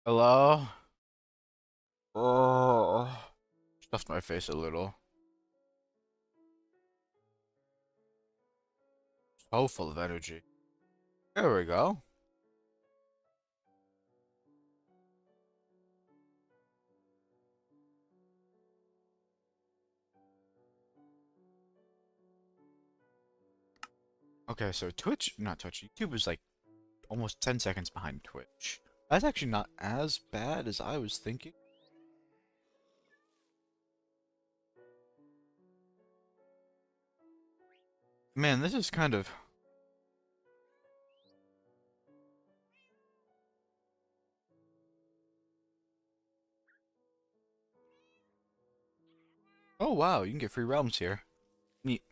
Hello? Oh, stuffed my face a little. So full of energy. There we go. Okay, so not Twitch, YouTube is like almost 10 seconds behind Twitch. That's actually not as bad as I was thinking. Man, this is kind of... Oh wow, you can get free realms here. Neat.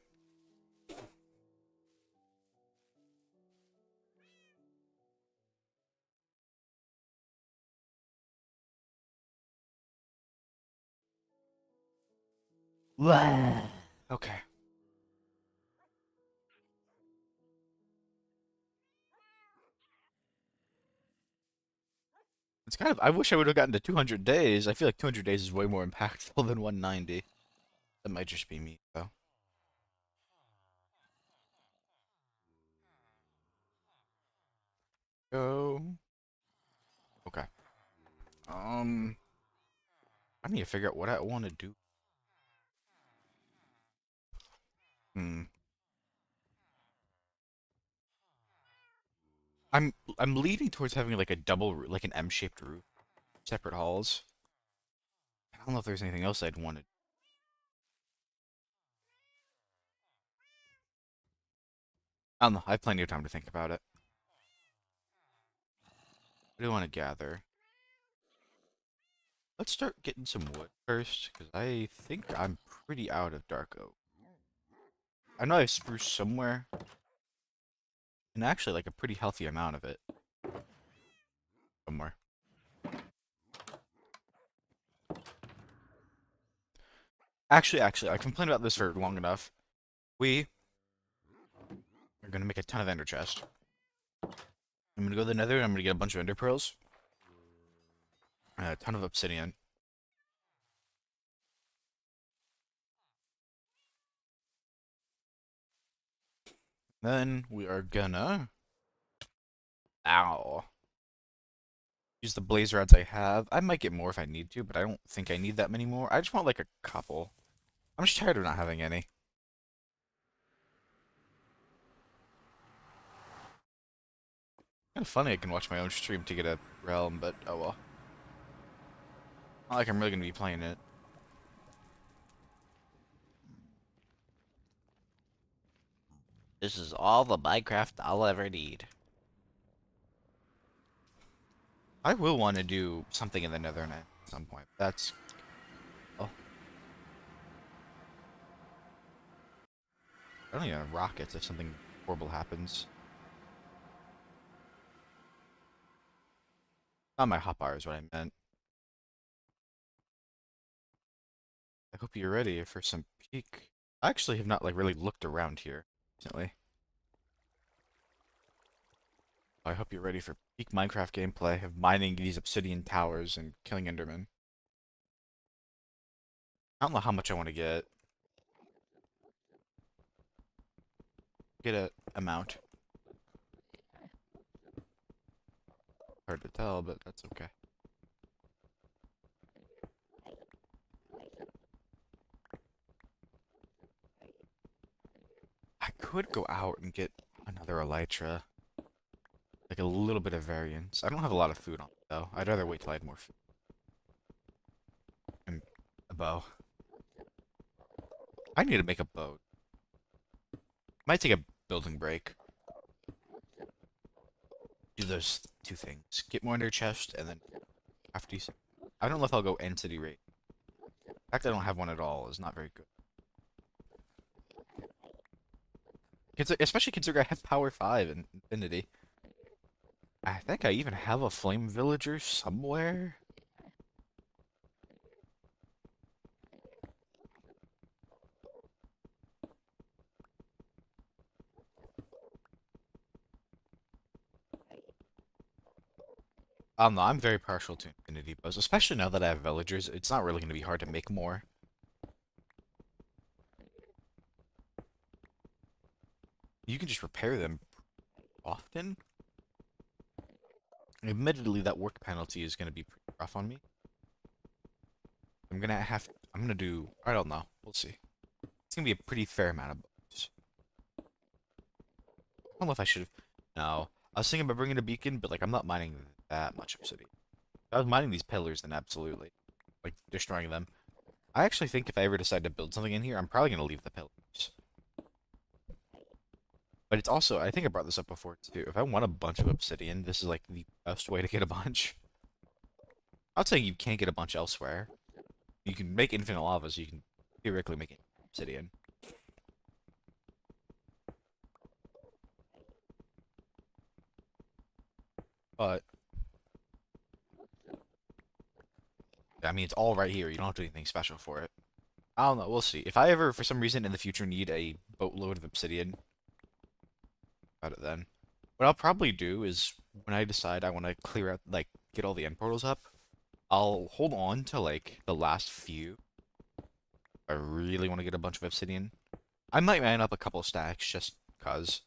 Blah. Okay. It's kind of... I wish I would have gotten to 200 days. I feel like 200 days is way more impactful than 190. That might just be me, though. Go. Okay. Um... I need to figure out what I want to do. Hmm. I'm leaning towards having like a like an M-shaped roof, separate halls. I don't know if there's anything else I'd want to. I don't know. I have plenty of time to think about it. What do you want to gather? Let's start getting some wood first, because I think I'm pretty out of dark oak. I know I have spruce somewhere, and actually like a pretty healthy amount of it somewhere. Actually, I complained about this for long enough. We are gonna make a ton of ender chest. I'm gonna go to the nether and I'm gonna get a bunch of ender pearls, and a ton of obsidian. Then we are gonna... Ow. Use the blaze rods I have. I might get more if I need to, but I don't think I need that many more. I just want like a couple. I'm just tired of not having any. Kind of funny I can watch my own stream to get a realm, but oh well. Not like I'm really gonna be playing it. This is all the Minecraft I'll ever need. I will want to do something in the Nethernet at some point. That's... Oh, I don't even have rockets if something horrible happens. Not my hotbar is what I meant. I hope you're ready for some peak. I actually have not like really looked around here recently. I hope you're ready for peak Minecraft gameplay of mining these obsidian towers and killing Endermen. I don't know how much I want to get. Get a amount. Hard to tell, but that's okay. I could go out and get another elytra. Like a little bit of variance. I don't have a lot of food on me, though. I'd rather wait till I had more food. And a bow. I need to make a boat. Might take a building break. Do those two things. Get more ender chest, and then after you... I don't know if I'll go end city rate. The fact I don't have one at all is not very good. Especially considering I have power 5 and infinity. I think I even have a flame villager somewhere. I don't know, I'm very partial to infinity bows, especially now that I have villagers. It's not really going to be hard to make more. You can just repair them often. Admittedly, that work penalty is going to be pretty rough on me. I'm gonna do, I don't know. We'll see. It's gonna be a pretty fair amount of bows. I don't know if I should have, no. I was thinking about bringing a beacon, but like, I'm not mining that much obsidian. If I was mining these pillars, then absolutely. Like, destroying them. I actually think if I ever decide to build something in here, I'm probably gonna leave the pillars. But it's also, I think I brought this up before too. If I want a bunch of obsidian, this is like the best way to get a bunch. I'm not saying you can't get a bunch elsewhere. You can make infinite lava, so you can theoretically make obsidian. But, I mean, it's all right here. You don't have to do anything special for it. I don't know. We'll see. If I ever, for some reason, in the future need a boatload of obsidian, about it then. What I'll probably do is, when I decide I want to clear out, like, get all the end portals up, I'll hold on to, like, the last few. If I really want to get a bunch of obsidian. I might mine up a couple stacks just cause.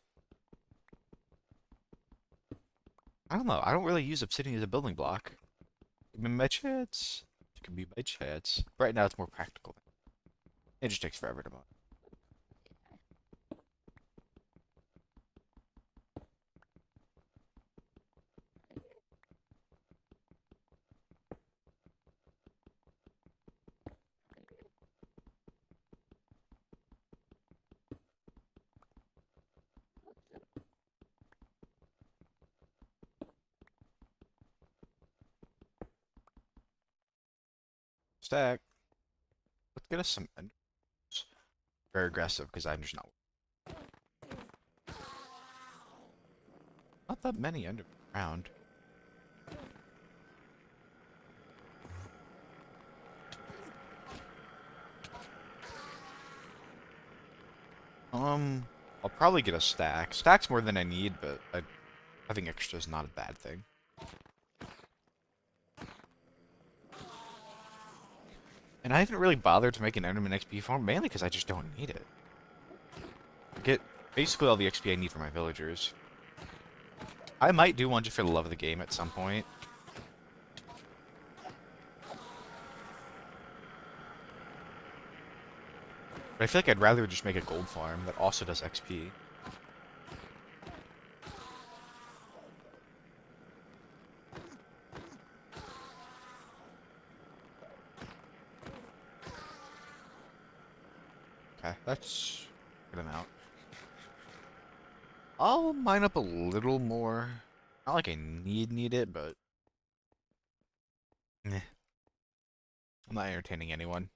I don't know. I don't really use obsidian as a building block. It can be by chance. It can be by chance. Right now, it's more practical. It just takes forever to mine. Stack. Let's get us some enders. Very aggressive because I'm just not that many ender around. I'll probably get a stack. Stack's more than I need, but having extra is not a bad thing. And I haven't really bothered to make an Enderman XP farm, mainly because I just don't need it. I get basically all the XP I need for my villagers. I might do one just for the love of the game at some point. But I feel like I'd rather just make a gold farm that also does XP. Okay, that's a good amount. I'll mine up a little more. Not like I need it, but eh, I'm not entertaining anyone.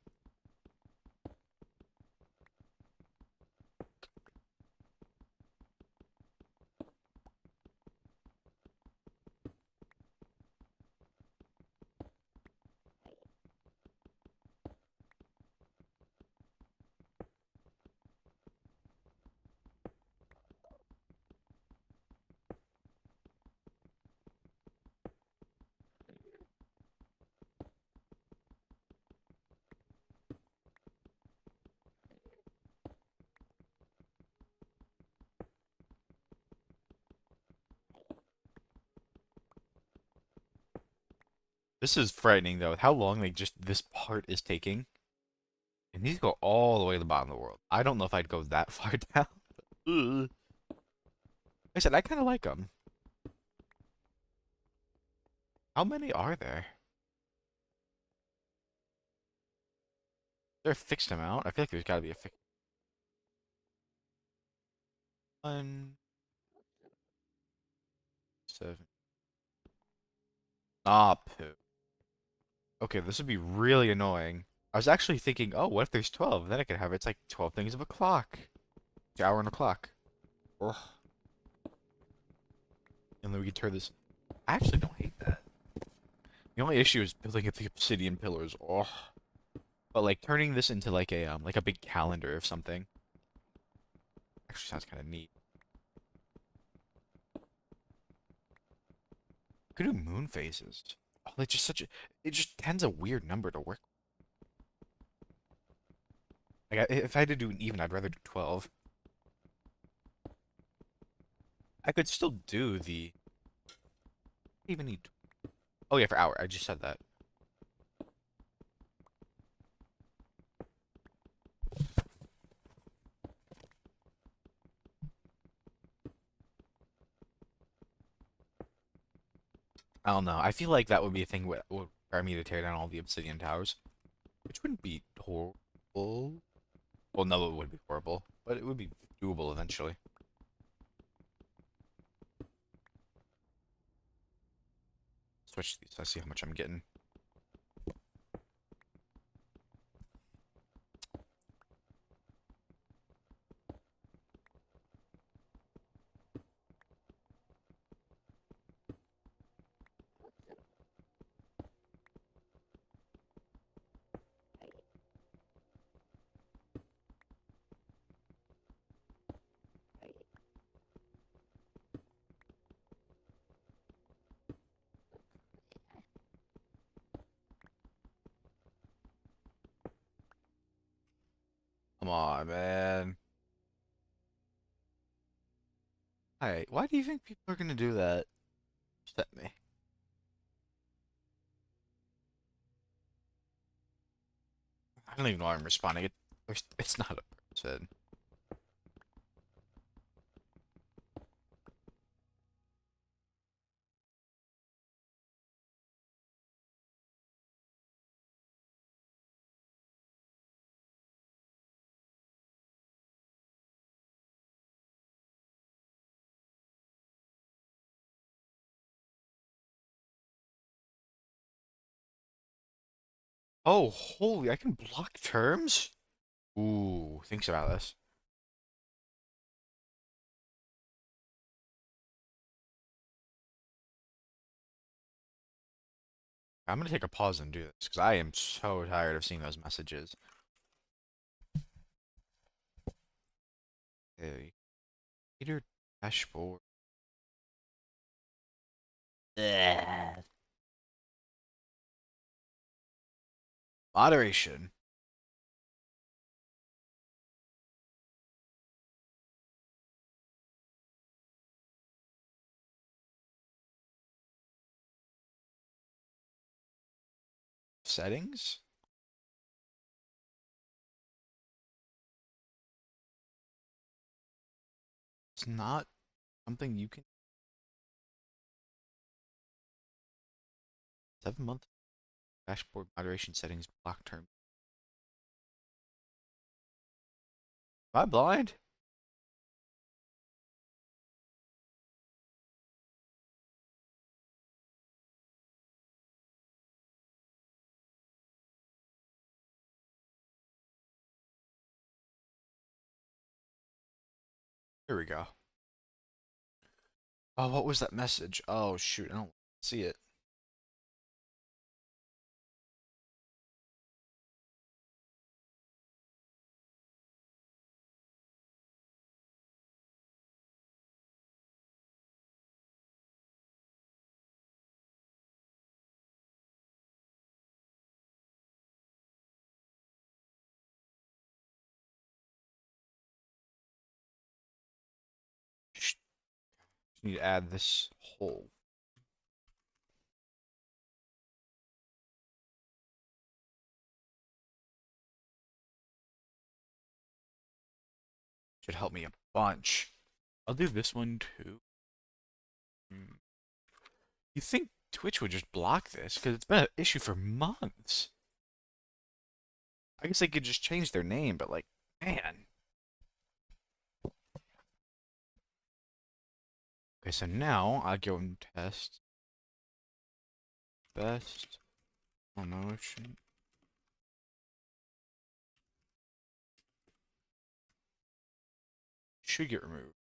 This is frightening though, with how long like just this part is taking. It needs to go all the way to the bottom of the world. I don't know if I'd go that far down. Ugh. Like I said, I kind of like them. How many are there? Is there a fixed amount? I feel like there's got to be a fixed one. 7. Ah, poo. Okay, this would be really annoying. I was actually thinking, oh, what if there's 12? Then I could have it's like 12 things of a clock. The hour and a clock. Ugh. And then we could turn this. I actually don't hate that. The only issue is building up the obsidian pillars. Oh. But like turning this into like a big calendar or something. Actually sounds kind of neat. Could do moon phases. Oh, it's just such a. It just tends a weird number to work. Like, if I had to do an even, I'd rather do 12. I could still do the. Even need. Oh yeah, for hour. I just said that. I don't know. I feel like that would be a thing would require me to tear down all the obsidian towers, which wouldn't be horrible. Well, no, it would be horrible, but it would be doable eventually. Switch these. I see how much I'm getting. Come on, man. Hey, why do you think people are gonna do that? Upset me. I don't even know why I'm responding. It's not a person. Oh, holy, I can block terms? Ooh, thinks about this. I'm gonna take a pause and do this because I am so tired of seeing those messages. Hey, Peter dashboard. Ugh. Moderation. Settings? It's not something you can. 7 month dashboard moderation settings block term. Am I blind? Here we go. Oh, what was that message? Oh, shoot. I don't see it. Sh- Need to add this whole. Should help me a bunch. I'll do this one too. Hmm. You think Twitch would just block this? Because it's been an issue for months. I guess they could just change their name, but like, man. Okay, so now I'll go and test best promotion. Should get removed.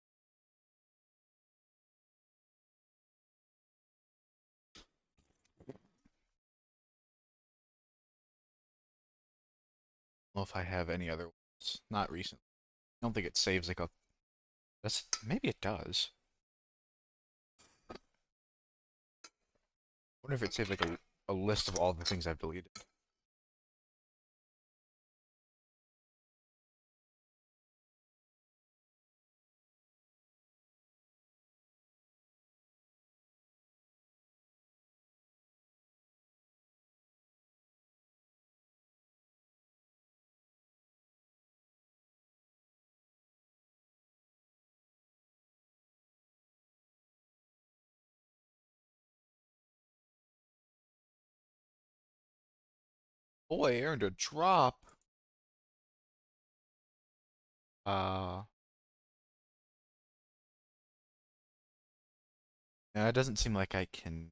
Well, if I have any other ones. Not recent. I don't think it saves like a. That's maybe it does. wonder if it saved like a list of all the things I've deleted. Boy, I earned a drop. Uh, yeah, it doesn't seem like I can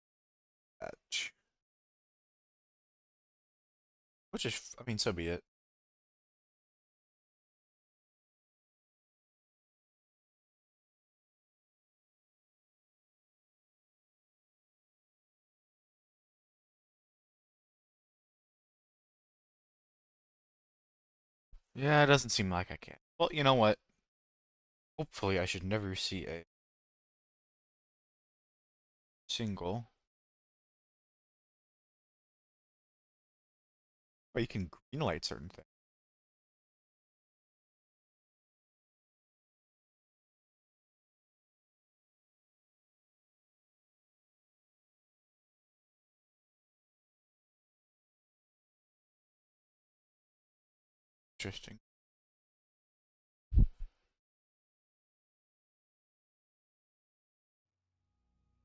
catch. Which is, I mean, so be it. Yeah, it doesn't seem like I can. Well, you know what? Hopefully, I should never see a single. Or you can greenlight certain things. Interesting.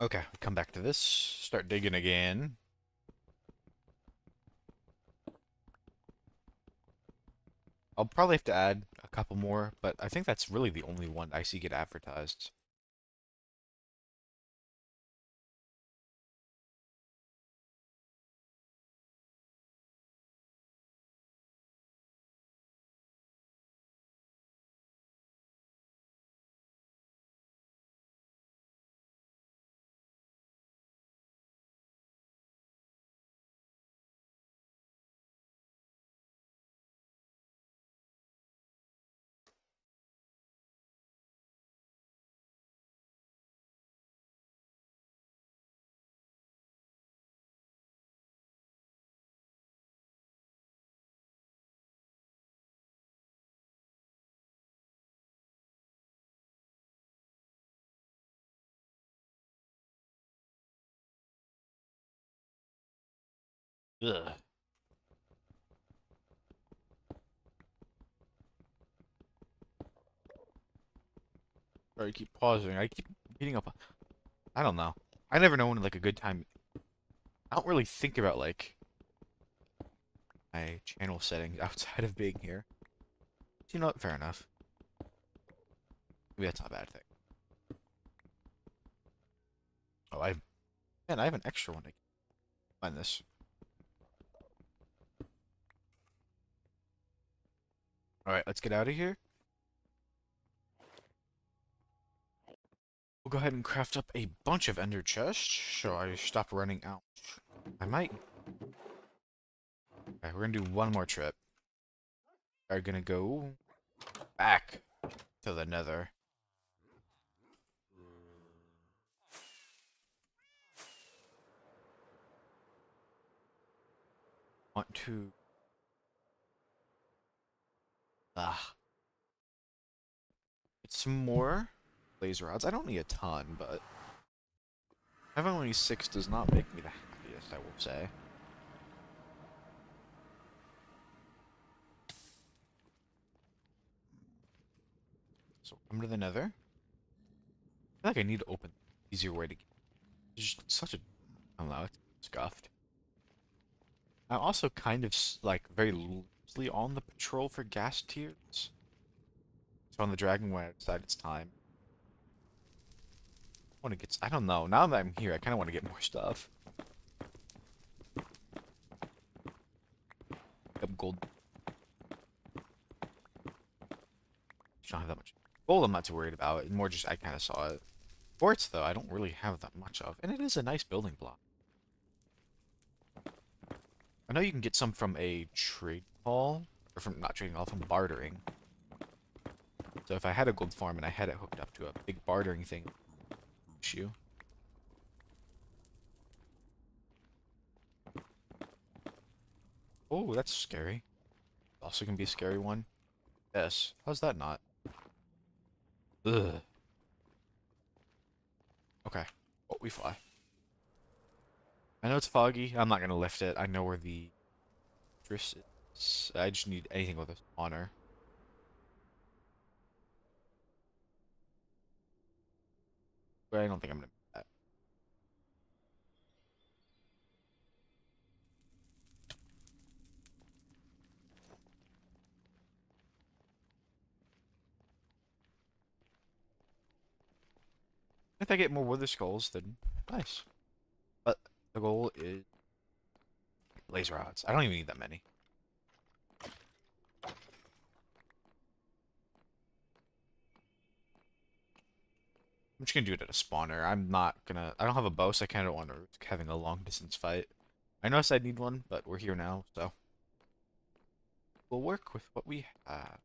Okay, come back to this. Start digging again. I'll probably have to add a couple more, but I think that's really the only one I see get advertised. Ugh. Sorry, I keep pausing. I keep beating up. I don't know. I never know when like a good time. I don't really think about like my channel settings outside of being here. You know what? Fair enough. Maybe that's not a bad thing. Oh, I have an extra one. I can find this. All right, let's get out of here. We'll go ahead and craft up a bunch of ender chests, so I stop running out. I might. Okay, we're gonna do one more trip. We're gonna go back to the Nether. Want to ah get some more laser rods. I don't need a ton, but having only 6 does not make me the happiest, I will say. So come to the Nether. I feel like I need to open an easier way to get. It's just such a I don't know, it's scuffed. I'm also kind of like very loosely on the patrol for gas tiers. So on the Dragon website, it's time. I want to get. I don't know. Now that I'm here, I kind of want to get more stuff. Up gold. Don't have that much. Gold, I'm not too worried about. More just I kind of saw it. Quartz, though, I don't really have that much of, and it is a nice building block. I know you can get some from a trade hall, or from not trading hall, from bartering. So if I had a gold farm and I had it hooked up to a big bartering thing, issue. Oh, that's scary. Also gonna be a scary one. Yes. How's that not? Ugh. Okay. Oh, we fly. I know it's foggy. I'm not gonna lift it. I know where the drift is. I just need anything with a spawner. But I don't think I'm gonna do that. If I get more wither skulls, then nice. But the goal is laser rods. I don't even need that many. I'm just gonna do it at a spawner. I'm not gonna. I don't have a bow, so I kind of want to risk having a long distance fight. I know I said I need one, but we're here now, so we'll work with what we have.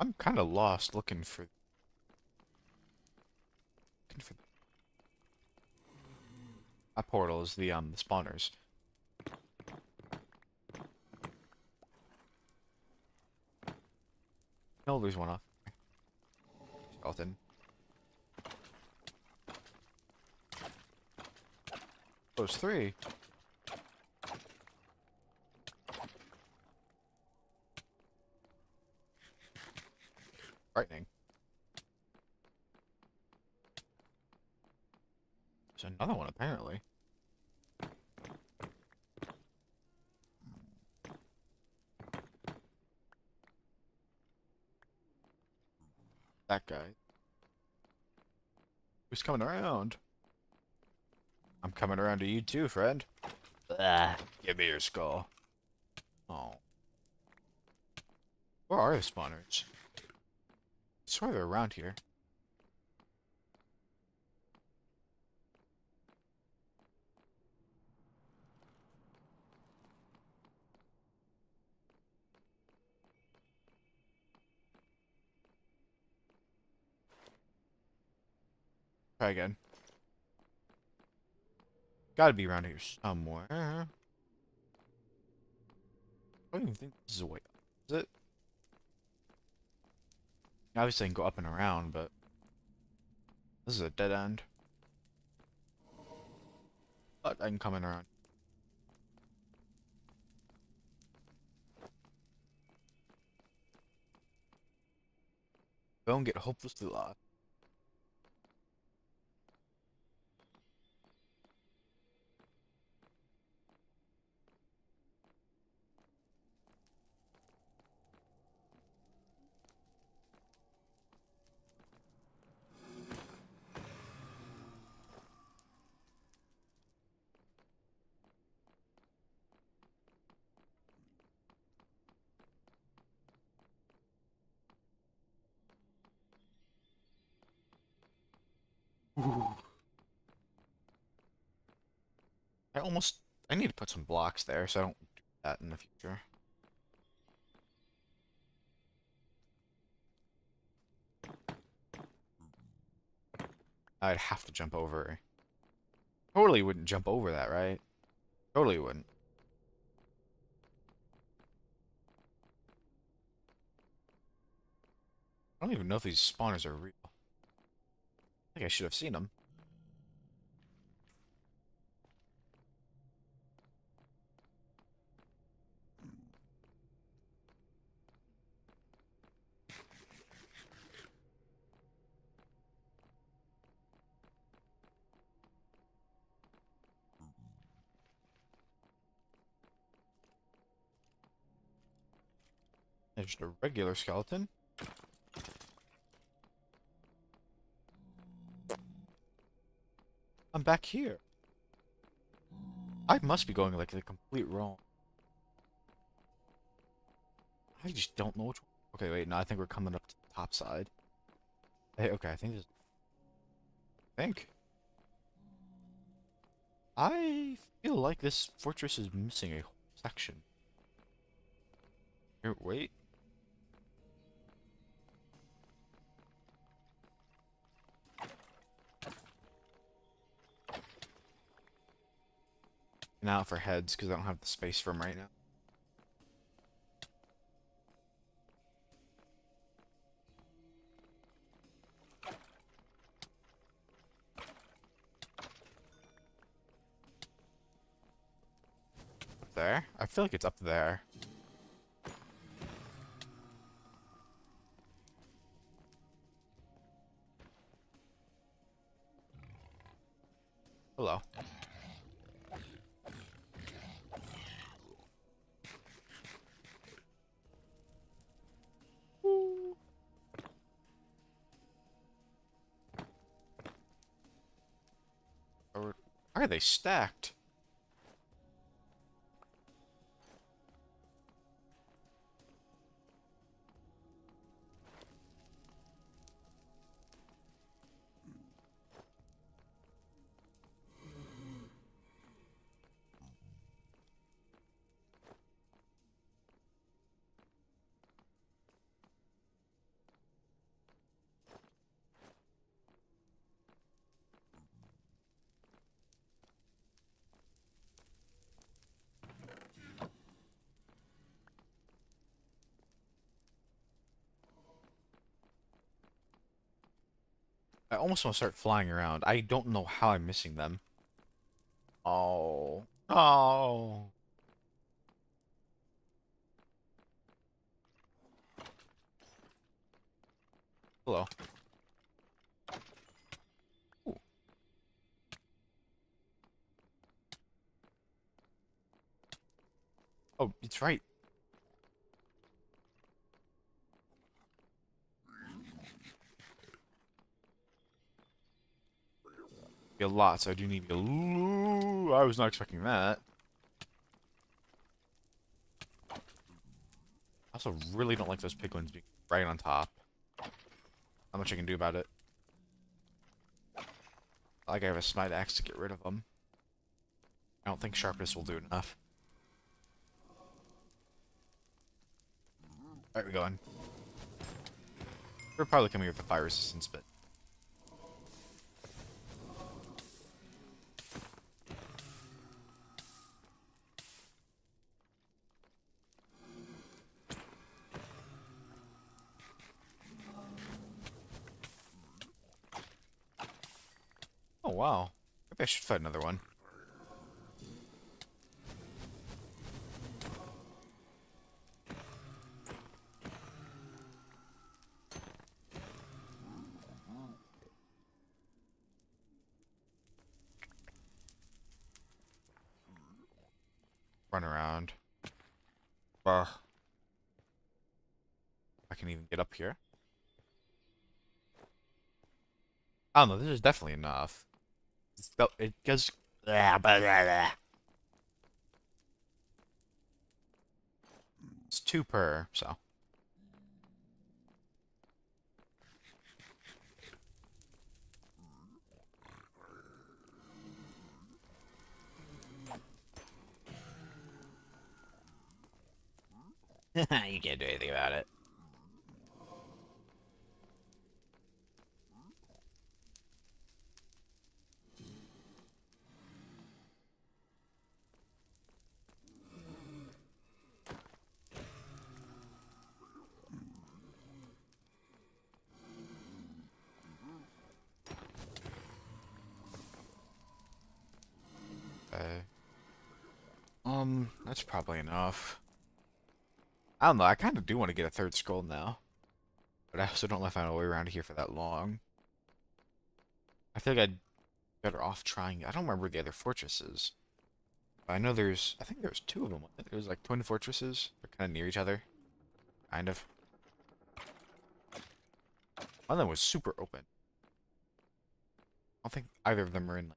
I'm kind of lost looking for that portal is the spawners. No, there's one off. Skeleton. Those three. Frightening. There's another one apparently. That guy. Who's coming around? I'm coming around to you too, friend. Ah, give me your skull. Oh. Where are the spawners? I swear they're around here. Try again. Gotta be around here somewhere. I don't even think this is a way up. Is it? Obviously I can go up and around, but this is a dead end. But I can come in around. Don't get hopelessly lost. Ooh. I almost... I need to put some blocks there so I don't do that in the future. I'd have to jump over. Totally wouldn't jump over that, right? Totally wouldn't. I don't even know if these spawners are real. I think I should have seen them. There's just a regular skeleton. I'm back here. I must be going like the complete wrong. I just don't know which one. Okay, wait, no, I think we're coming up to the top side. Hey, okay, I think this. I think. I feel like this fortress is missing a whole section. Here, wait. Now for heads, because I don't have the space for them right now. Up there? I feel like it's up there. Hello. Or why are they stacked? I almost want to start flying around. I don't know how I'm missing them. Oh. Oh. Hello. Ooh. Oh, it's right. Be a lot, so I do need to. Ooh, I was not expecting that. I also really don't like those piglins being right on top. Not much I can do about it. Like I have a smite axe to get rid of them. I don't think sharpness will do enough. Alright, we're going. We're probably coming with the fire resistance, but oh wow. Maybe I should fight another one. Run around. I can even get up here. I don't know, this is definitely enough. It goes. It's 2 per, so. You can't do anything about it. Okay. That's probably enough. I don't know, I kind of do want to get a 3rd skull now. But I also don't know if I'm way around here for that long. I feel like I'd better off trying. I don't remember the other fortresses. But I know I think there's 2 of them. There's like twin fortresses. They're kind of near each other. Kind of. One of them was super open. I don't think either of them are in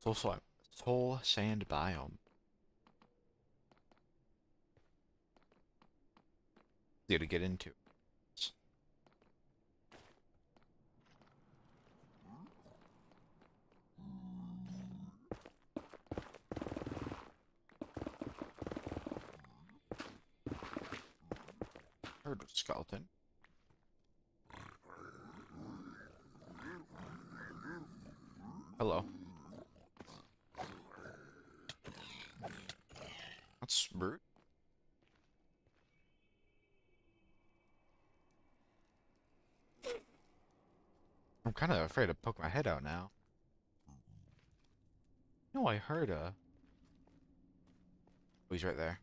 like, Soul sand biome. Easy to get into. Heard of skeleton. Hello. That's rude. I'm kind of afraid to poke my head out now. No, I heard a. Oh, he's right there.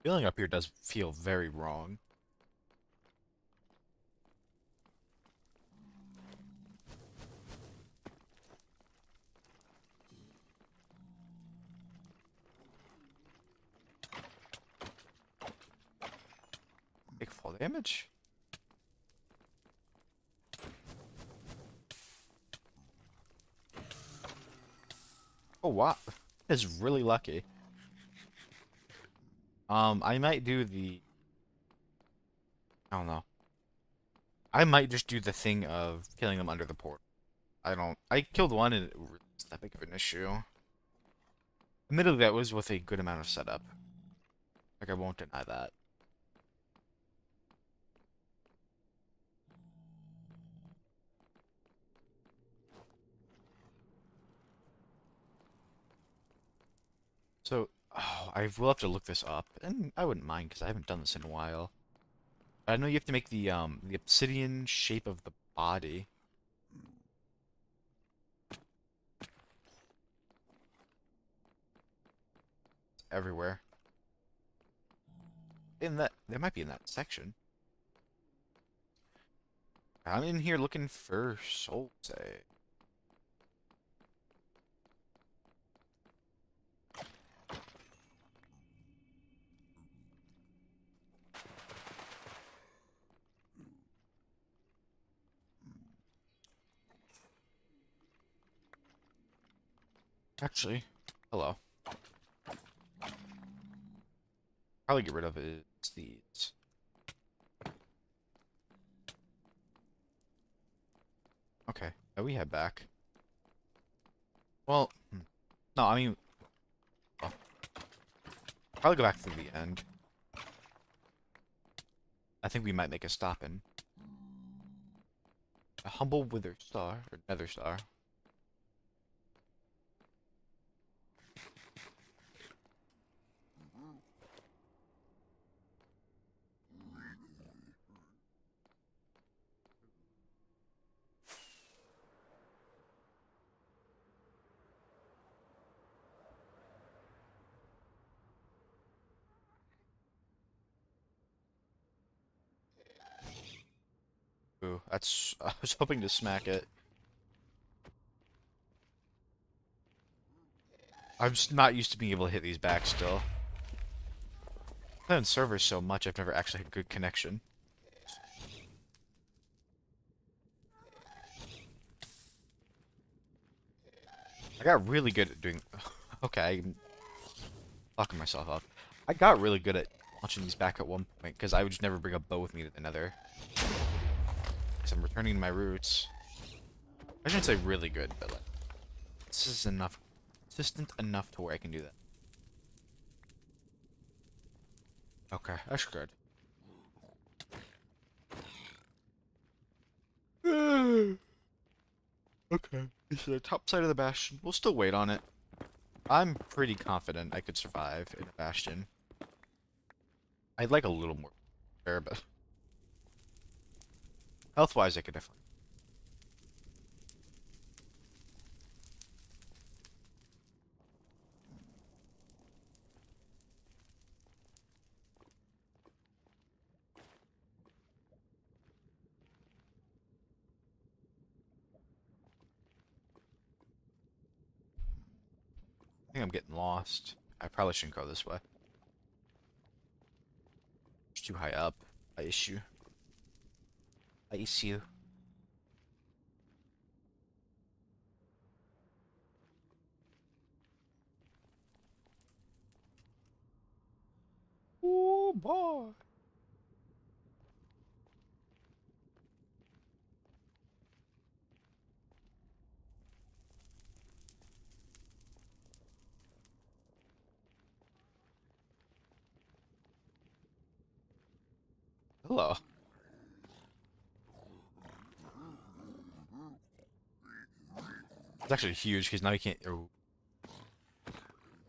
Feeling up here does feel very wrong. Take fall damage. Oh wow, that's really lucky. I might do the. I don't know. I might just do the thing of killing them under the port. I don't. I killed one and it was that big of an issue. Admittedly, that was with a good amount of setup. Like I won't deny that. So, oh, I will have to look this up, and I wouldn't mind because I haven't done this in a while. I know you have to make the obsidian shape of the body. Everywhere. In that, they might be in that section. I'm in here looking for soul say. Actually, hello. Probably get rid of it. It's these. Okay, now we head back. Well, no, I mean, well, probably go back to the end. I think we might make a stop in a humble wither star or nether star. Ooh, that's. I was hoping to smack it. I'm just not used to being able to hit these back still. I've been on servers so much, I've never actually had good connection. I got really good at doing. Okay, I'm locking myself up. I got really good at launching these back at one point because I would just never bring a bow with me to the Nether. Because I'm returning to my roots. I shouldn't say really good, but like, this is enough, consistent enough to where I can do that. Okay, that's good. Okay. This is the top side of the bastion. We'll still wait on it. I'm pretty confident I could survive in a bastion. I'd like a little more there, but health-wise, I could definitely. I think I'm getting lost. I probably shouldn't go this way. It's too high up. I issue. I issue. boy. Hello. It's actually huge because now you can't. Oh,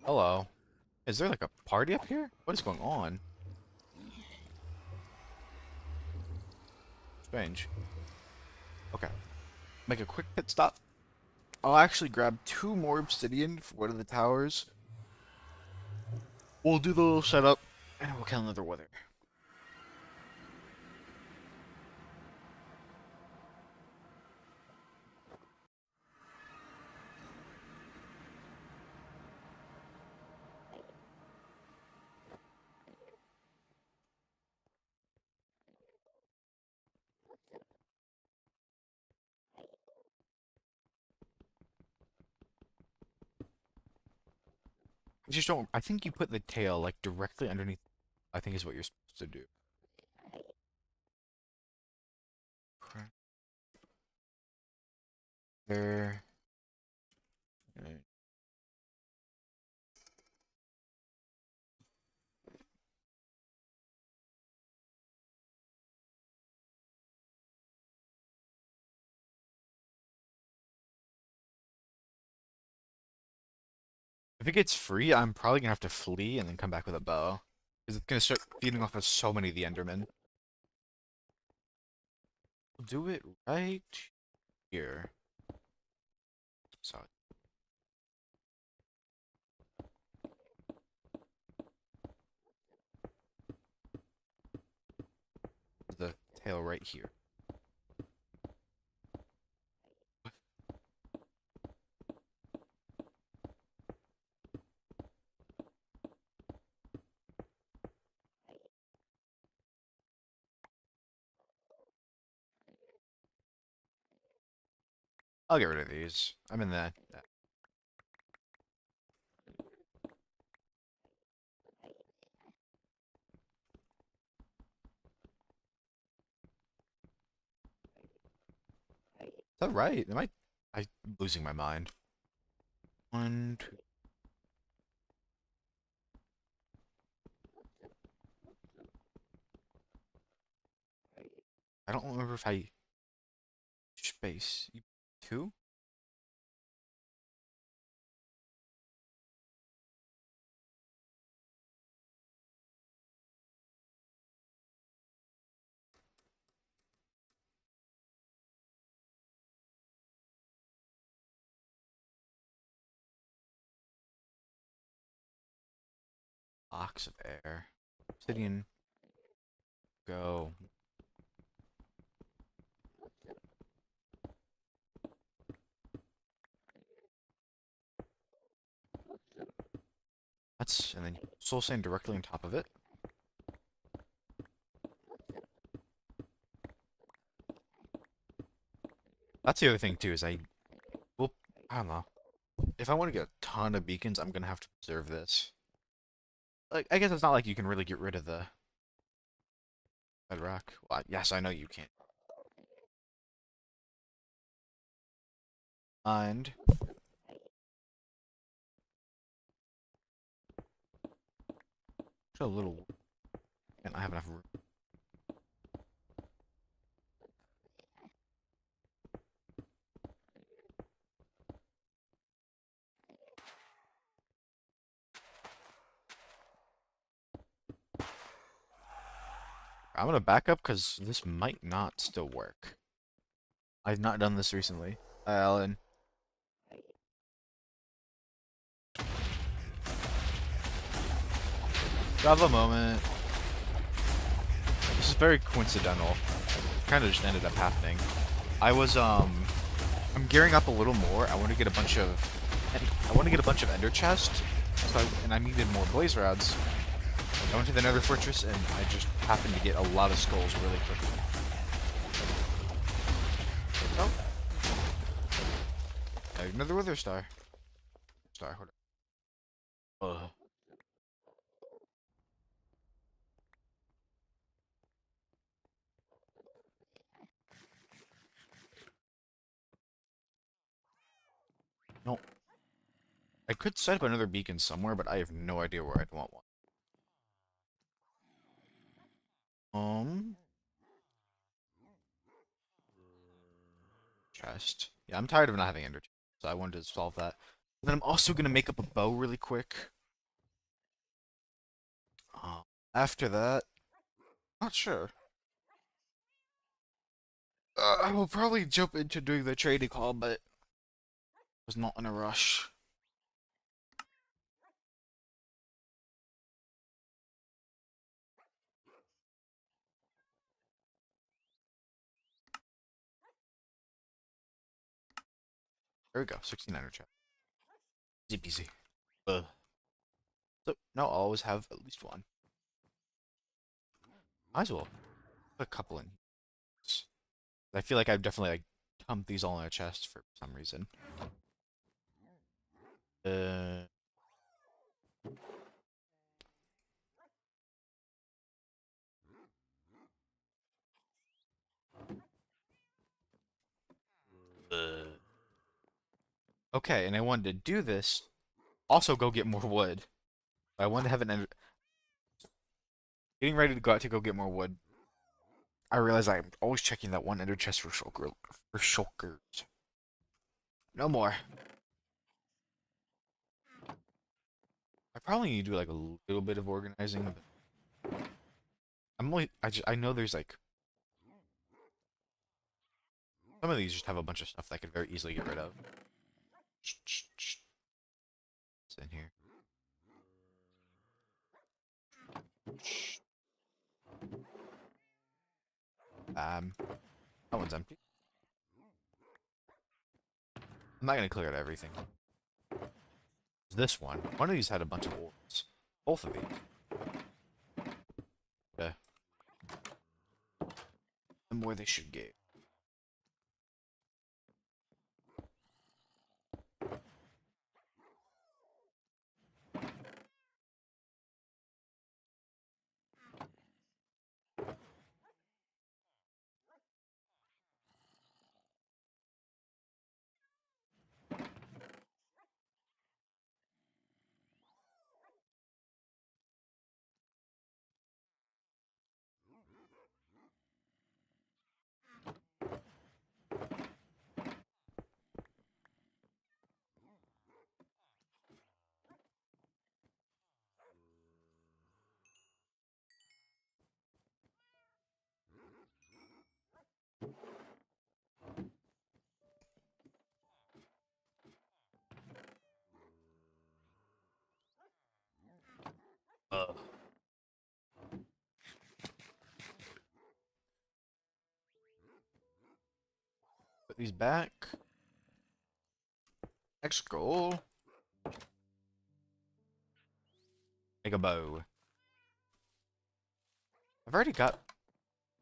hello. Is there like a party up here? What is going on? Strange. Okay. Make a quick pit stop. I'll actually grab 2 more obsidian for one of the towers. We'll do the little setup, and we'll kill another wither. I just don't. I think you put the tail like directly underneath. I think is what you're supposed to do. Correct. There. Right. If it gets free, I'm probably gonna have to flee and then come back with a bow. Because it's gonna start feeding off of so many of the Endermen. We'll do it right here. So the tail right here. I'll get rid of these. I'm in that. Is that right? Am I losing my mind? 1, 2. I don't remember if I space 2. Box of air. Obsidian. Go. That's and then soul sand directly on top of it. That's the other thing too, is well, I don't know. If I want to get a ton of beacons, I'm gonna have to preserve this. Like, I guess it's not like you can really get rid of the bedrock. Well, yes, I know you can't. And just a little, and I have enough room. I'm gonna back up because this might not still work. I've not done this recently. Hi, Alan. Have a moment. This is very coincidental. Kind of just ended up happening. I'm gearing up a little more. I want to get a bunch of ender chests. And I needed more blaze rods. I went to the Nether Fortress and I just happened to get a lot of skulls really quickly. Oh. Another wither star. Hold on. Ugh. I could set up another beacon somewhere, but I have no idea where I'd want one. Um, chest. Yeah, I'm tired of not having ender chest, so I wanted to solve that. And then I'm also gonna make up a bow really quick. After that, not sure. I will probably jump into doing the trading hall, but was not in a rush. There we go, 69er chest. Easy peasy. So now I'll always have at least one. Might as well put a couple in. I feel like I've definitely like dumped these all in a chest for some reason. Uh, okay, and I wanted to do this. Also, go get more wood. I wanted to have an getting ready to go out to go get more wood. I realize I'm always checking that one ender chest for shulkers. No more. I probably need to do like a little bit of organizing, but I know there's like some of these just have a bunch of stuff that I could very easily get rid of. What's in here? That one's empty. I'm not gonna clear out everything. This one of these had a bunch of ores. Both of these. Yeah. The more they should get. Put these back. Next goal. Make a bow. I've already got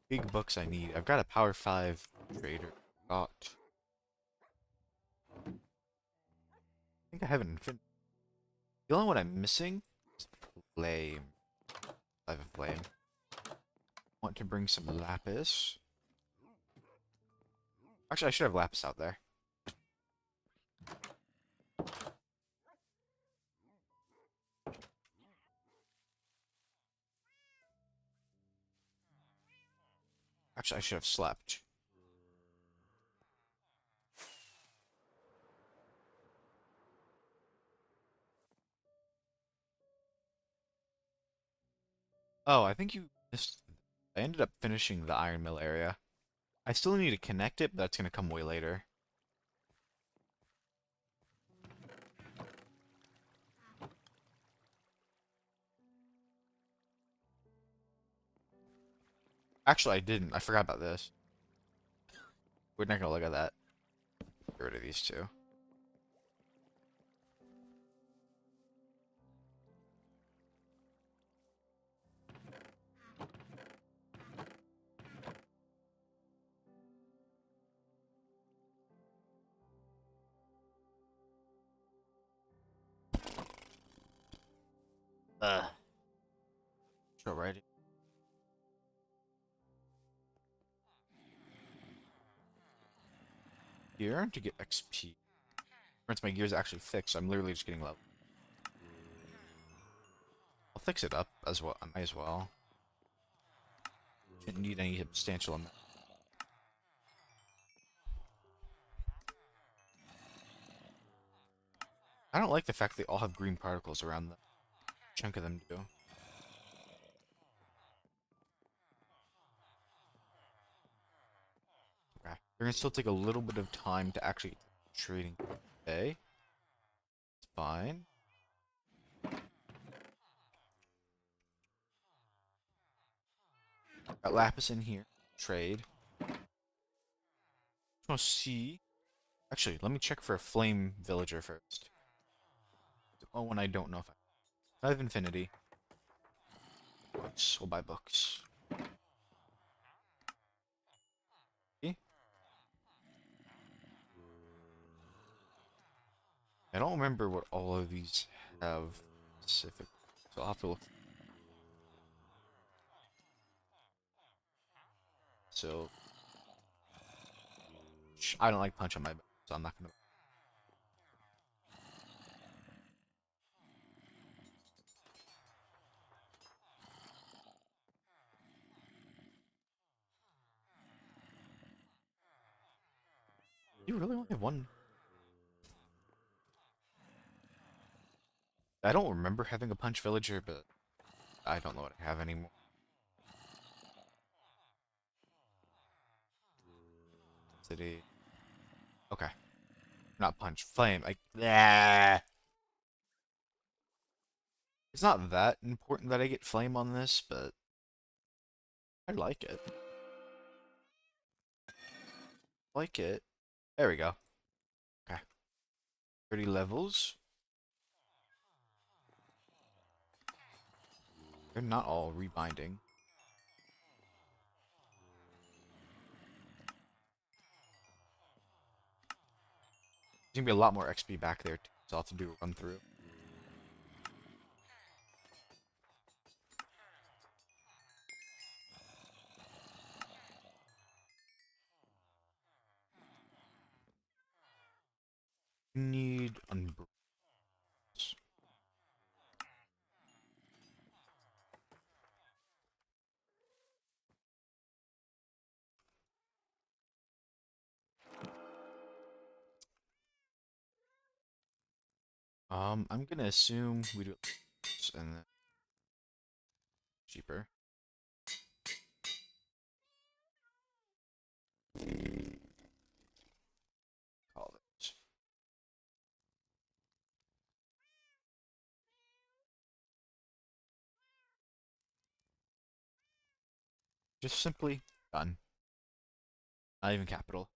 big books I need. I've got a Power 5 trader. Got. I think I have an infinite. The only one I'm missing is flame. I have a flame. Want to bring some lapis. Actually, I should have lapis out there. Actually, I should have slept. Oh, I think you missed. I ended up finishing the iron mill area. I still need to connect it, but that's gonna come way later. Actually, I didn't. I forgot about this. We're not gonna look at that. Get rid of these two. Sure, right. Here to get XP. Once my gear's actually fixed, I'm literally just getting low. I'll fix it up as well. I might as well. Shouldn't need any substantial amount. I don't like the fact they all have green particles around them. A chunk of them do. Okay. They're gonna still take a little bit of time to actually trading. Okay. It's fine. Got Lapis in here. Trade. Just want to see. Actually, let me check for a flame villager first. Oh, one I don't know if I have infinity. Books. We'll buy books. Okay. I don't remember what all of these have specific, so I'll have to look. So I don't like punch on my back, so I'm not gonna. You really only have one? I don't remember having a punch villager, but I don't know what I have anymore. City. Okay. Not punch. Flame. Like, yeah. It's not that important that I get flame on this, but I like it. Like it. There we go. Okay. 30 levels. They're not all rebinding. There's gonna be a lot more XP back there, too, so I'll have to do a run through. Need unbreaks. I'm gonna assume we do it and then cheaper. Call it. Just simply done. Not even capital.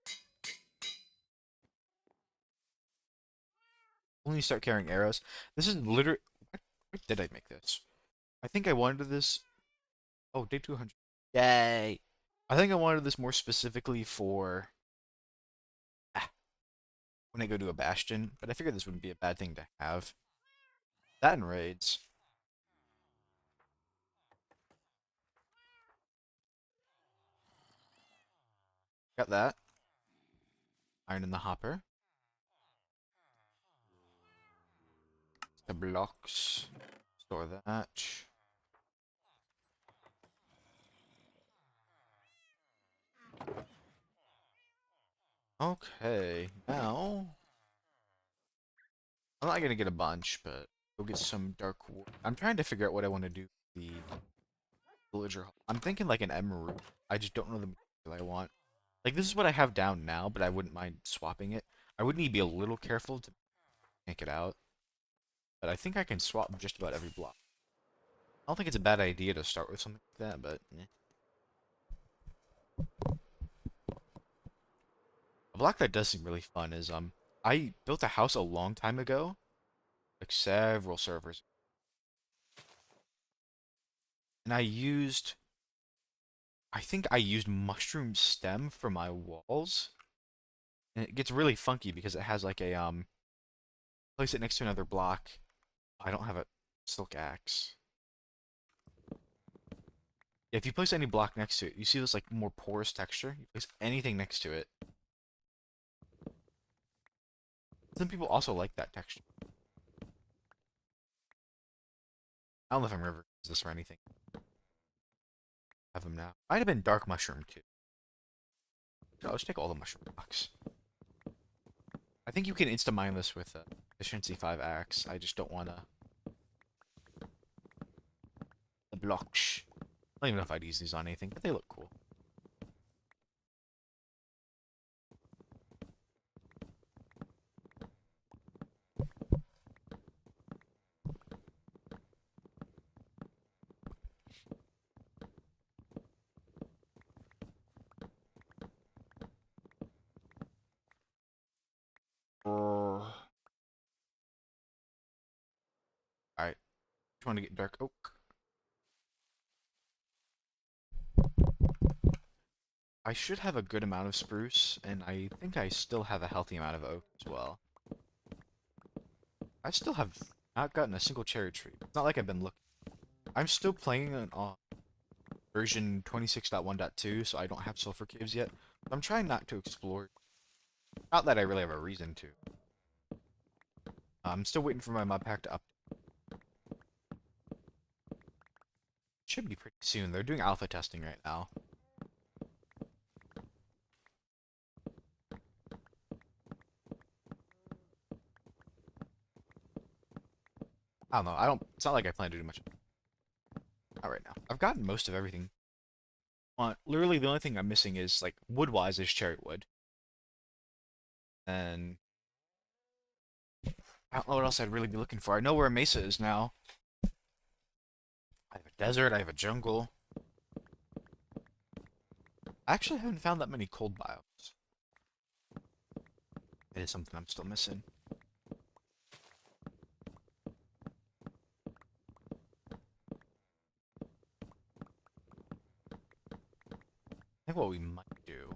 When you start carrying arrows, this is literally. Why did I make this? I think I wanted this. Oh, day 200. Yay! I think I wanted this more specifically for when I go to a bastion, but I figured this wouldn't be a bad thing to have. That and raids. Got that. Iron in the hopper. The blocks. Store that. Okay, now I'm not gonna get a bunch, but go get some dark wood. I'm trying to figure out what I want to do. The villager. I'm thinking like an emerald. I just don't know the material I want. Like this is what I have down now, but I wouldn't mind swapping it. I would need to be a little careful to make it out, but I think I can swap just about every block. I don't think it's a bad idea to start with something like that, but a block that does seem really fun is I built a house a long time ago, like several servers, and I think I used mushroom stem for my walls, and it gets really funky because it has like a place it next to another block. I don't have a silk axe. Yeah, if you place any block next to it, you see this like more porous texture. You place anything next to it, Some people also like that texture. I don't know if I'm ever use this or anything. Have them now. Might have been dark mushroom too. No, let's take all the mushroom blocks. I think you can insta mine this with efficiency 5 axe. I just don't wanna the blocks. I don't even know if I'd use these on anything, but they look cool. Alright. Just want to get dark oak. I should have a good amount of spruce, and I think I still have a healthy amount of oak as well. I still have not gotten a single cherry tree. It's not like I've been looking. I'm still playing on version 26.1.2, so I don't have sulfur caves yet. I'm trying not to explore. Not that I really have a reason to. I'm still waiting for my mod pack to update. Should be pretty soon. They're doing alpha testing right now. I don't know. It's not like I plan to do much. Not right now. I've gotten most of everything. Literally, the only thing I'm missing is, like, wood-wise is cherry wood. And I don't know what else I'd really be looking for. I know where a mesa is now. I have a desert, I have a jungle. I actually haven't found that many cold biomes. It is something I'm still missing. I think what we might do.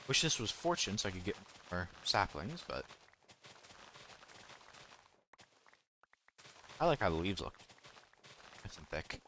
Wish this was fortune so I could get more saplings, but I like how the leaves look. Nice and thick.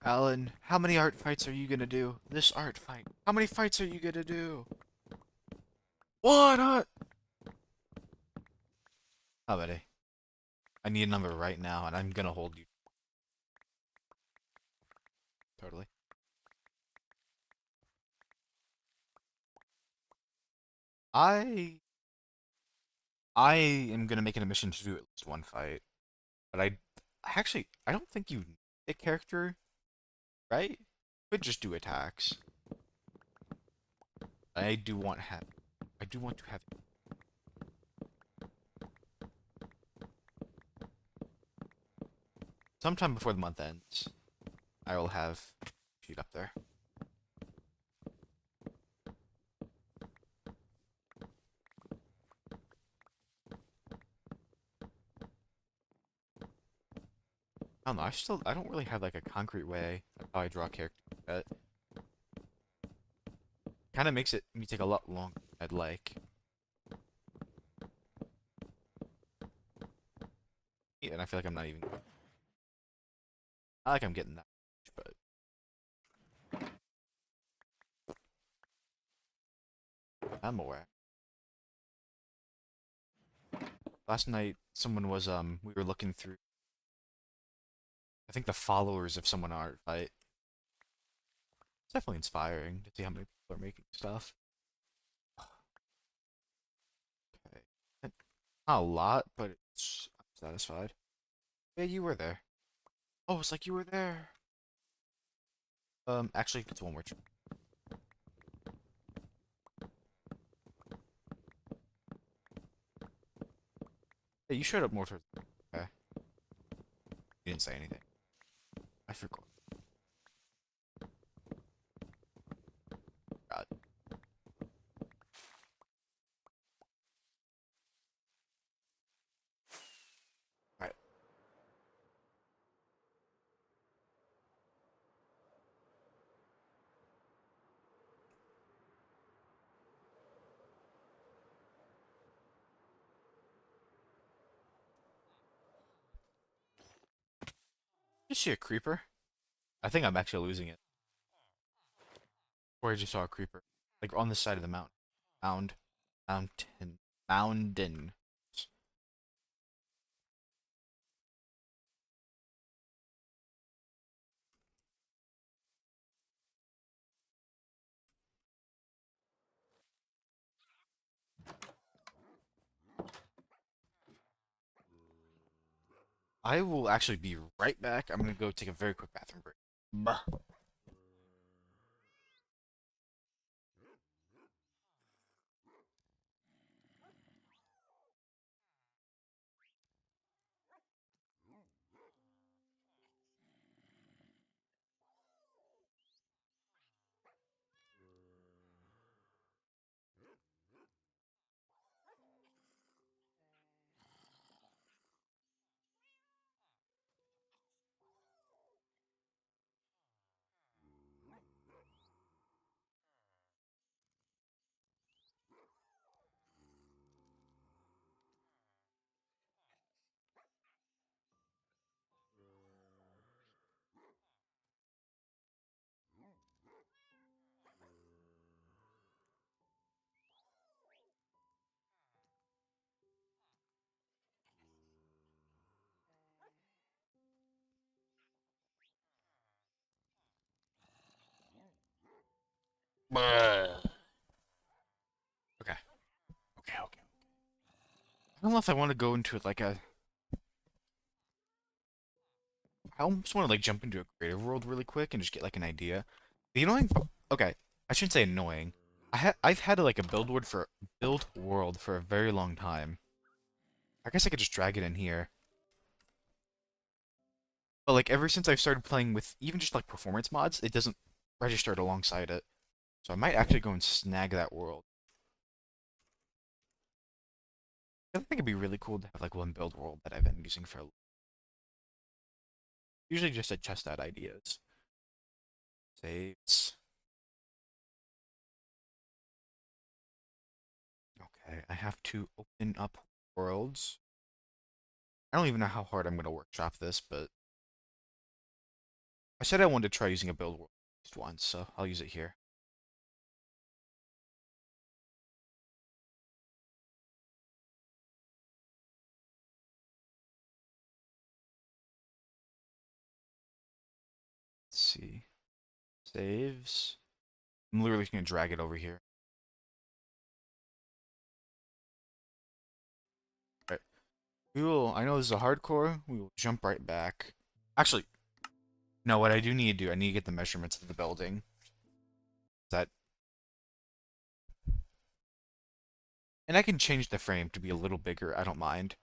Alan, how many art fights are you gonna do? This art fight. How many fights are you gonna do? What? Oh, buddy. I need a number right now, and I'm gonna hold you. Totally. I I am gonna make it a mission to do at least one fight, but I don't think you need a character, right? Could just do attacks. I do want to have sometime before the month ends. I will have sheet up there. I don't know. I don't really have like a concrete way of how I draw a character. That kind of makes me take a lot longer than I'd like. Yeah, and I feel like I'm not even. I like I'm getting that much, but I'm aware. Last night, someone was we were looking through. I think the followers of someone art fight. It's definitely inspiring to see how many people are making stuff. Okay. Not a lot, but I'm satisfied. Yeah, you were there. Oh, it's like you were there. Actually, it's one more turn. Hey, you showed up more towards. Okay. You didn't say anything. I forgot. God. Alright. Did you see a creeper? I think I'm actually losing it. Or I just saw a creeper. Like on the side of the mountain. Mound. Mountain. Mountain. I will actually be right back. I'm gonna go take a very quick bathroom break. Bah. Bah. Okay. Okay, okay. I don't know if I want to go into like a. I almost want to like jump into a creative world really quick and just get like an idea. The annoying. Okay, I shouldn't say annoying. I've had like a build world for a very long time. I guess I could just drag it in here. But like ever since I've started playing with even just like performance mods, it doesn't register it alongside it. So I might actually go and snag that world. I think it'd be really cool to have like one build world that I've been using for usually just to test out ideas. Saves. Okay, I have to open up worlds. I don't even know how hard I'm gonna workshop this, but I said I wanted to try using a build world at least once, so I'll use it here. Let's see. Saves. I'm literally just gonna drag it over here. Right. We will. I know this is a hardcore. We will jump right back. Actually, no. What I do need to do, I need to get the measurements of the building. That, and I can change the frame to be a little bigger. I don't mind.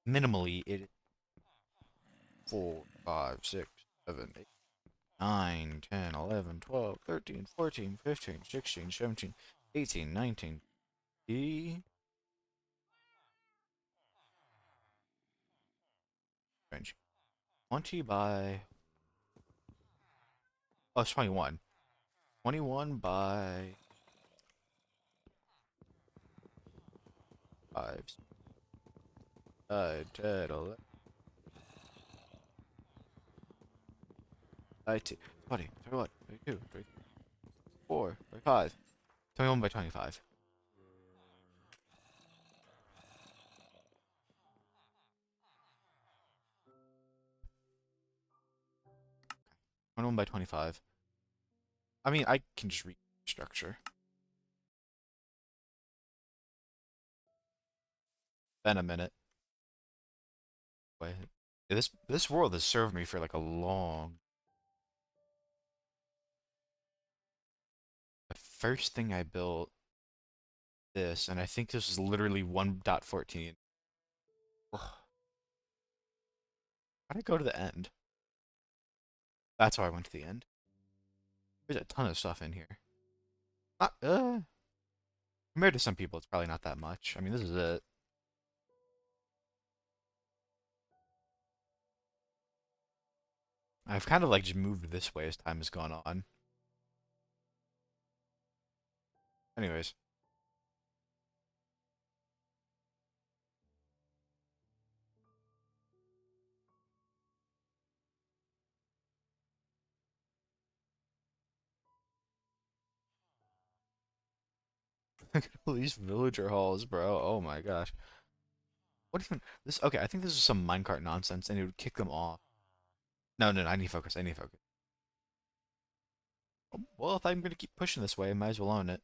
Minimally, it 4, 5, 6, 7, 8, 9, 10, 11, 12, 13, 14, 15, 16, 17, 18, 19. E range 20 by, oh, it's 21. 21 by 5, 10, 11, 19, 20, 21, 22, 24, 25. 21 by 25. 21 by 25. I mean, I can just restructure. Then a minute. Wait. This world has served me for like a long. The first thing I built this, and I think this is literally 1.14. Ugh. How'd I go to the end? That's how I went to the end. There's a ton of stuff in here. Not, compared to some people, it's probably not that much. I mean, this is it. I've kind of like just moved this way as time has gone on. Anyways. Look at all these villager halls, bro. Oh my gosh. What even this okay, I think this is some minecart nonsense and it would kick them off. No, no, no, I need focus, I need focus. Oh, well, if I'm gonna keep pushing this way, I might as well own it.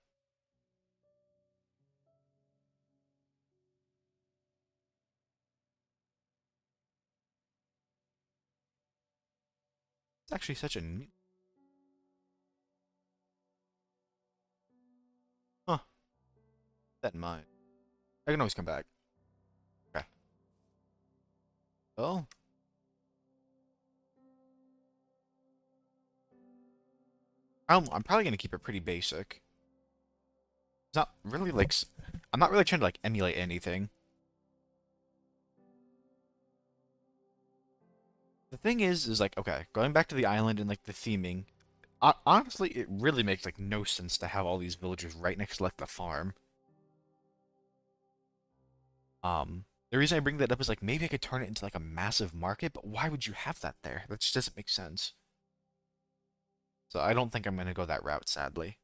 It's actually such a neat. Huh, that in mind. I can always come back. Okay. Well, I'm probably gonna keep it pretty basic. It's not really like I'm not really trying to like emulate anything. The thing is like okay, going back to the island and like the theming. Honestly, it really makes like no sense to have all these villagers right next to like the farm. The reason I bring that up is like maybe I could turn it into like a massive market, but why would you have that there? That just doesn't make sense. So I don't think I'm gonna go that route, sadly.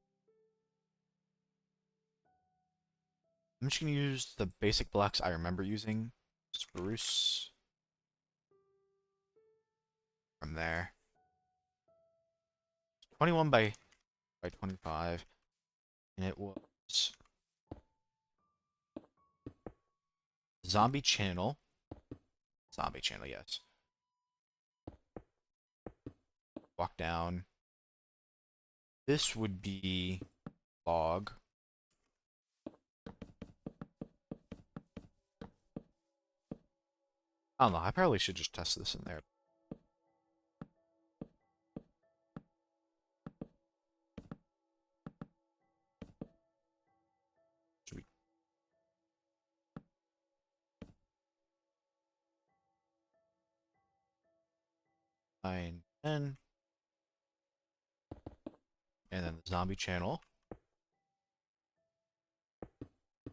I'm just gonna use the basic blocks I remember using. Spruce from there. 21 by 25, and it was zombie channel. Zombie channel, yes. Walk down. This would be log. I don't know. I probably should just test this in there. Should we? 9, 10. And then the zombie channel.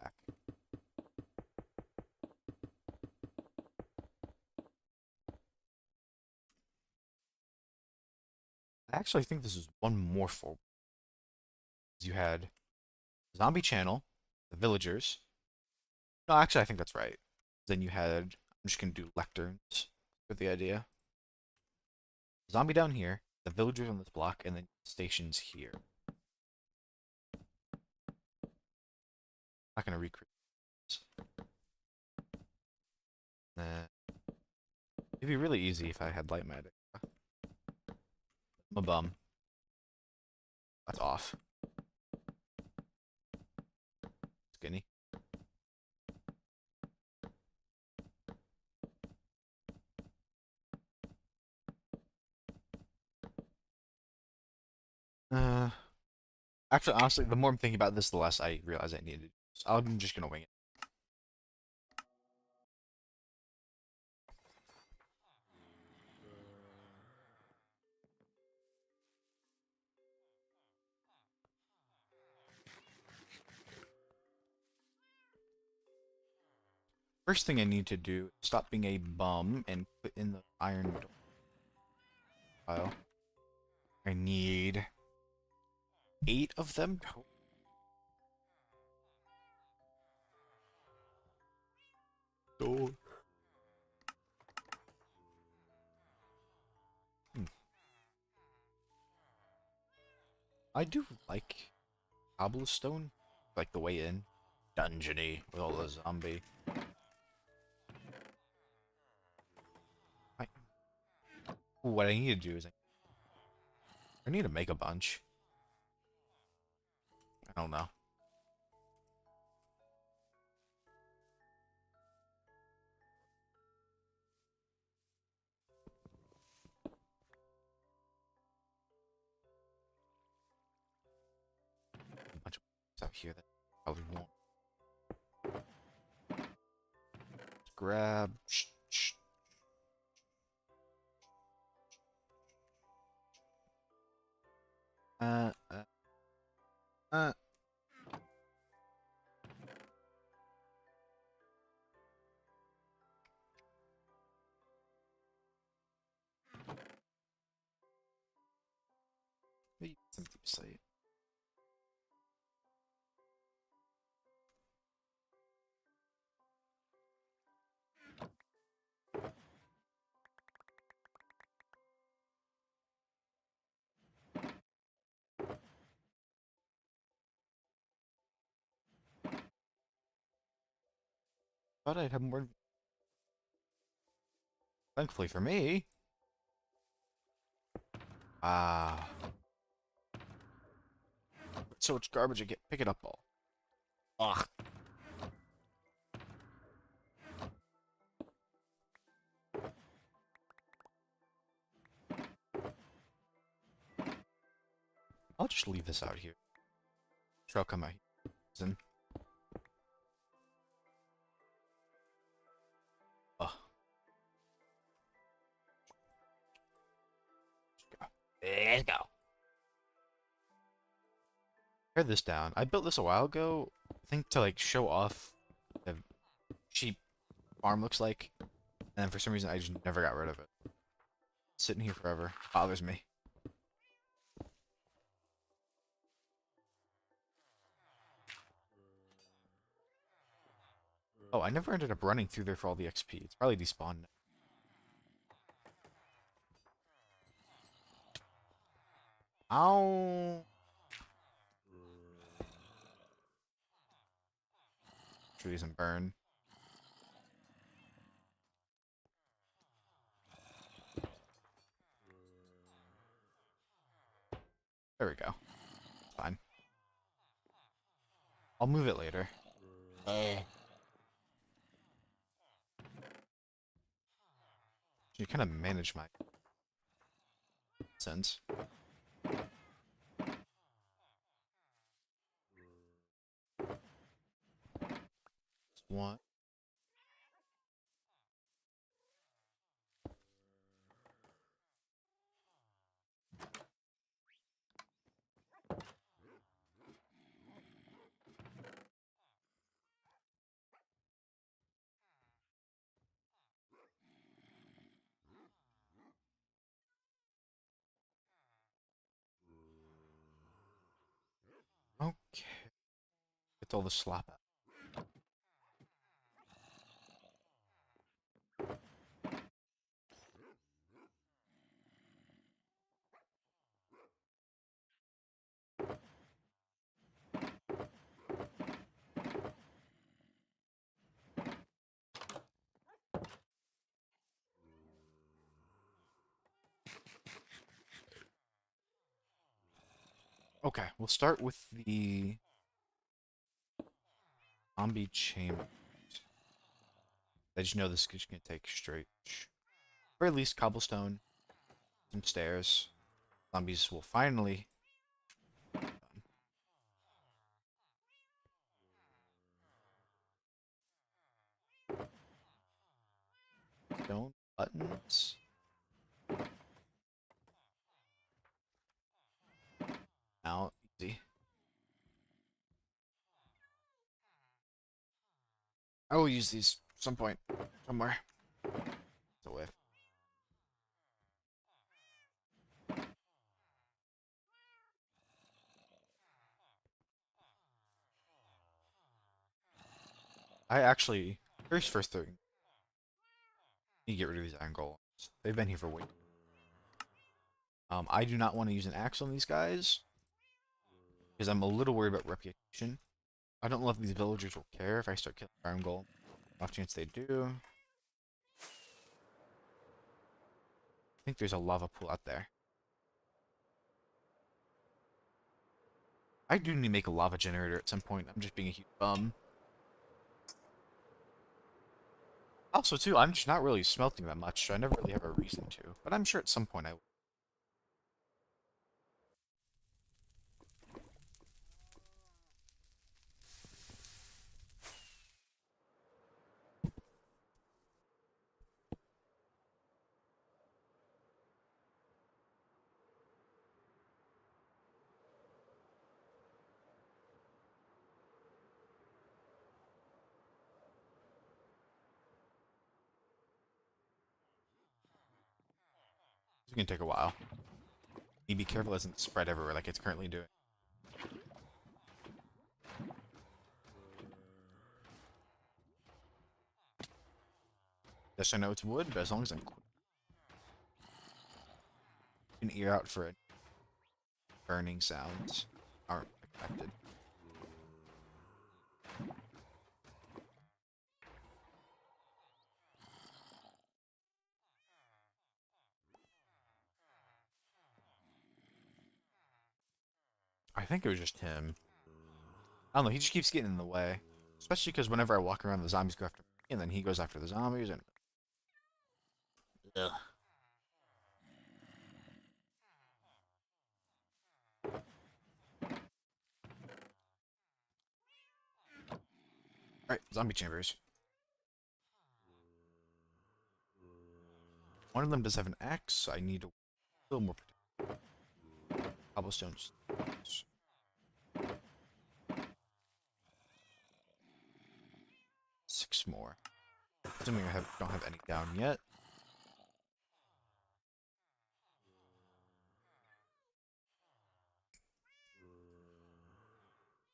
Back. I actually think this is one more forward. You had zombie channel, the villagers. No, actually, I think that's right. Then you had, I'm just gonna do lecterns with the idea. Zombie down here, the villagers on this block, and then stations here. Not gonna recreate this. It'd be really easy if I had light magic. I'm a bum. That's off. Skinny. Uh, Actually, honestly, the more I'm thinking about this, the less I realize I needed. So I'm just gonna wing it. First thing I need to do is stop being a bum and put in the iron door pile. I need 8 of them. Oh. Hmm. I do like cobblestone, like the way in. Dungeony with all the zombie. I, what I need to do is I need to make a bunch. I don't know. here that probably won't. Grab. Uh, uh, uh. Maybe some deep slate. Thought I'd have more. Thankfully for me. Ah. So much garbage I get. Pick it up all. Ugh. I'll just leave this out here. Sure, I'll come out here. Ugh. Let's go. Tear this down. I built this a while ago, I think to like show off the sheep farm looks like, and for some reason I just never got rid of it. It's sitting here forever. Bothers me. Oh, I never ended up running through there for all the XP. It's probably despawned. Ow! Trees and burn. There we go. Fine. I'll move it later. You kind of manage my sense. One. Okay. Get all the slop out. Okay, we'll start with the zombie chamber. As you know, this is gonna take straight, or at least cobblestone, some stairs. Zombies will finally. Stone buttons. Now, easy. I will use these some point, somewhere. It's a whiff. I actually, here's first thing. You get rid of these iron golems. They've been here for way. I do not want to use an axe on these guys because I'm a little worried about reputation. I don't know if these villagers will care if I start killing iron golem. Off chance they do. I think there's a lava pool out there. I do need to make a lava generator at some point. I'm just being a huge bum. Also, too, I'm just not really smelting that much, so I never really have a reason to. But I'm sure at some point I will. It's gonna take a while. You be careful it doesn't spread everywhere like it's currently doing. Yes, I know it's wood, but as long as I'm an ear out for it, burning sounds aren't affected. I think it was just him. I don't know, he just keeps getting in the way. Especially because whenever I walk around, the zombies go after me, and then he goes after the zombies, and... Ugh. Alright, zombie chambers. One of them does have an axe, so I need a little more cobblestones. 6 more. Assuming I don't have any down yet.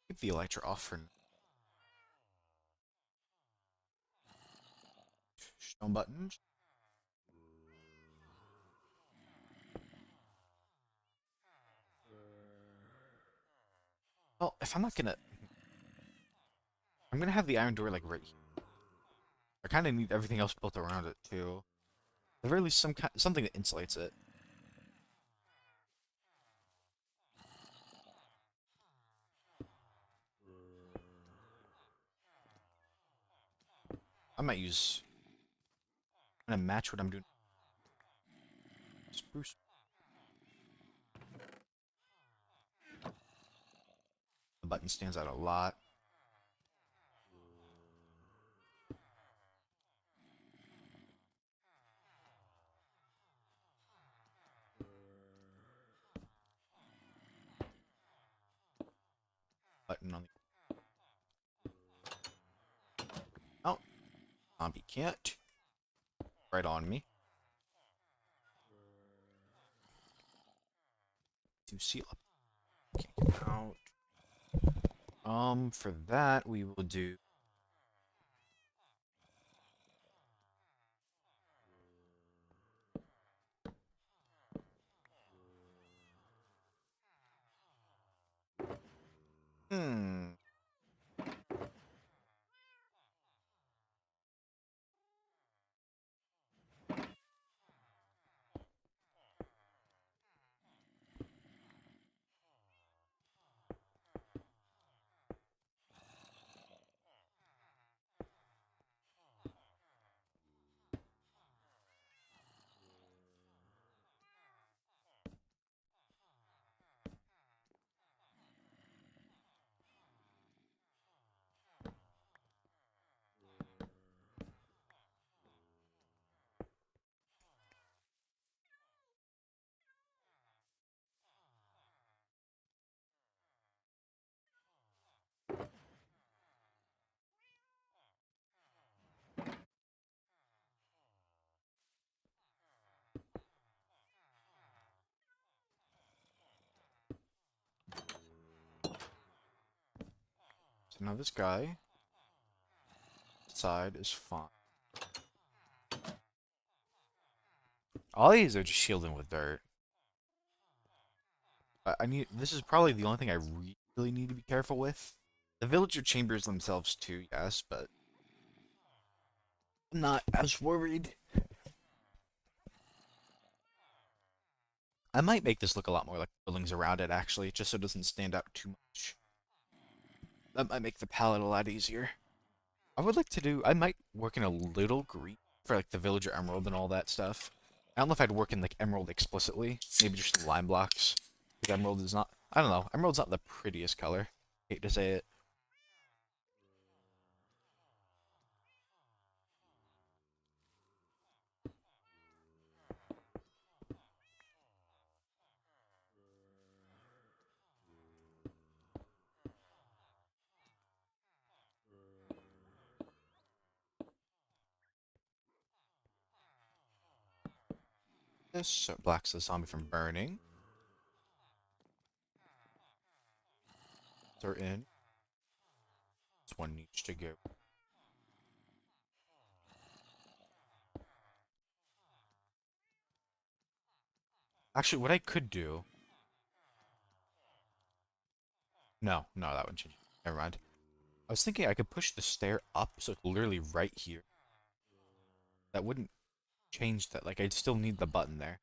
Keep the elytra off for stone buttons. Well, if I'm not gonna... I'm gonna have the iron door, like, right here. I kind of need everything else built around it, too. At the very least, something that insulates it. I might use... I'm gonna match what I'm doing. Spruce. The button stands out a lot. Button on the... Oh, zombie can't. Right on me. To seal up. Can't get out. For that, we will do... Hmm. So now this guy... side is fine. All these are just shielding with dirt. I need. This is probably the only thing I really need to be careful with. The villager chambers themselves too, yes, but I'm not as worried. I might make this look a lot more like buildings around it, actually, just so it doesn't stand out too much. That might make the palette a lot easier. I would like to do. I might work in a little green for like the villager emerald and all that stuff. I don't know if I'd work in like emerald explicitly. Maybe just lime blocks. Because emerald is not. I don't know. Emerald's not the prettiest color. Hate to say it. this, so it blocks the zombie from burning. They're in. This one needs to go. Actually, what I could do. No, no, that one changed. Never mind. I was thinking I could push the stair up, so it's literally right here. That wouldn't change that. Like, I'd still need the button there.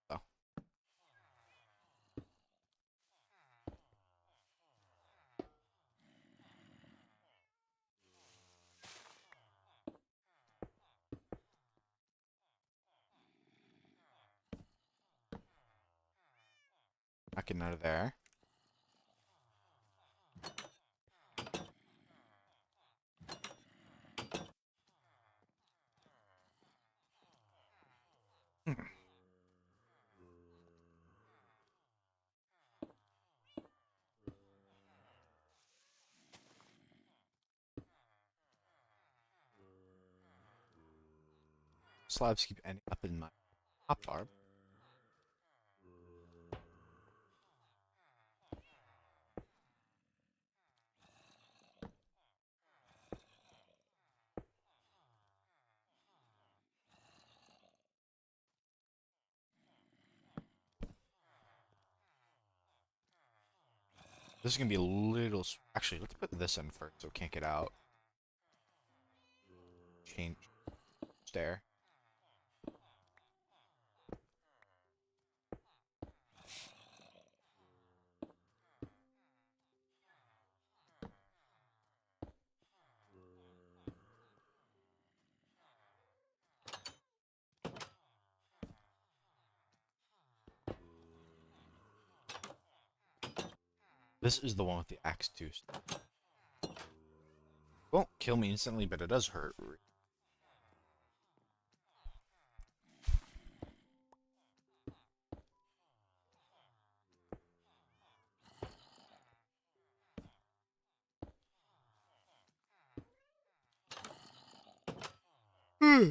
Oh, I can out of there. Hmm. Slabs keep ending up in my top bar. This is gonna be a little. Actually, let's put this in first so it can't get out. Change stair. This is the one with the axe too. Won't kill me instantly, but it does hurt. Hmm.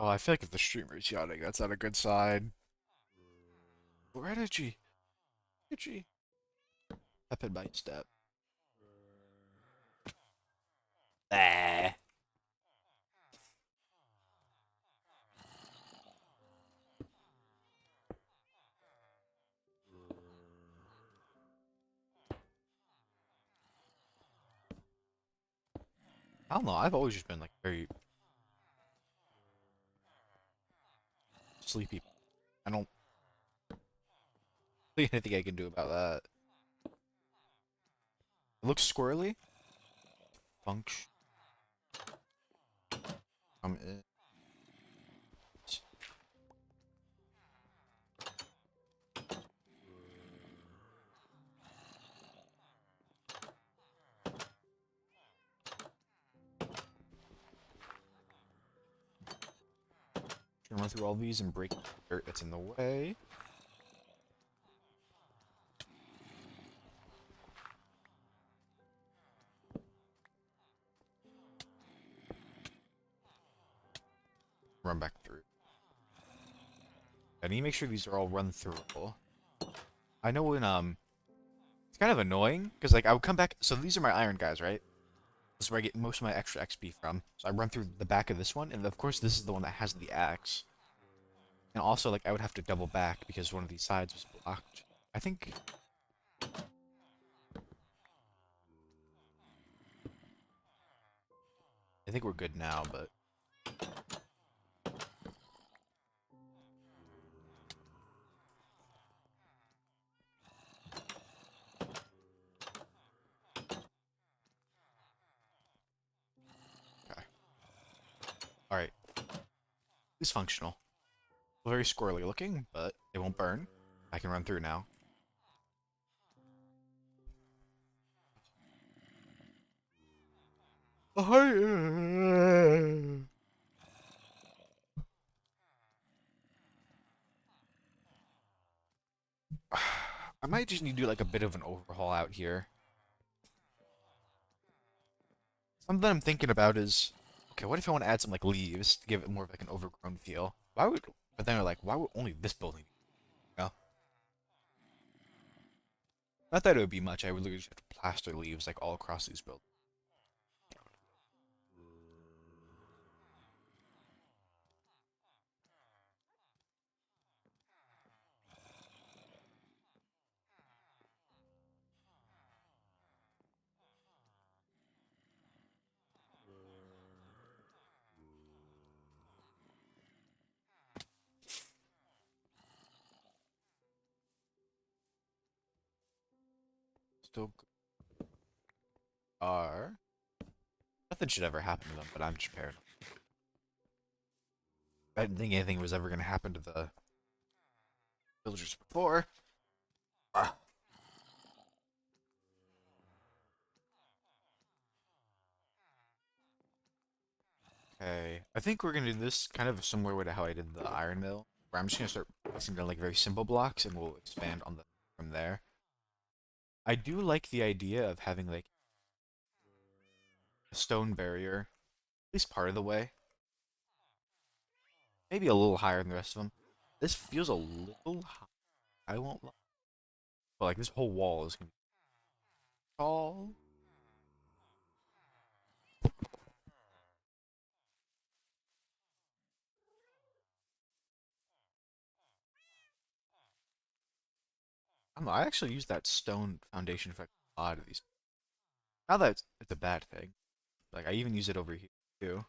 Oh, I feel like if the streamer's yawning, that's not a good sign. Where did she? Did she? Pepid bite step. Ah. I don't know. I've always just been like very sleepy. I don't think anything I can do about that. It looks squirrely. Function. In. Gonna run through all these and break the dirt that's in the way. Run back through. I need to make sure these are all run throughable. I know when it's kind of annoying because like I would come back. So these are my iron guys, right? This is where I get most of my extra XP from. So I run through the back of this one, and of course this is the one that has the axe. And also like I would have to double back because one of these sides was blocked. I think. I think we're good now, but okay. All right. It's functional. Very squirrely looking, but it won't burn. I can run through now. I might just need to do like a bit of an overhaul out here. Something I'm thinking about is, okay, what if I want to add some like leaves to give it more of like an overgrown feel? Why would, but then I'm like, why would only this building? You know? Not that it would be much. I would literally just have to plaster leaves like all across these buildings. Still are. Nothing should ever happen to them, but I'm just paranoid. I didn't think anything was ever going to happen to the villagers before. Ah. Okay, I think we're gonna do this kind of a similar way to how I did the iron mill, where I'm just gonna start placing down like very simple blocks, and we'll expand on the from there. I do like the idea of having like a stone barrier, at least part of the way, maybe a little higher than the rest of them. This feels a little high, I won't lie, but like this whole wall is gonna be tall. I don't know, I actually use that stone foundation for a lot of these. Not that it's a bad thing. Like I even use it over here too.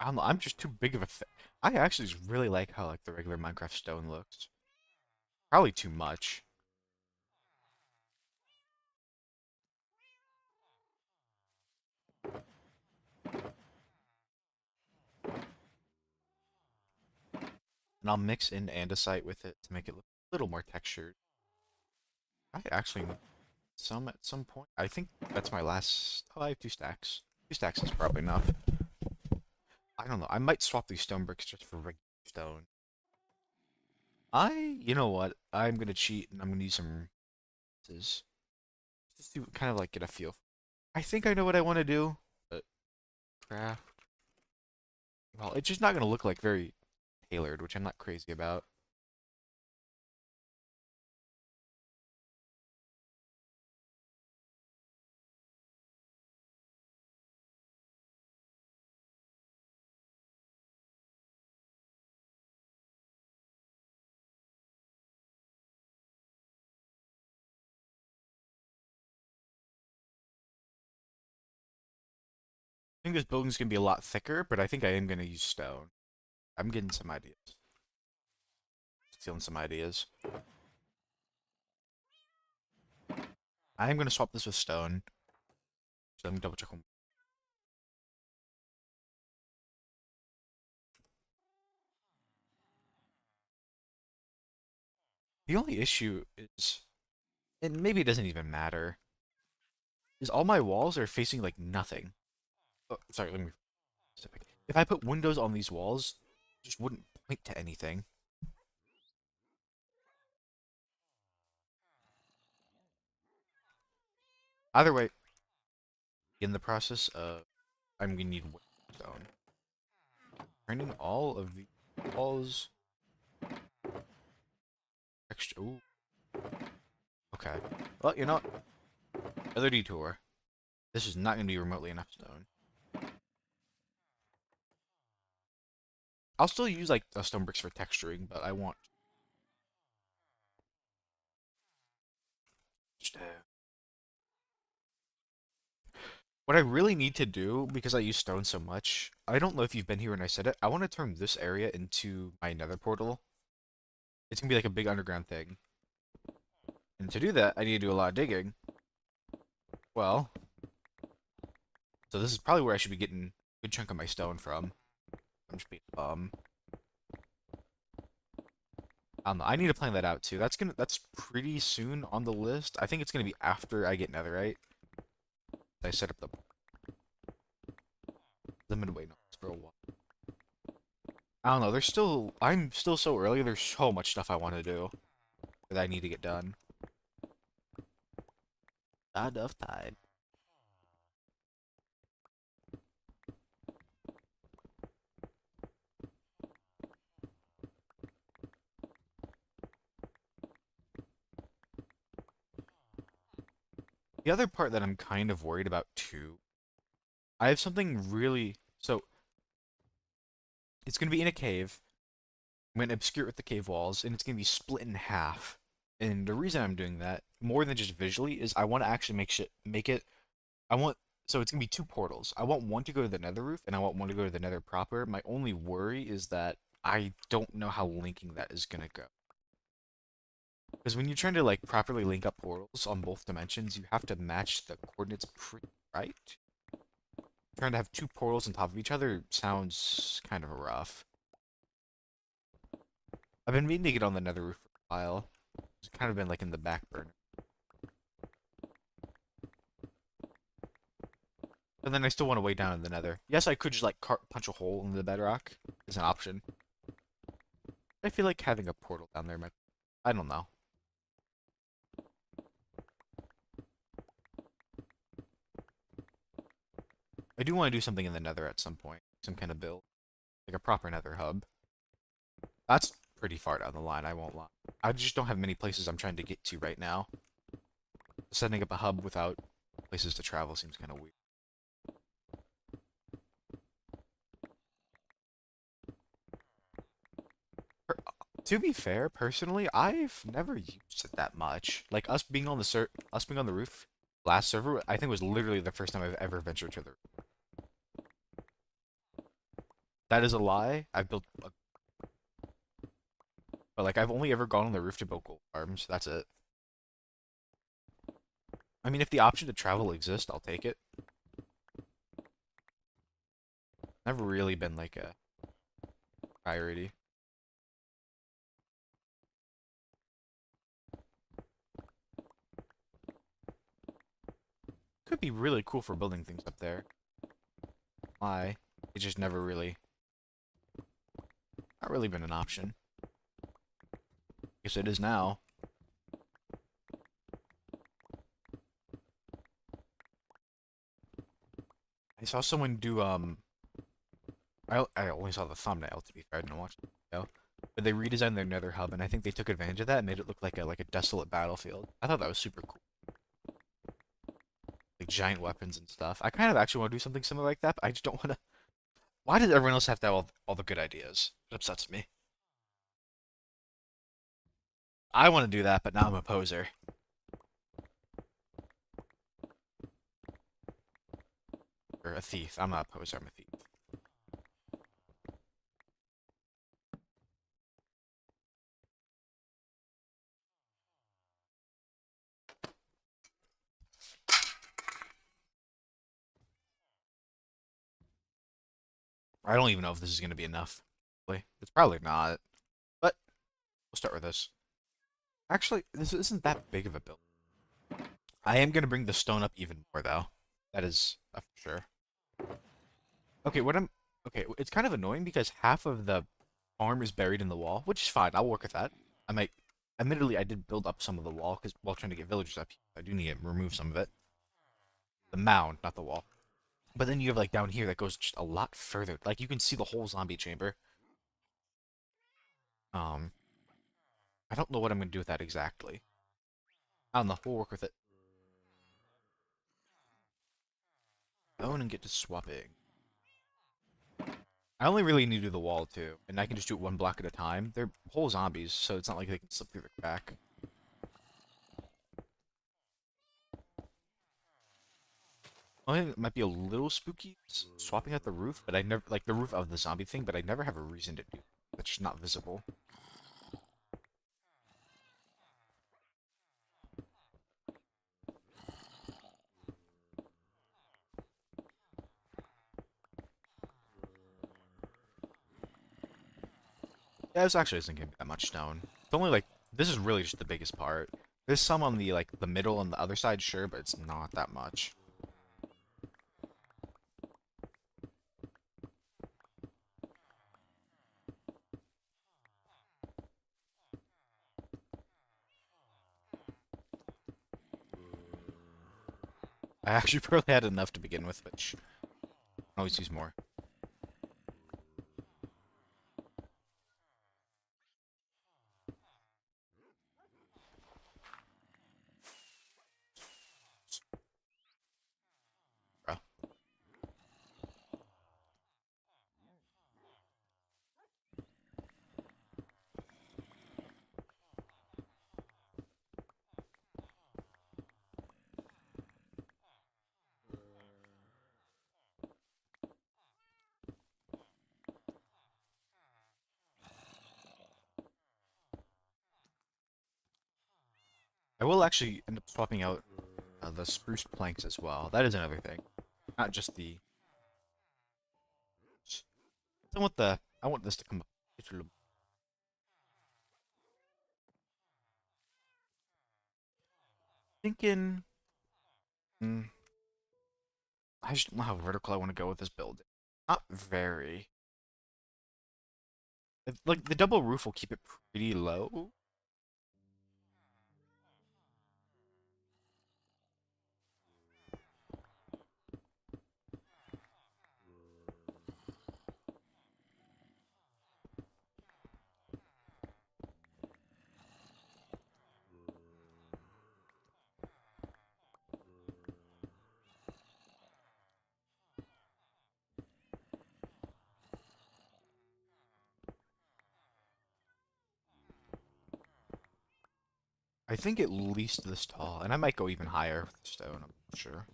I don't know, I'm just too big of a I actually just really like how like the regular Minecraft stone looks. Probably too much. And I'll mix in andesite with it to make it look a little more textured. I actually need some at some point. I think that's my last. Oh, I have 2 stacks. 2 stacks is probably enough. I don't know. I might swap these stone bricks just for regular stone. You know what? I'm gonna cheat and I'm gonna use some just to kind of like get a feel. I think I know what I want to do. But craft. Well, it's just not gonna look like very tailored, which I'm not crazy about. I think this building's gonna be a lot thicker, but I think I am gonna use stone. I'm getting some ideas. Stealing some ideas. I am gonna swap this with stone. So let me double check on. The only issue is, and maybe it doesn't even matter, is all my walls are facing like nothing. Oh, sorry, let me be specific. If I put windows on these walls, it just wouldn't point to anything. Either way, in the process of, I'm gonna need stone. Turning all of the walls extra. Ooh, okay. Well, you know what? Another detour. This is not gonna be remotely enough stone. I'll still use like stone bricks for texturing, but I want just, what I really need to do, because I use stone so much, I don't know if you've been here when I said it, I want to turn this area into my nether portal. It's gonna be like a big underground thing. And to do that, I need to do a lot of digging. Well, so this is probably where I should be getting a good chunk of my stone from. I'm just being I don't know. I need to plan that out too. That's pretty soon on the list. I think it's gonna be after I get netherite. I set up the midway nodes for a while. I don't know. I'm still so early. There's so much stuff I want to do that I need to get done. Not enough time. The other part that I'm kind of worried about too, I have something really so it's gonna be in a cave. I'm gonna obscure it with the cave walls, and it's gonna be split in half. And the reason I'm doing that, more than just visually, is I want to actually make it. I want so it's gonna be two portals. I want one to go to the Nether roof, and I want one to go to the Nether proper. My only worry is that I don't know how linking that is gonna go. Because when you're trying to like properly link up portals on both dimensions, you have to match the coordinates pretty right. Trying to have two portals on top of each other sounds kind of rough. I've been meaning to get on the Nether roof for a while. It's kind of been like in the back burner. And then I still want to way down in the Nether. Yes, I could just like punch a hole in the bedrock is an option. I feel like having a portal down there might. I don't know. I do want to do something in the Nether at some point. Some kind of build. Like a proper Nether hub. That's pretty far down the line, I won't lie. I just don't have many places I'm trying to get to right now. Setting up a hub without places to travel seems kind of weird. To be fair, personally, I've never used it that much. Like us being on the roof last server, I think was literally the first time I've ever ventured to the roof. That is a lie. But like I've only ever gone on the roof to build gold farms. That's it. I mean, if the option to travel exists, I'll take it. Never really been like a priority. Could be really cool for building things up there. Why? It just never really, not really been an option. Guess it is now. I saw someone do I only saw the thumbnail to be fair, I didn't watch the video. But they redesigned their Nether hub, and I think they took advantage of that and made it look like a desolate battlefield. I thought that was super cool. Like giant weapons and stuff. I kind of actually want to do something similar like that, but I just don't want to. Why does everyone else have to have all the good ideas? It upsets me. I want to do that, but now I'm a poser. Or a thief. I'm not a poser, I'm a thief. I don't even know if this is going to be enough. It's probably not. But we'll start with this. Actually, this isn't that big of a build. I am going to bring the stone up even more, though. That is for sure. Okay, Okay, it's kind of annoying because half of the farm is buried in the wall, which is fine. I'll work with that. I might... Admittedly, I did build up some of the wall because while trying to get villagers up, I do need to remove some of it. The mound, not the wall. But then you have like down here that goes just a lot further. Like you can see the whole zombie chamber. Um, I don't know what I'm gonna do with that exactly. I don't know. We'll work with it. Oh, and get to swapping. I only really need to do the wall too, and I can just do it one block at a time. They're whole zombies, so it's not like they can slip through the crack. I think it might be a little spooky swapping out the roof, but I never like the roof of the zombie thing, but I never have a reason to do. It's just not visible. Yeah, this actually isn't gonna be that much stone. It's only like this is really just the biggest part. There's some on the like the middle and the other side, sure, but it's not that much. I actually probably had enough to begin with, which I can always use more. Bro. I will actually end up swapping out the spruce planks as well. That is another thing, not just the. I want this to come up. Thinking. Hmm, I just don't know how vertical I want to go with this build. Not very. Like the double roof will keep it pretty low. I think at least this tall, and I might go even higher with the stone. I'm not sure.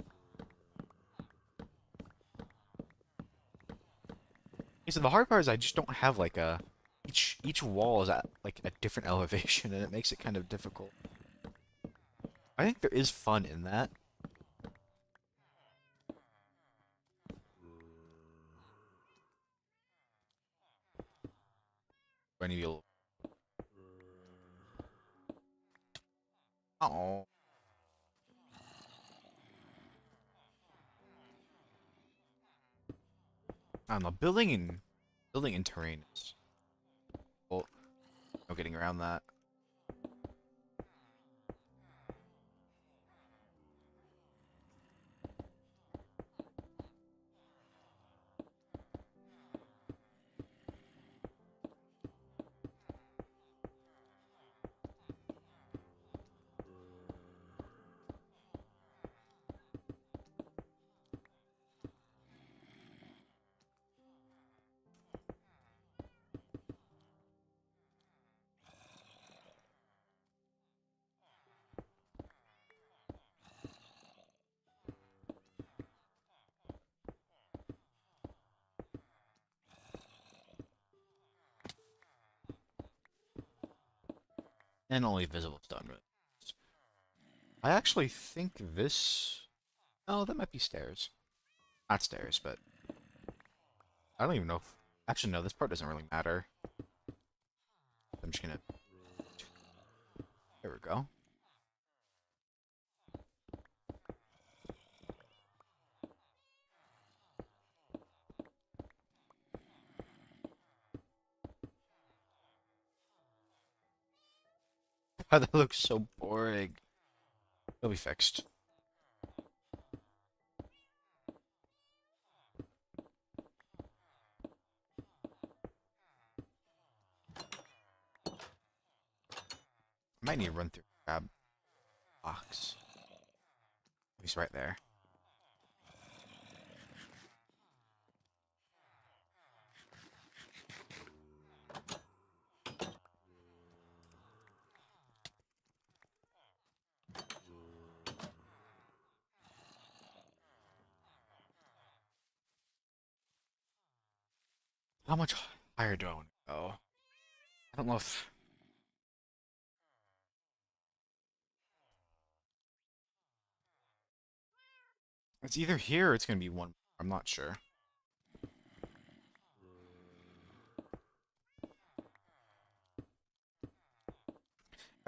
So the hard part is I just don't have like a each wall is at like a different elevation, and it makes it kind of difficult. I think there is fun in that. When you oh, I don't know. Building in terrain is well, no getting around that. And only visible stone. I actually think this. Oh, that might be stairs. Not stairs, but I don't even know if. Actually, no. This part doesn't really matter. I'm just gonna. There we go. That looks so boring. It'll be fixed. I might need to run through grab box. He's right there. How much higher do I want to go? I don't know if it's either here or it's gonna be one. I'm not sure.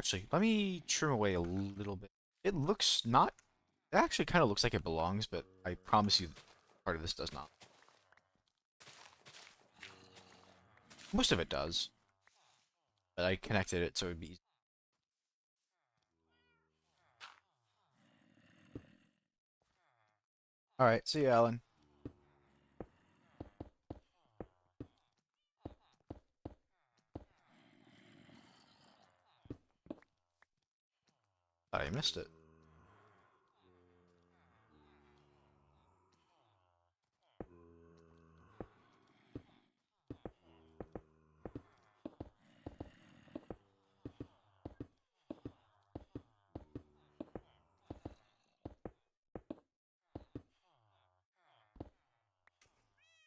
Actually, let me trim away a little bit. It looks not. It actually kind of looks like it belongs, but I promise you, part of this does not. Most of it does, but I connected it so it'd be easy. All right, see you, Alan. Thought I missed it.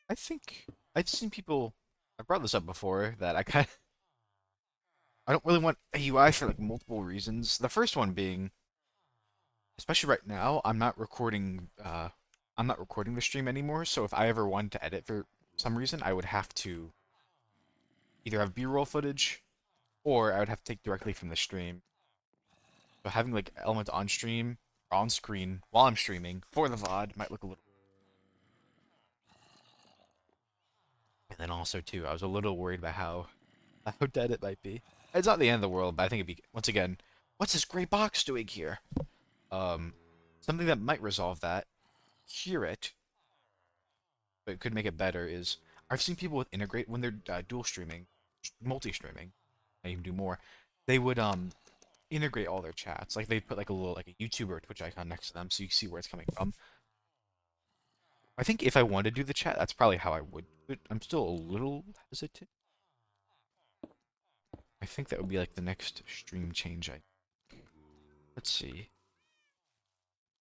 I think I've seen people. I brought this up before that I don't really want AUI for like multiple reasons. The first one being, especially right now, I'm not recording the stream anymore, so if I ever wanted to edit for some reason, I would have to either have B-roll footage or I would have to take directly from the stream. So having like elements on stream or on screen while I'm streaming for the VOD might look a little. And then also too, I was a little worried about how dead it might be. It's not the end of the world, but I think it'd be once again, what's this gray box doing here? Um, Something that might resolve that. Hear it, but it could make it better is I've seen people with integrate when they're dual streaming, multi-streaming, and even do more. They would integrate all their chats. Like they'd put like a little like a YouTube or Twitch icon next to them so you see where it's coming from. I think if I wanted to do the chat, that's probably how I would do it. I'm still a little hesitant. I think that would be like the next stream change. Let's see.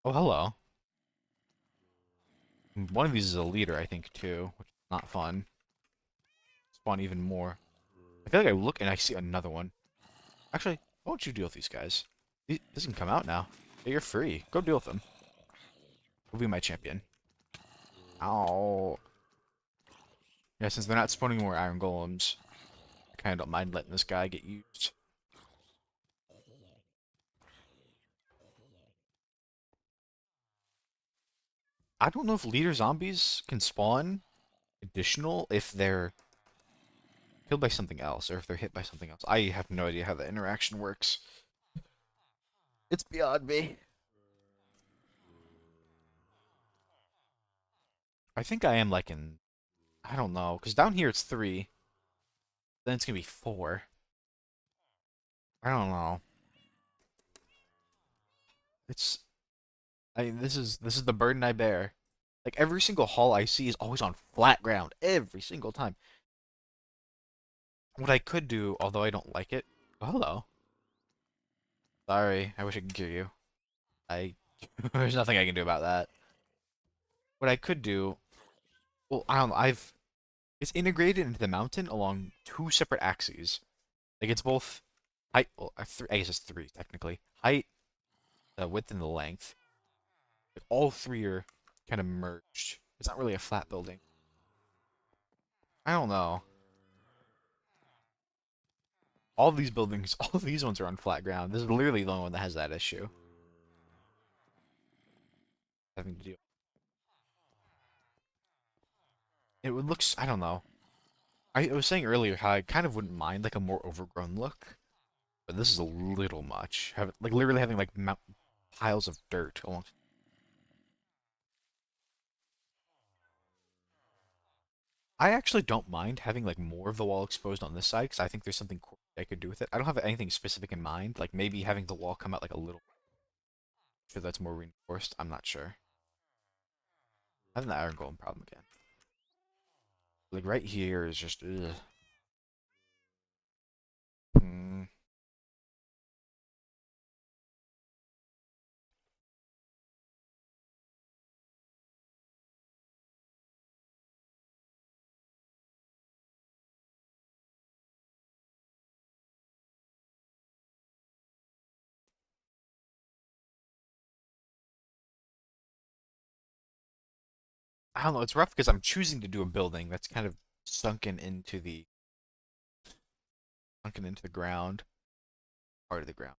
Oh, hello. One of these is a leader, I think, too, which is not fun. Spawn even more. I feel like I look and I see another one. Actually, why don't you deal with these guys? This can come out now. Yeah, you're free. Go deal with them. Go be my champion. Ow. Yeah, since they're not spawning more iron golems, I kind of don't mind letting this guy get used. I don't know if leader zombies can spawn additional if they're killed by something else or if they're hit by something else. I have no idea how the interaction works. It's beyond me. I think I am like in, I don't know, because down here it's 3, then it's gonna be 4. I don't know. It's, this is the burden I bear. Like every single haul I see is always on flat ground every single time. What I could do, although I don't like it. Oh, hello. Sorry, I wish I could kill you. I there's nothing I can do about that. What I could do, well, I don't know. It's integrated into the mountain along 2 separate axes. Like it's both height. Well, I guess it's 3 technically. Height, the width, and the length. Like, all 3 are kind of merged. It's not really a flat building. I don't know. All these buildings, all of these ones are on flat ground. This is literally the only one that has that issue. Having to deal. It would look. I don't know. I was saying earlier how I kind of wouldn't mind like a more overgrown look, but this is a little much. Like literally having like piles of dirt along. I actually don't mind having like more of the wall exposed on this side because I think there's something cool I could do with it. I don't have anything specific in mind. Like maybe having the wall come out like a little. Sure, that's more reinforced. I'm not sure. Having the iron golem problem again. Like right here is just. Ugh. Hmm. I don't know. It's rough because I'm choosing to do a building that's kind of sunken into the ground. part of the ground.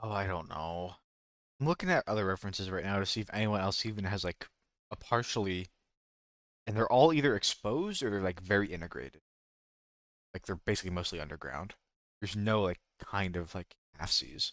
Oh, I don't know. I'm looking at other references right now to see if anyone else even has like a partially, and they're all either exposed or they're like very integrated. Like they're basically mostly underground. There's no like kind of like half seas.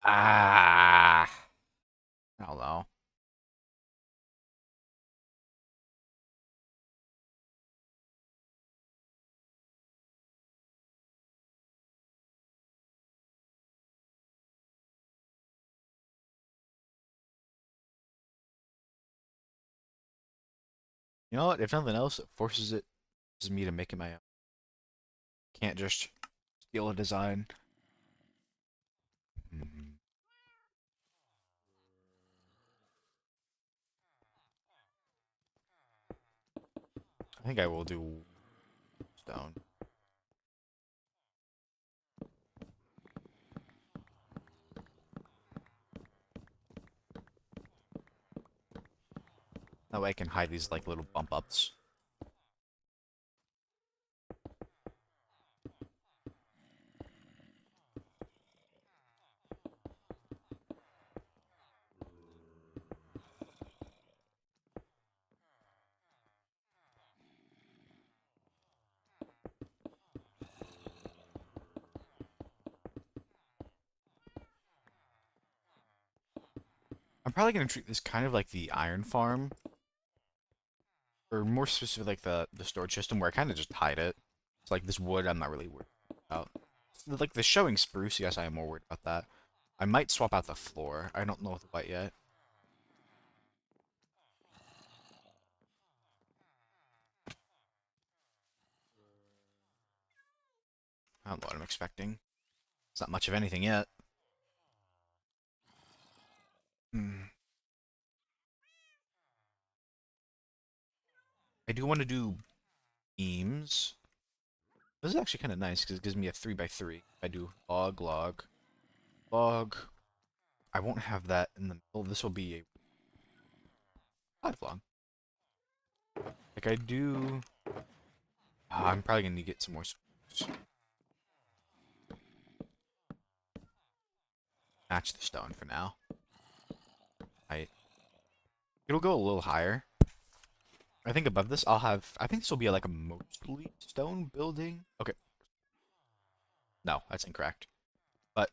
Ah, I don't know. You know what? If nothing else, it forces me to make it my own. Can't just steal a design. Mhm. I think I will do stone. That way I can hide these like little bump ups. I'm probably gonna treat this kind of like the iron farm, or more specific like the storage system where I kind of just hide it. It's like this wood I'm not really worried about. Like the showing spruce, yes, I am more worried about that. I might swap out the floor. I don't know with the white yet. I don't know what I'm expecting. It's not much of anything yet. Hmm. I do want to do beams. This is actually kind of nice because it gives me a 3 by 3. I do log, log, log. I won't have that in the middle. This will be a 5 log. Like I do. I'm probably gonna need to get some more spruce. Match the stone for now. I It'll go a little higher. I think above this I'll have. I think this will be like a mostly stone building. Okay, no, that's incorrect. But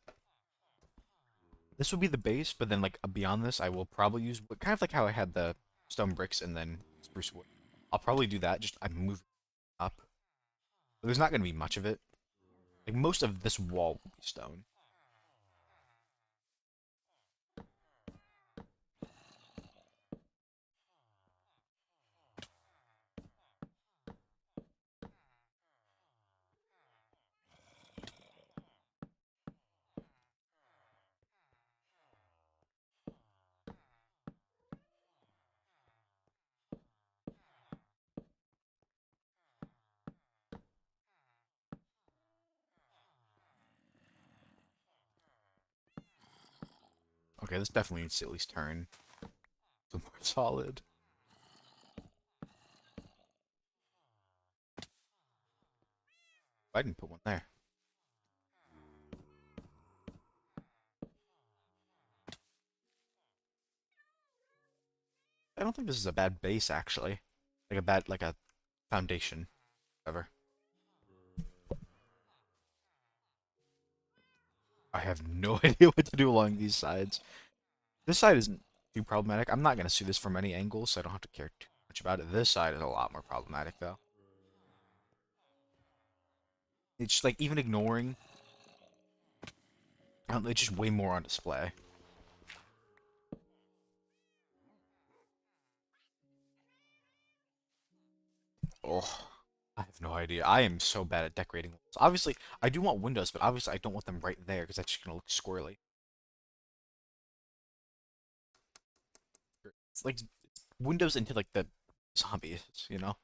this will be the base. But then like beyond this, I will probably use kind of like how I had the stone bricks and then spruce wood. I'll probably do that. Just I move up. But there's not gonna be much of it. Like most of this wall will be stone. Okay, this definitely needs to at least turn to more solid. I didn't put one there. I don't think this is a bad base actually. Like a bad like a foundation, whatever. I have no idea what to do along these sides. This side isn't too problematic. I'm not going to see this from any angle, so I don't have to care too much about it. This side is a lot more problematic, though. It's just like, even ignoring, it's just way more on display. Oh, I have no idea. I am so bad at decorating walls. Obviously, I do want windows, but obviously I don't want them right there, because that's just going to look squirrely. It's like windows into, like, the zombies, you know?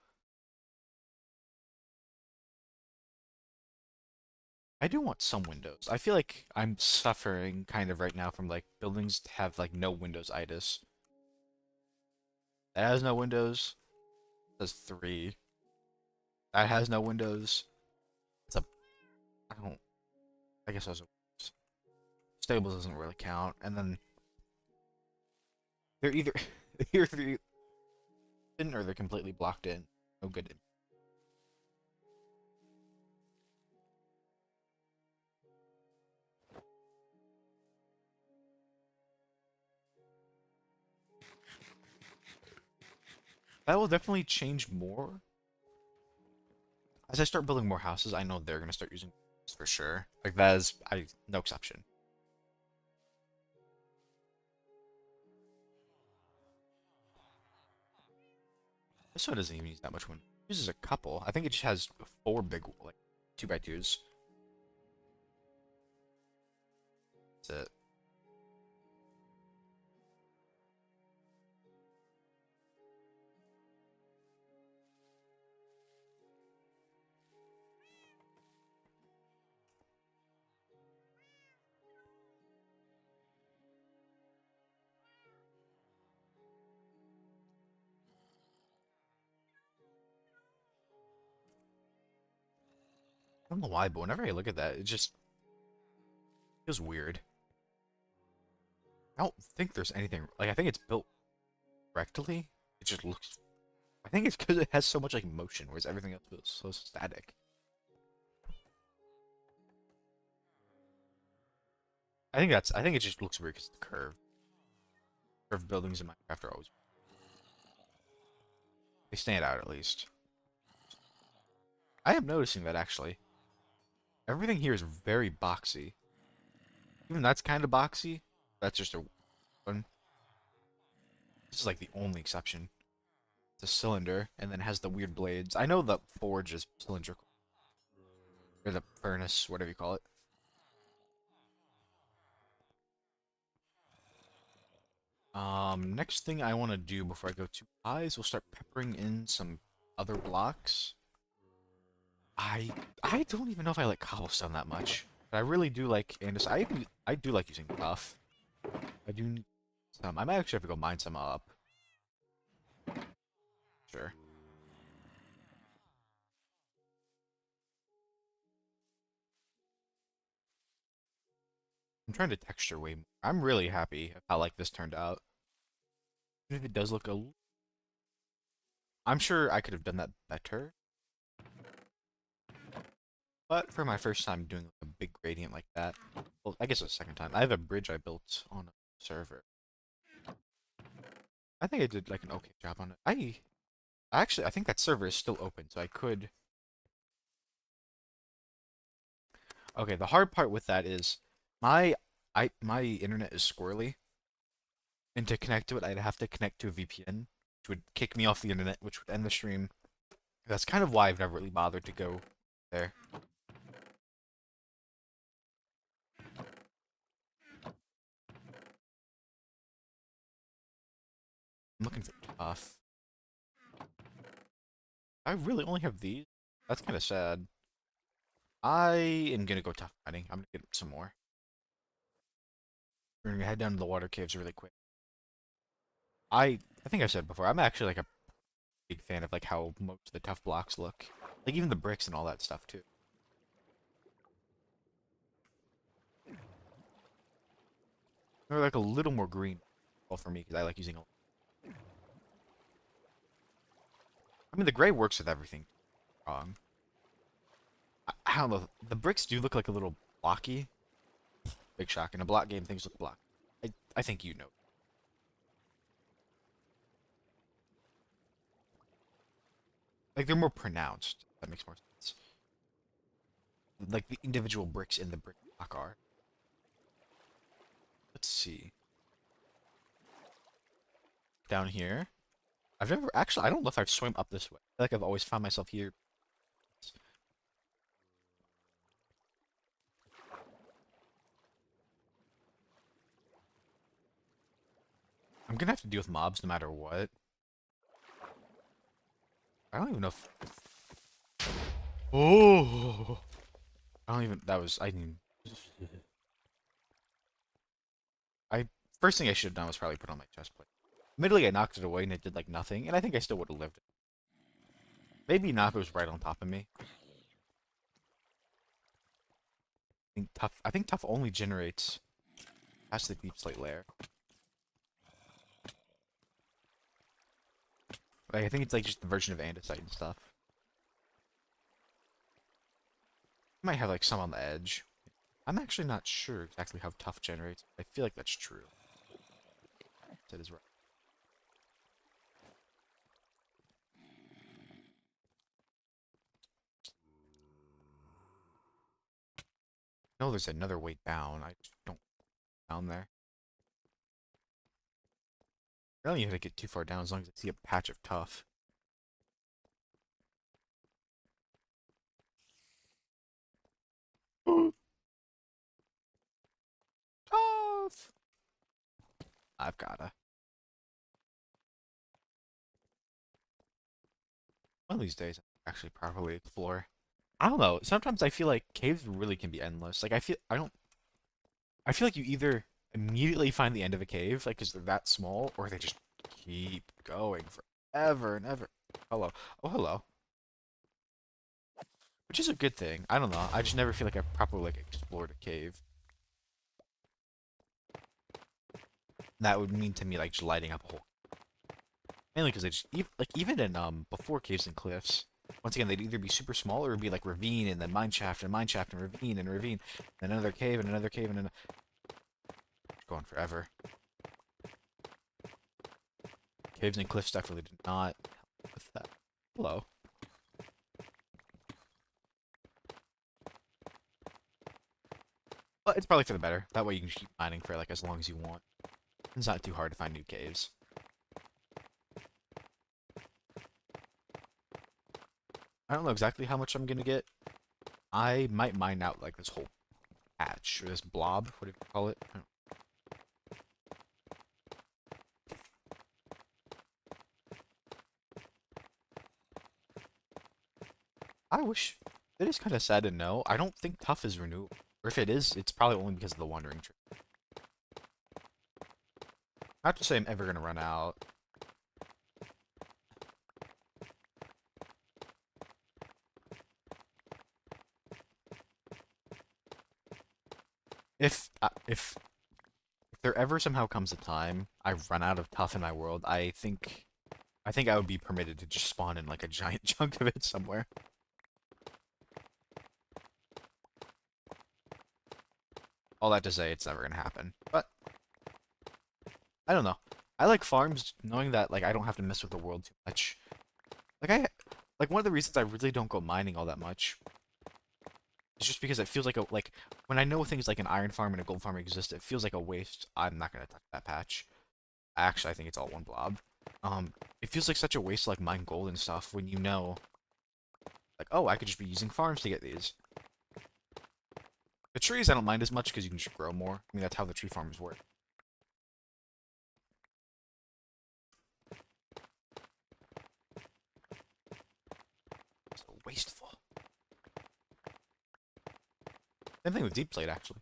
I do want some windows. I feel like I'm suffering kind of right now from like buildings have like no windows itis. That has no windows. That's three. That has no windows. It's a I don't I guess I was stables doesn't really count. And then they're either they're either in or they're completely blocked in. No good. That will definitely change more. As I start building more houses, I know they're gonna start using this for sure. Like that is no exception. This one doesn't even use that much wind. It uses a couple. I think it just has four big, like, 2x2s. That's it. I don't know why, but whenever I look at that, it just feels weird. I don't think there's anything, like, I think it's built correctly. It just looks, I think it's because it has so much, like, motion, whereas everything else feels so static. I think it just looks weird because the curve. Curved buildings in Minecraft are always, they stand out at least. I am noticing that, actually. Everything here is very boxy. Even that's kind of boxy. That's just a one. This is like the only exception. It's a cylinder, and then has the weird blades. I know the forge is cylindrical, or the furnace, whatever you call it. Next thing I want to do before I go too high is we'll start peppering in some other blocks. I I don't even know if I like cobblestone that much, but I really do like andesite. I do like using buff. I do some. I might actually have to go mine some up. Sure. I'm trying to texture way more. I'm really happy with how like this turned out. Even if it does look a, I'm sure I could have done that better. But for my first time doing like, a big gradient like that, well, I guess it's the second time. I have a bridge I built on a server. I think I did like an okay job on it. I think that server is still open, so I could. Okay, the hard part with that is my my internet is squirrely, and to connect to it, I'd have to connect to a VPN, which would kick me off the internet, which would end the stream. That's kind of why I've never really bothered to go there. I'm looking for tough. I really only have these. That's kind of sad. I am gonna go tough mining. I'm gonna get some more. We're gonna head down to the water caves really quick. I think I've said before, I'm actually like a big fan of like how most of the tough blocks look. Like even the bricks and all that stuff too. They're like a little more green, well for me because I like using a. I mean, the gray works with everything wrong. I don't know. The bricks do look like a little blocky. Big shock. In a block game, things look blocky. I think you know. Like, they're more pronounced. That makes more sense. Like, the individual bricks in the brick block are. Let's see. Down here. I've never... Actually, I don't know if I've swam up this way. I feel like I've always found myself here. I'm gonna have to deal with mobs no matter what. I don't even know if... Oh! I don't even... That was... I mean... First thing I should have done was probably put on my chest plate. Admittedly, I knocked it away and it did, like, nothing, and I think I still would have lived it. Maybe not if it was right on top of me. I think tough only generates past the deep slate layer. Like, I think it's, like, just the version of andesite and stuff. Might have, like, some on the edge. I'm actually not sure exactly how tough generates. I feel like that's true. That is right. No, there's another way down. I just don't down there. I don't even have to get too far down as long as I see a patch of tough. Tough! I've gotta. One of these days, I'll actually properly explore. I don't know. Sometimes I feel like caves really can be endless. Like I feel like you either immediately find the end of a cave, like because they're that small, or they just keep going forever and ever. Hello. Oh, hello. Which is a good thing. I don't know. I just never feel like I've properly like explored a cave. That would mean to me like just lighting up a whole. Mainly because they just like even in before caves and cliffs. Once again, they'd either be super small or it'd be like ravine and then mine shaft and mine shaft and ravine, and another cave and another cave and another. Going forever. Caves and cliffs definitely did not help with that. Hello. But it's probably for the better. That way you can keep mining for like as long as you want. It's not too hard to find new caves. I don't know exactly how much I'm gonna get. I might mine out like this whole patch or this blob, what do you call it? I wish. It is kind of sad to know. I don't think tough is renewable. Or if it is, it's probably only because of the wandering tree. Not to say I'm ever gonna run out. If there ever somehow comes a time I run out of tough in my world, I think I would be permitted to just spawn in like a giant chunk of it somewhere. All that to say, it's never gonna happen. But I don't know. I like farms knowing that like I don't have to mess with the world too much. Like like one of the reasons I really don't go mining all that much is just because it feels like when I know things like an iron farm and a gold farm exist, it feels like a waste. I'm not gonna touch that patch. Actually, I think it's all one blob. It feels like such a waste to like mine gold and stuff when you know, like, oh, I could just be using farms to get these. The trees I don't mind as much because you can just grow more. I mean, that's how the tree farms work. So wasteful. Same thing with deep slate, actually.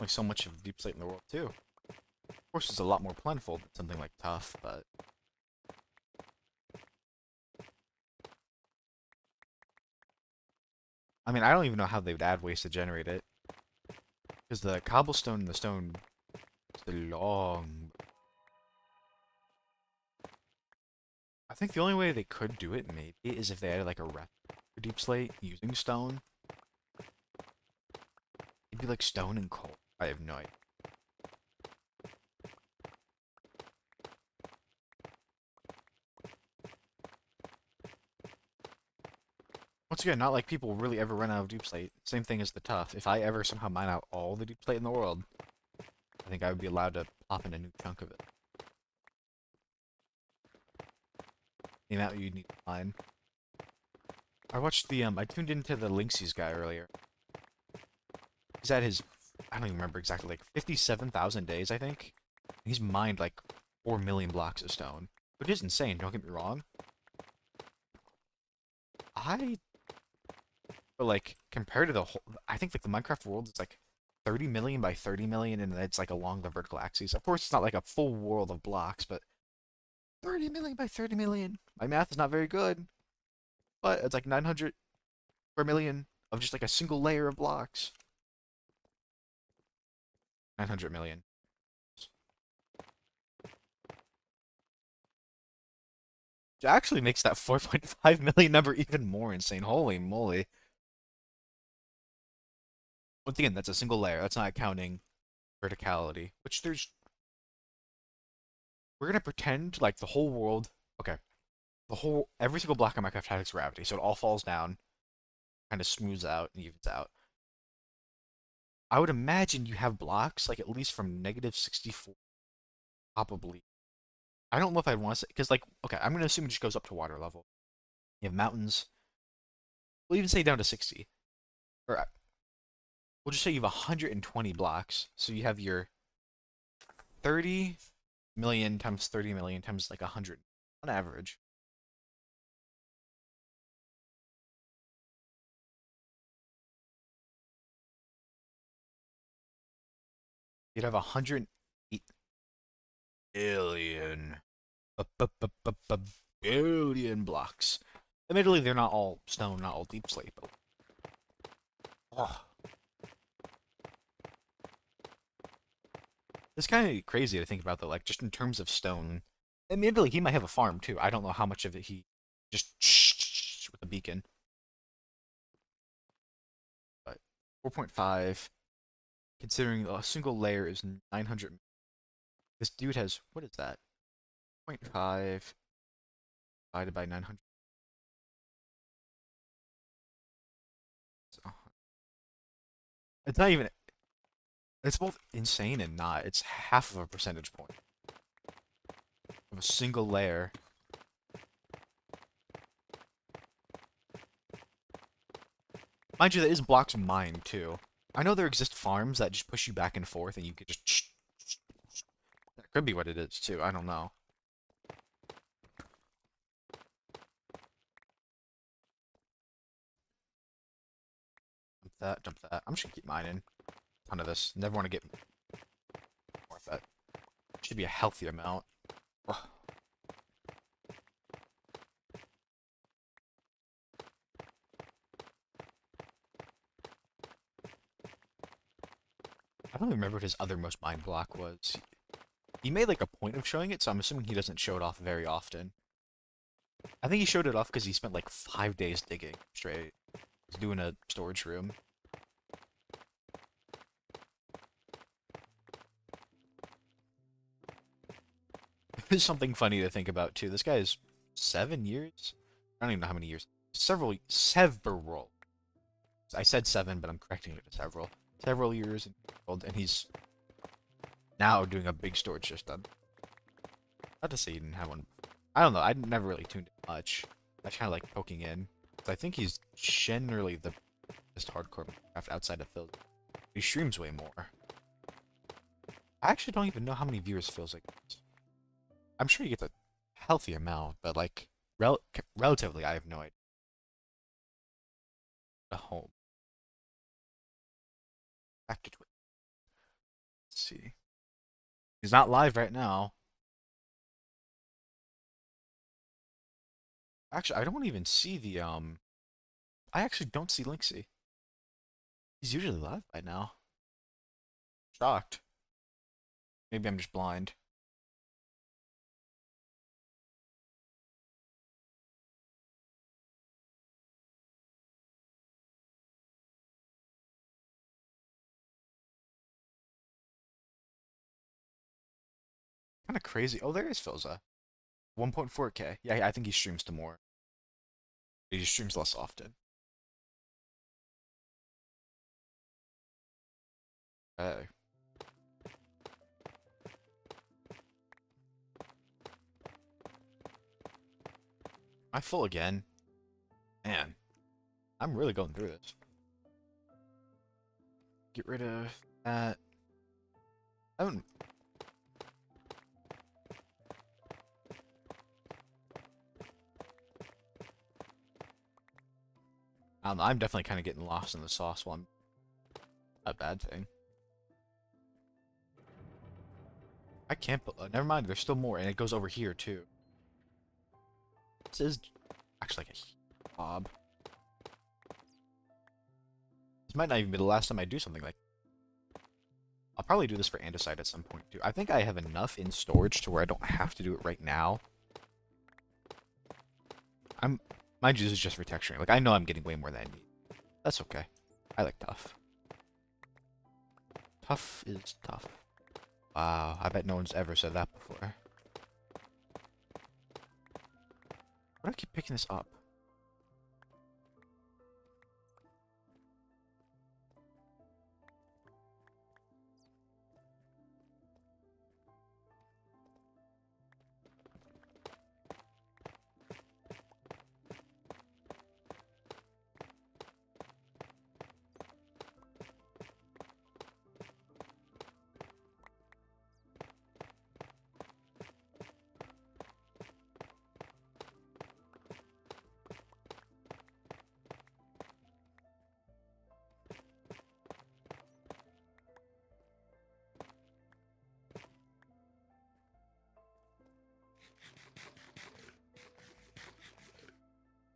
Only so much of deep slate in the world, too. Of course, it's a lot more plentiful than something like tough, but I mean, I don't even know how they would add ways to generate it. Because the cobblestone and the stone is long. I think the only way they could do it, maybe, is if they added like a rep for Deep Slate using stone. It'd be like stone and coal. I have no idea. Once again, not like people really ever run out of Deep Slate. Same thing as the Tough. If I ever somehow mine out all the Deep Slate in the world, I think I would be allowed to pop in a new chunk of it. The amount you need to mine. I watched the, I tuned into the Linksys guy earlier. He's at his, I don't even remember exactly, like 57,000 days, I think. He's mined like 4 million blocks of stone, which is insane, don't get me wrong. But like, compared to the whole, I think like the Minecraft world is like 30 million by 30 million, and it's like along the vertical axis. Of course, it's not like a full world of blocks, but 30 million by 30 million. My math is not very good, but it's like 900 per million of just like a single layer of blocks. 900 million. It actually makes that 4.5 million number even more insane. Holy moly. Once again, that's a single layer. That's not counting verticality, which there's. We're gonna pretend like the whole world. Okay, every single block in Minecraft has gravity, so it all falls down, kind of smooths out and evens out. I would imagine you have blocks like at least from -64, probably. I don't know if I'd want to say because like okay, I'm gonna assume it just goes up to water level. You have mountains. We'll even say down to 60, or we'll just say you have 120 blocks. So you have your 30 million times 30 million times like 100 on average. You'd have 108 billion. Billion blocks. Admittedly, they're not all stone, not all deep slate, but oh, it's kind of crazy to think about though. Like just in terms of stone, admittedly, he might have a farm too. I don't know how much of it he just with a beacon, but 4.5. Considering a single layer is 900. This dude has what is that? 0.5 divided by 900. It's not even. It's both insane and not. It's half of a percentage point of a single layer. Mind you, that is blocks mined too. I know there exist farms that just push you back and forth, and you could just. That could be what it is too. I don't know. Dump that. Dump that. I'm just gonna keep mining. Ton of this. Never want to get more of that. Should be a healthy amount. Ugh. I don't even remember what his other most mined block was. He made like a point of showing it, so I'm assuming he doesn't show it off very often. I think he showed it off because he spent like 5 days digging straight. He's doing a storage room. There's something funny to think about too. This guy is 7 years? I don't even know how many years. Several. I said 7, but I'm correcting it to several. Several years old, and he's now doing a big storage system. Not to say he didn't have one. I don't know. I never really tuned in much. I was kind of like poking in. I think he's generally the best hardcore Minecraft outside of Phil. He streams way more. I actually don't even know how many viewers Phil's like. I'm sure he gets a healthy amount, but like relatively, I have no idea. A home. Back to Twitch. Let's see. He's not live right now. Actually, I don't even see the I actually don't see Linksy. He's usually alive by now. Shocked. Maybe I'm just blind. Kind of crazy. Oh, there is Philza. 1.4K. Yeah, I think he streams to more. He streams less often. Hey. Am I full again? Man, I'm really going through this. Get rid of that. I don't. I don't know. I'm definitely kind of getting lost in the sauce one. Not a bad thing. I can't. Never mind. There's still more, and it goes over here too. This is actually like a bob. This might not even be the last time I do something like. I'll probably do this for andesite at some point too. I think I have enough in storage to where I don't have to do it right now. Mind you, this is just for texturing. Like I know I'm getting way more than I need. That's okay. I like tough. Tough is tough. Wow, I bet no one's ever said that before. Why do I keep picking this up?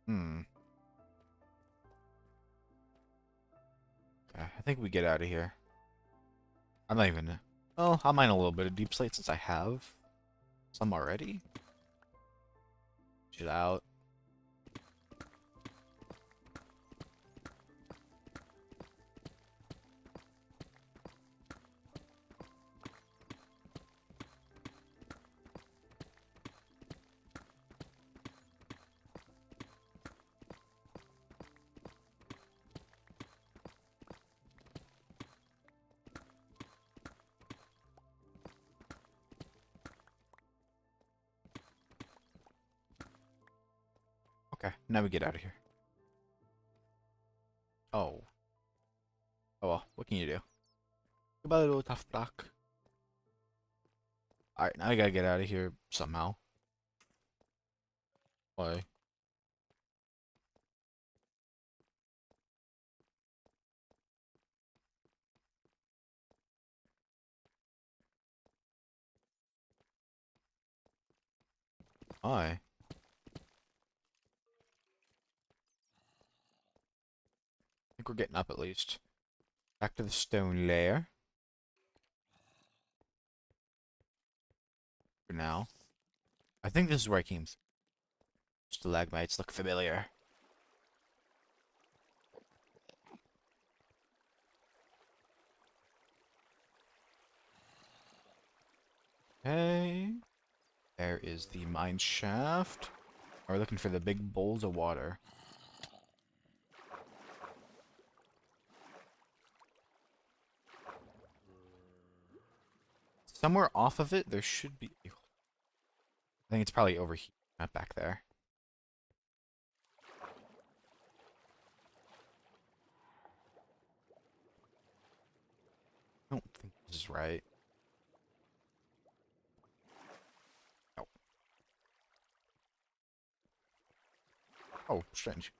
Hmm. Okay, I think we get out of here. I'm not even. Oh, I'll mine a little bit of deep slate since I have some already. Chill out. Okay, now we get out of here. Oh. Oh well, what can you do? Goodbye, little tough block. Alright, now I gotta get out of here somehow. Why? Why? I think we're getting up at least. Back to the stone lair. For now. I think this is where I came. Stalagmites look familiar. Okay. There is the mine shaft. We're looking for the big bowls of water. Somewhere off of it, there should be. I think it's probably over here, not back there. I don't think this is right. No. Oh, strange.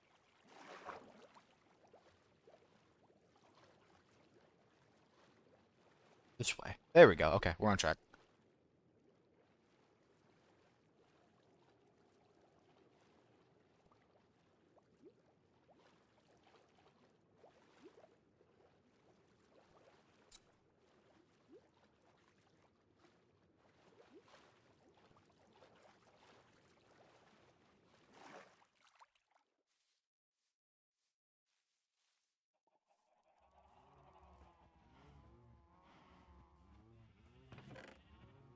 This way. There we go. Okay, we're on track.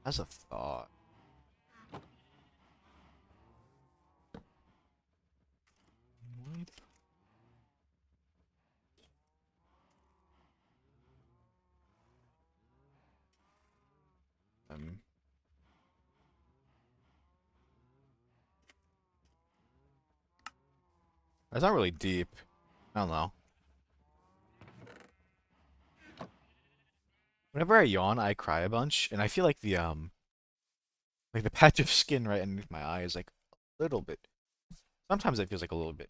As a thought. Wipe. Um, that's not really deep. I don't know. Whenever I yawn, I cry a bunch, and I feel like the patch of skin right underneath my eye is like a little bit. Sometimes it feels like a little bit.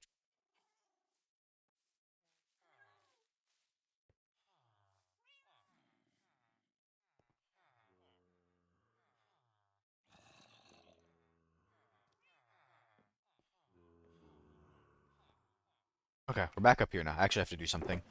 Okay, we're back up here now. I actually have to do something.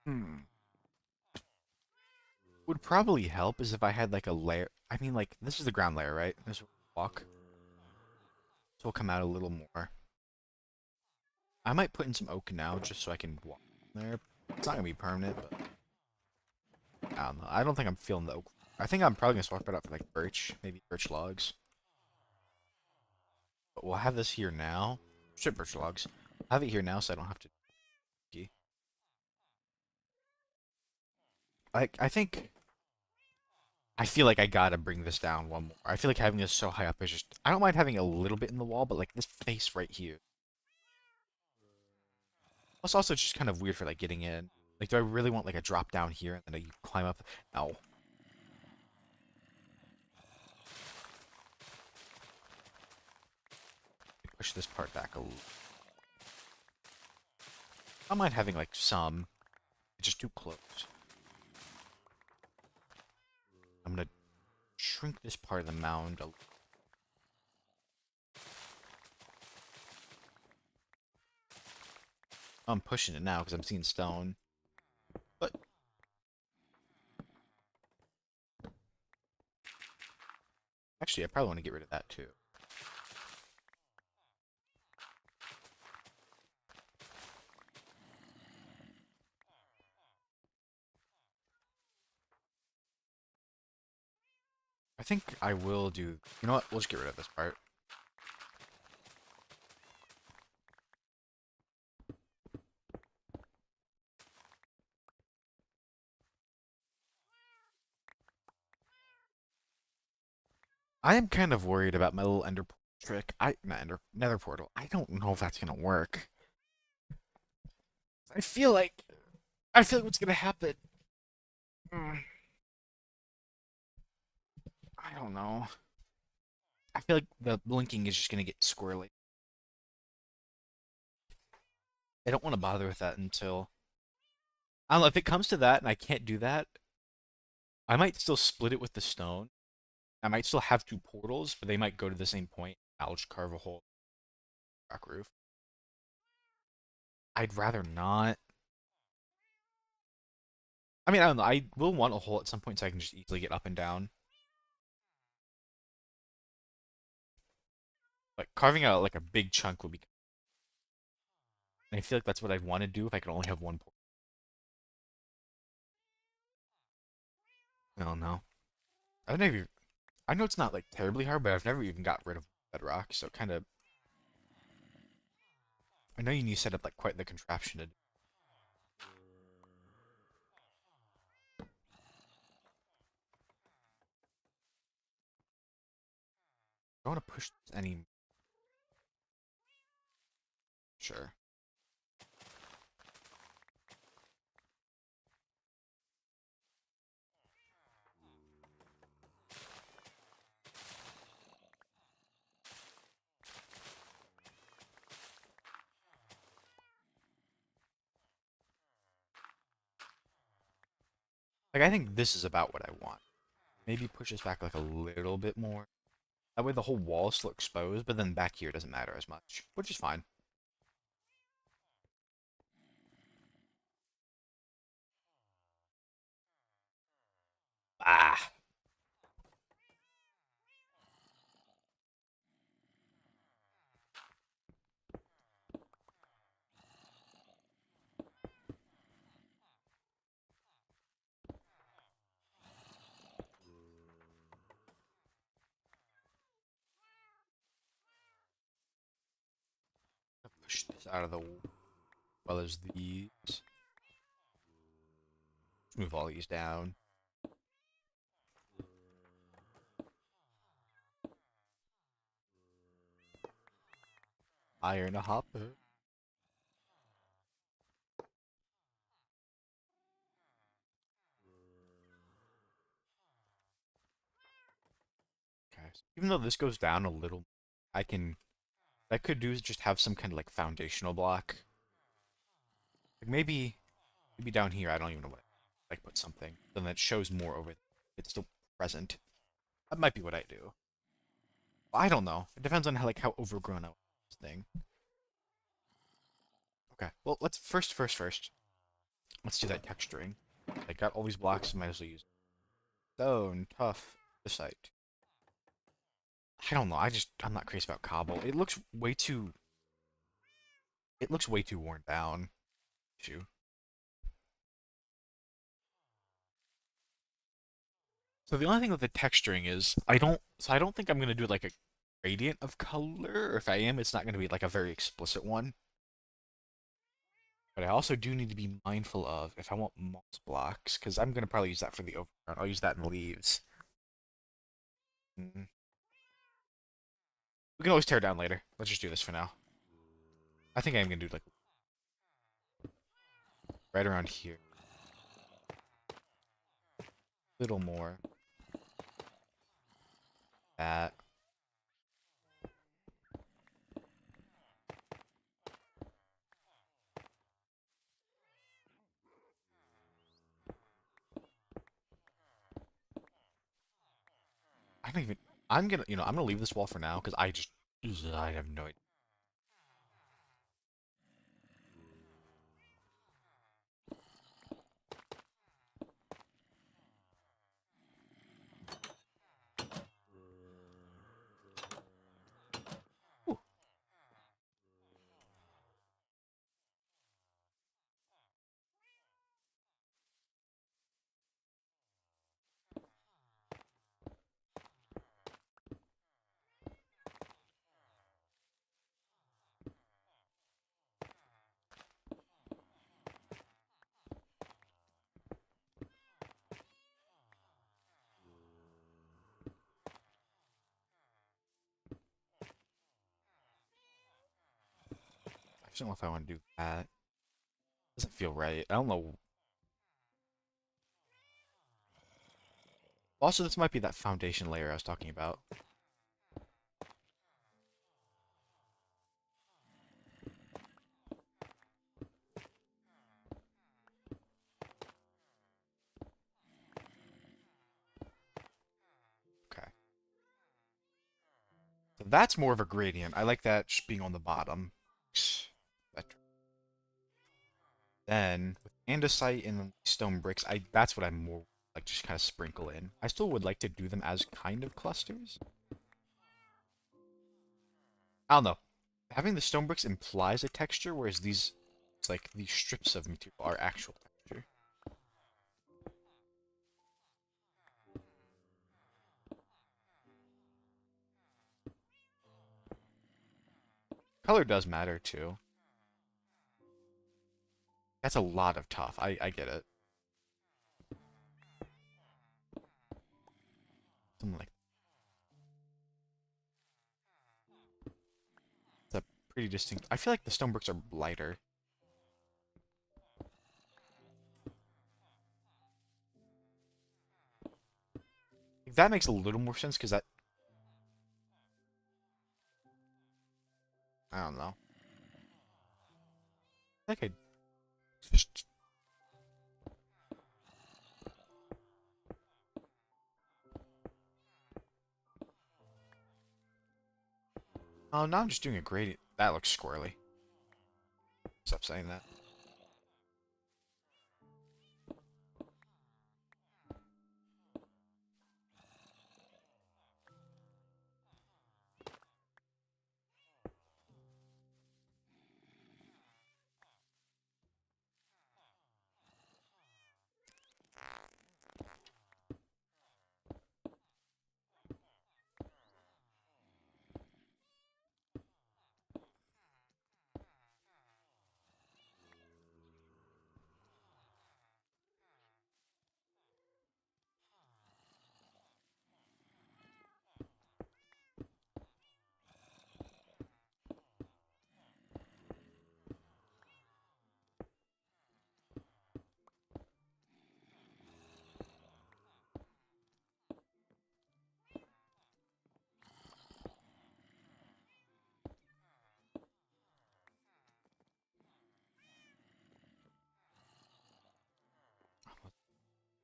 Hmm. Would probably help is if I had like a layer. I mean, like this is the ground layer, right? This will walk. This will come out a little more. I might put in some oak now just so I can walk there. It's not gonna be permanent, but I don't know. I don't think I'm feeling the oak. I think I'm probably gonna swap it out for like birch, maybe birch logs. But we'll have this here now. Shit, birch logs. I'll have it here now so I don't have to. I think I feel like I gotta bring this down one more. I feel like having this so high up is just. I don't mind having a little bit in the wall, but like this face right here. Plus, also it's just kind of weird for like getting in. Like, do I really want like a drop down here and then you climb up? No. Push this part back a little. I don't mind having like some. It's just too close. I'm gonna shrink this part of the mound. I'm pushing it now because I'm seeing stone. But actually, I probably want to get rid of that too. I think I will do. You know what? We'll just get rid of this part. I am kind of worried about my little ender trick. Not ender nether portal. I don't know if that's gonna work. I feel like what's gonna happen. Mm, I don't know. I feel like the blinking is just gonna get squirrely. I don't want to bother with that until I don't know if it comes to that and I can't do that. I might still split it with the stone. I might still have two portals, but they might go to the same point. I'll just carve a hole in the rock roof. I'd rather not. I mean, I don't know. I will want a hole at some point so I can just easily get up and down. Like carving out like a big chunk would be. I feel like that's what I'd want to do if I could only have one portal. I don't know. I've never. I know it's not like terribly hard, but I've never even got rid of bedrock, so kind of. I know you need to set up like quite the contraption to. I don't want to push any. Sure. Like, I think this is about what I want. Maybe push this back like a little bit more. That way the whole wall is still exposed, but then back here doesn't matter as much, which is fine. Ah! Push this out of the way. Well as these. Let's move all these down. Iron a hopper. Okay. So even though this goes down a little, I can. What I could do is just have some kind of like foundational block. Like maybe down here. I don't even know what. Like put something. Then that shows more over. It's still present. That might be what I do. I don't know. It depends on how overgrown I want this thing. Okay. Well, let's first. Let's do that texturing. I got all these blocks. Might as well use stone, tough, the site. I don't know. I'm not crazy about cobble. It looks way too. It looks way too worn down. Issue. So the only thing with the texturing is I don't think I'm gonna do like a gradient of color. Or if I am, it's not gonna be like a very explicit one. But I also do need to be mindful of if I want moss blocks, because I'm gonna probably use that for the overground. I'll use that in leaves. Mm. We can always tear it down later. Let's just do this for now. I think I'm gonna do like right around here. A little more. That. I don't even. I'm gonna leave this wall for now because I have no idea. Ooh. I just don't know if I want to do that. Doesn't feel right. I don't know. Also, this might be that foundation layer I was talking about. Okay. So that's more of a gradient. I like that just being on the bottom. Better. Then with andesite and stone bricks, I that's what I'm more like just kind of sprinkle in. I still would like to do them as kind of clusters. I don't know. Having the stone bricks implies a texture, whereas it's like these strips of material are actual texture. Color does matter too. That's a lot of tough. I get it. Something like that's a pretty distinct. I feel like the stone bricks are lighter. That makes a little more sense because that I don't know. I think I just Oh, now I'm just doing a gradient. That looks squirrely. Stop saying that.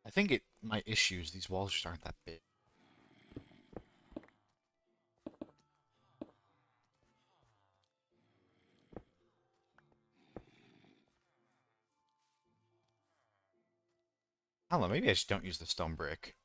I think my issues, these walls just aren't that big. I don't know, maybe I just don't use the stone brick.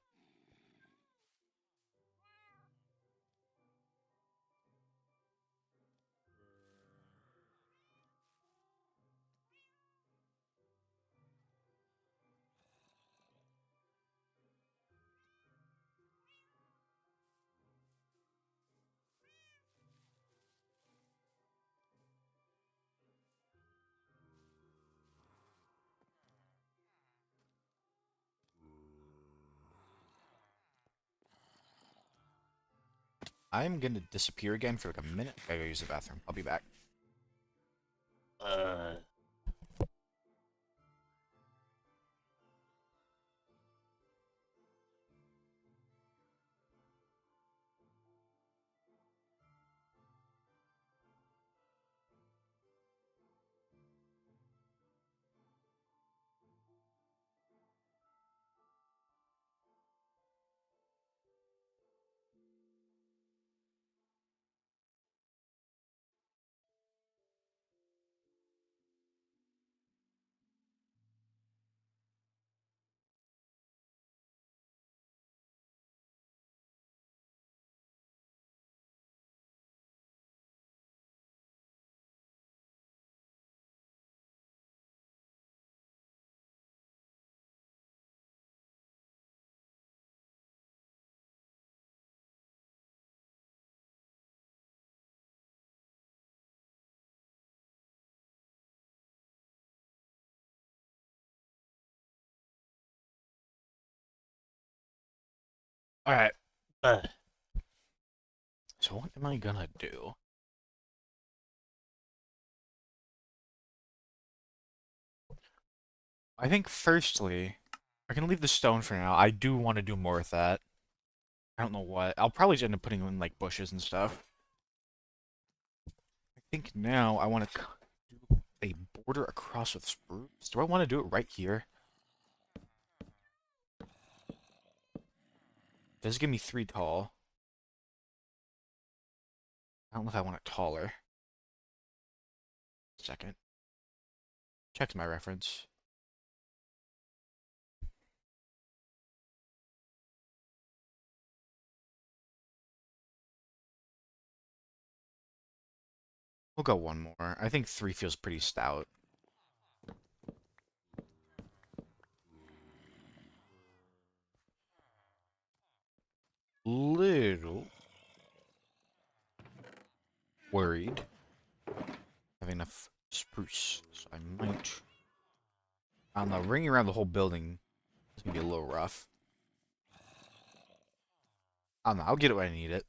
I'm gonna disappear again for like a minute. I gotta go use the bathroom. I'll be back. Alright. So what am I gonna do? I think firstly, I can leave the stone for now. I do want to do more with that. I don't know what. I'll probably just end up putting in like bushes and stuff. I think now I want to do a border across with spruce. Do I want to do it right here? Does it give me 3 tall? I don't know if I want it taller. Second. Check my reference. We'll go one more. I think 3 feels pretty stout. Little worried. Have enough spruce, so I might. I don't know. Ringing around the whole building is gonna be a little rough. I don't know. I'll get it when I need it.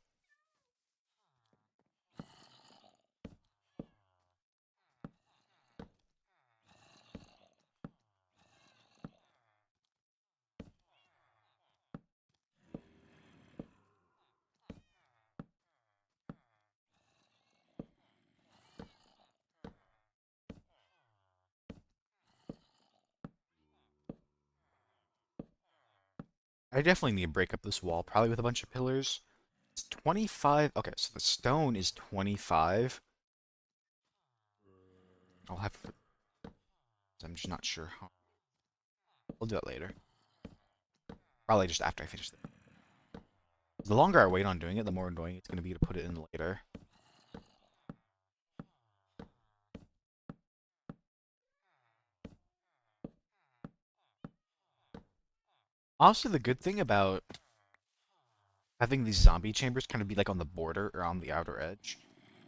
I definitely need to break up this wall, probably with a bunch of pillars. It's 25. Okay, so the stone is 25. I'll have to. I'm just not sure how. We'll do it later. Probably just after I finish it. The longer I wait on doing it, the more annoying it's going to be to put it in later. Also, the good thing about having these zombie chambers kind of be like on the border or on the outer edge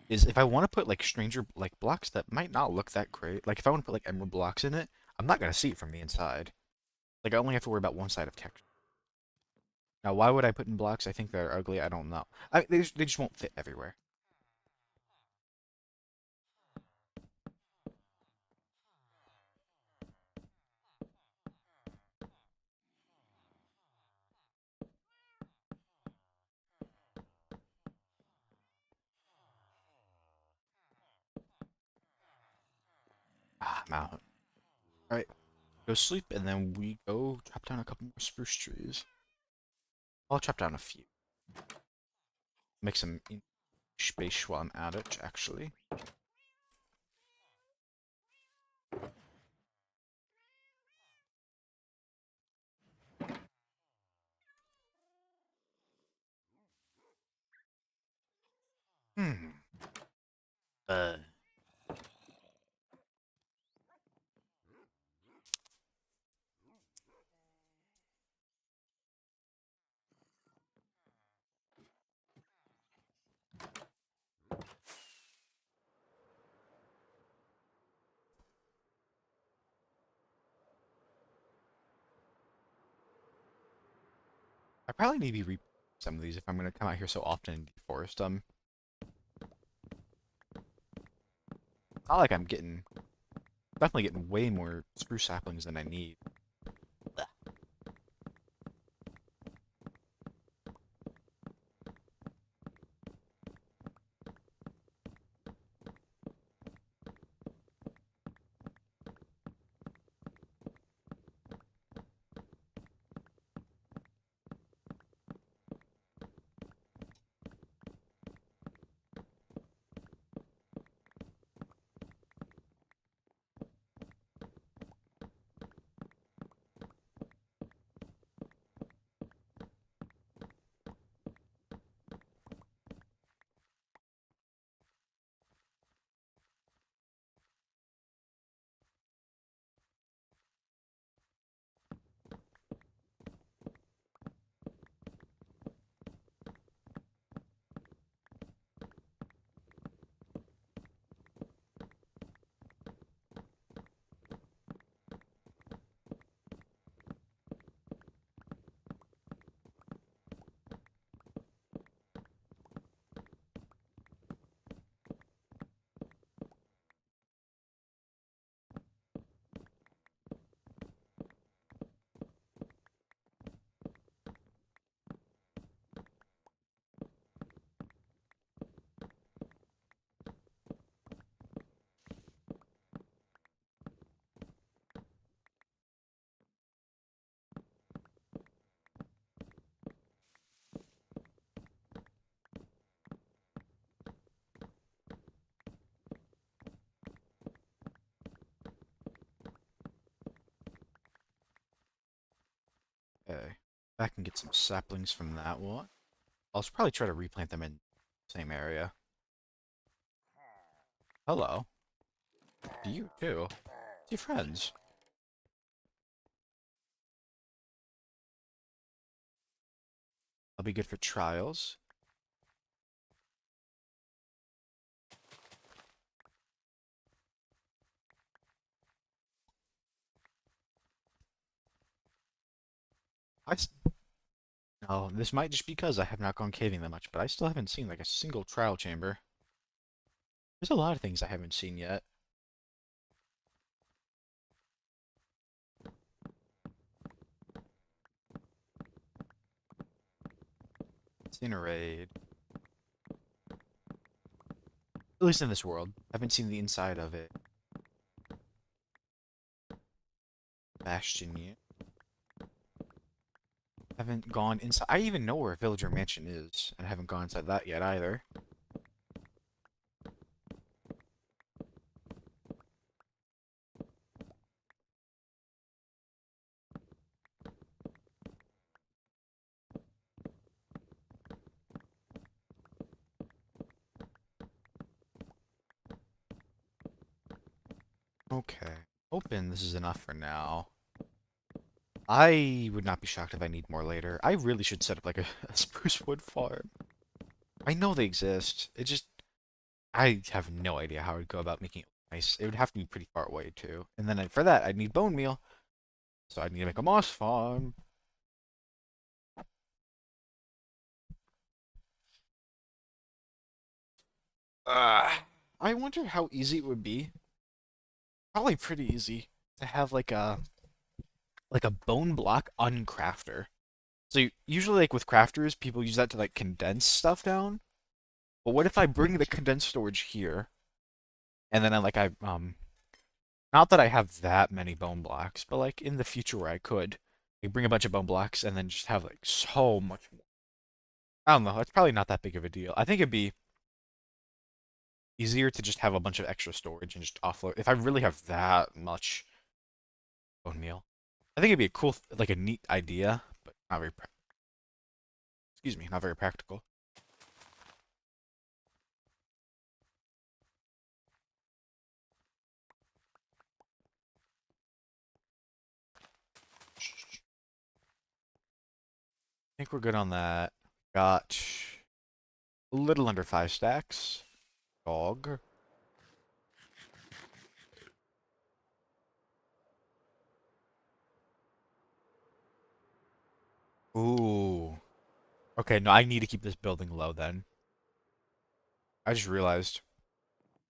is if I want to put like stranger like blocks that might not look that great, like if I want to put like emerald blocks in it, I'm not going to see it from the inside. Like I only have to worry about one side of texture. Now, why would I put in blocks I think they're ugly? I don't know. They just won't fit everywhere. Ah, I'm out. Alright, go sleep, and then we go chop down a couple more spruce trees. I'll chop down a few. Make some space while I'm at it, actually. Hmm. Uh. I probably need to re some of these if I'm going to come out here so often and deforest them. Not like I'm getting... Definitely getting way more spruce saplings than I need. Okay. I can get some saplings from that one. I'll probably try to replant them in the same area. Hello. You too. See friends. I'll be good for trials. I Oh, this might just be because I have not gone caving that much, but I still haven't seen like a single trial chamber. There's a lot of things I haven't seen yet. Incinerate. At least in this world. Haven't seen the inside of it. Bastion yet. Haven't gone inside. I even know where Villager Mansion is, and I haven't gone inside that yet either. Okay. Open, this is enough for now. I would not be shocked if I need more later. I really should set up like a spruce wood farm. I know they exist. It just, I have no idea how I'd go about making it nice. It would have to be pretty far away too. And then for that, I'd need bone meal. So I'd need to make a moss farm. I wonder how easy it would be. Probably pretty easy to have like a bone block uncrafter. So usually like with crafters, people use that to like condense stuff down. But what if I bring the condensed storage here, and then I not that I have that many bone blocks, but like in the future where I could, like bring a bunch of bone blocks and then just have like so much more. I don't know. It's probably not that big of a deal. I think it'd be easier to just have a bunch of extra storage and just offload. If I really have that much bone meal, I think it'd be a cool, like a neat idea, but not very, excuse me, not very practical. I think we're good on that. Got a little under 5 stacks. Dog. Ooh. Okay, no, I need to keep this building low then. I just realized.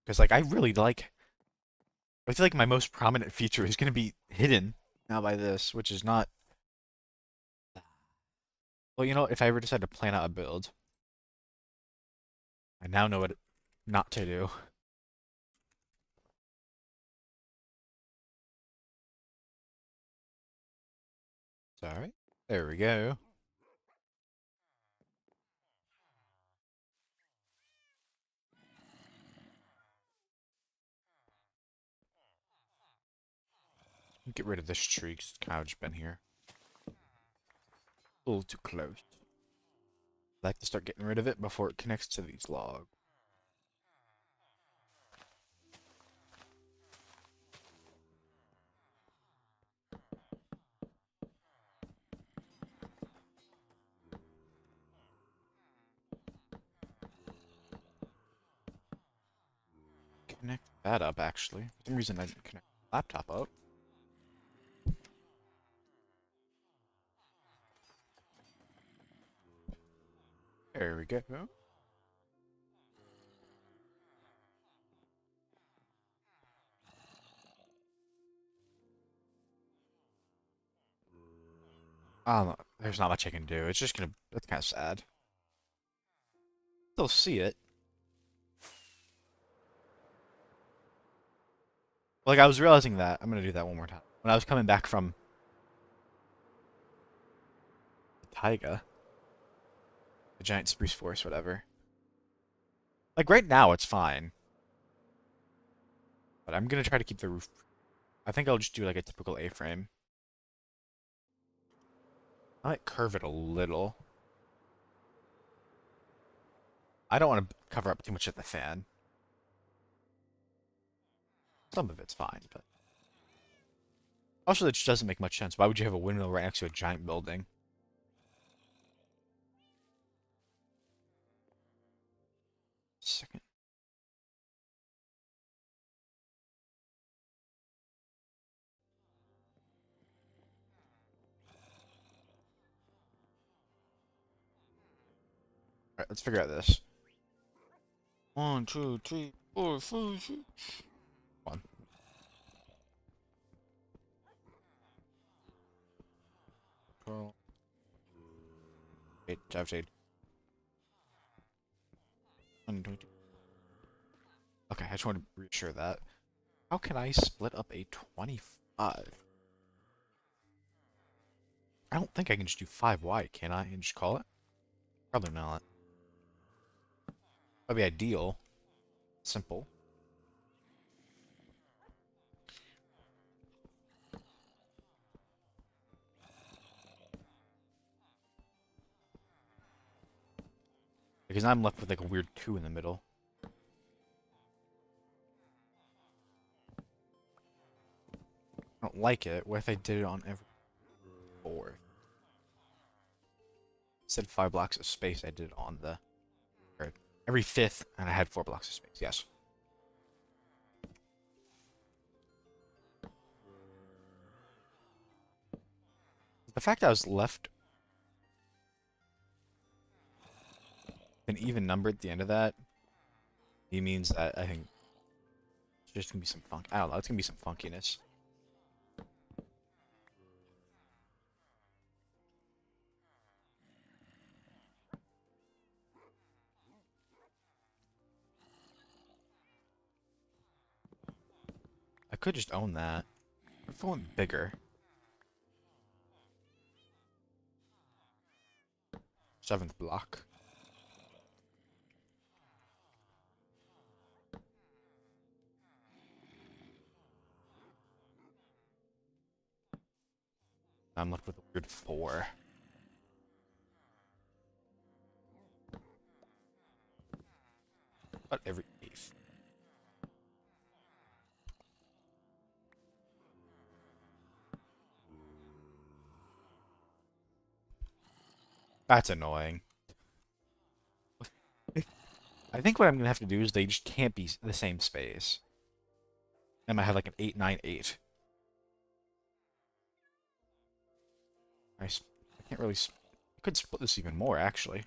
Because, like, I really like. I feel like my most prominent feature is going to be hidden now by this, which is not. Well, you know, if I ever decide to plan out a build, I now know what not to do. Sorry. There we go. Get rid of this tree 'cause it's kind of just been here. A little too close. I like to start getting rid of it before it connects to these logs. Connect that up, actually. For some reason, I didn't connect the laptop up. There we go. There's not much I can do. It's just gonna. That's kind of sad. They'll see it. Like I was realizing that. I'm gonna do that one more time. When I was coming back from the taiga, the giant spruce forest, whatever. Like right now, it's fine. But I'm gonna try to keep the roof. I think I'll just do like a typical A-frame. I might curve it a little. I don't want to cover up too much of the fan. Some of it's fine, but also it just doesn't make much sense. Why would you have a windmill right next to a giant building? Second. Alright, let's figure out this. 1, 2, 3, 4, 5, 6. One. Control. Wait, Jab Shade. 1, 2, 3. Okay, I just want to reassure that. How can I split up a 25? I don't think I can just do 5 wide, can I? And just call it? Probably not. That'd be ideal. Simple. Because now I'm left with like a weird 2 in the middle. I don't like it. What if I did it on every 4? Instead of 5 blocks of space, I did it on the... Or every 5th, and I had 4 blocks of space. Yes. The fact that I was left an even number at the end of that, it means that I think it's just gonna be some funk. I don't know. It's gonna be some funkiness. I could just own that. If I went bigger. 7th block. I'm left with a weird 4. But every 8th. That's annoying. I think what I'm gonna have to do is they just can't be the same space. I might have like an 8, 9, 8. I can't really. I could split this even more, actually.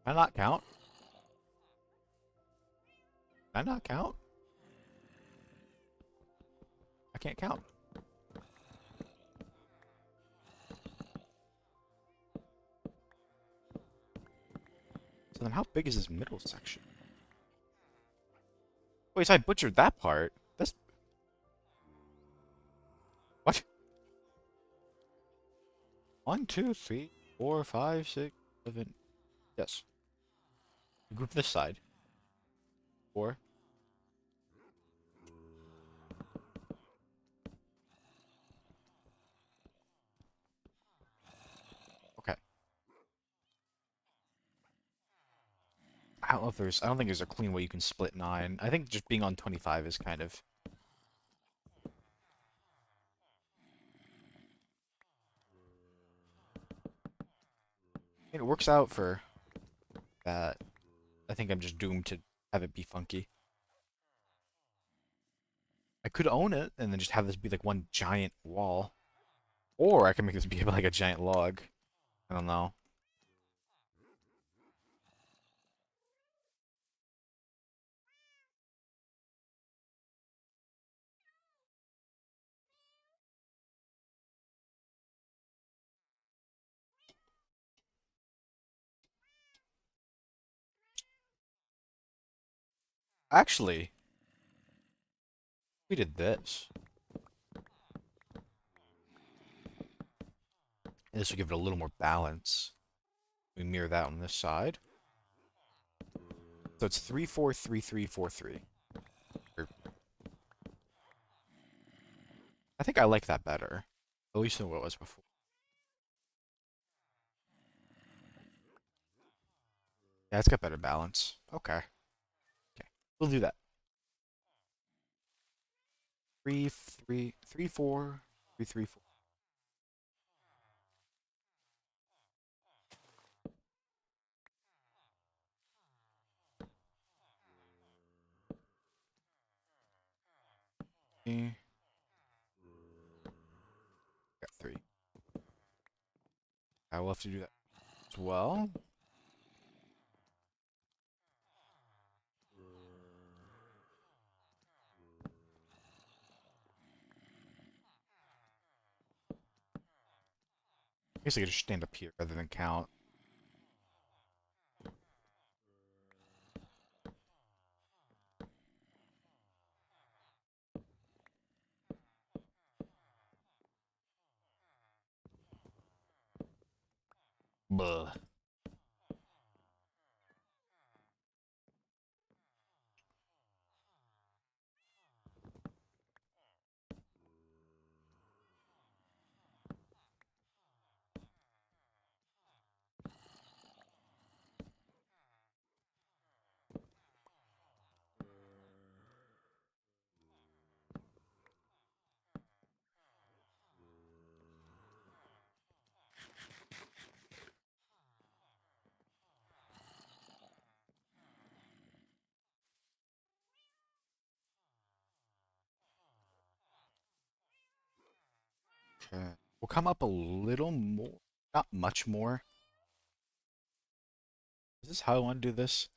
Can I not count? Can I not count? I can't count. So then how big is this middle section? Wait, so I butchered that part. That's... What? 1, 2, 3, 4, 5, 6, 7... Yes. Group this side. 4. Okay. I don't know if there's... I don't think there's a clean way you can split 9. I think just being on 25 is kind of... It works out for that. I think I'm just doomed to have it be funky. I could own it and then just have this be like one giant wall. Or I can make this be like a giant log. I don't know. Actually, we did this. This will give it a little more balance. We mirror that on this side. So it's 3, 4, 3, 3, 4, 3. I think I like that better. At least than what it was before. Yeah, it's got better balance. Okay. Okay. We'll do that. 3, 3, 3, 4, 3, 3, 4. Got 3. I will have to do that as well. I guess I could just stand up here rather than count. Buh. Okay. We'll come up a little more. Not much more. Is this how I want to do this?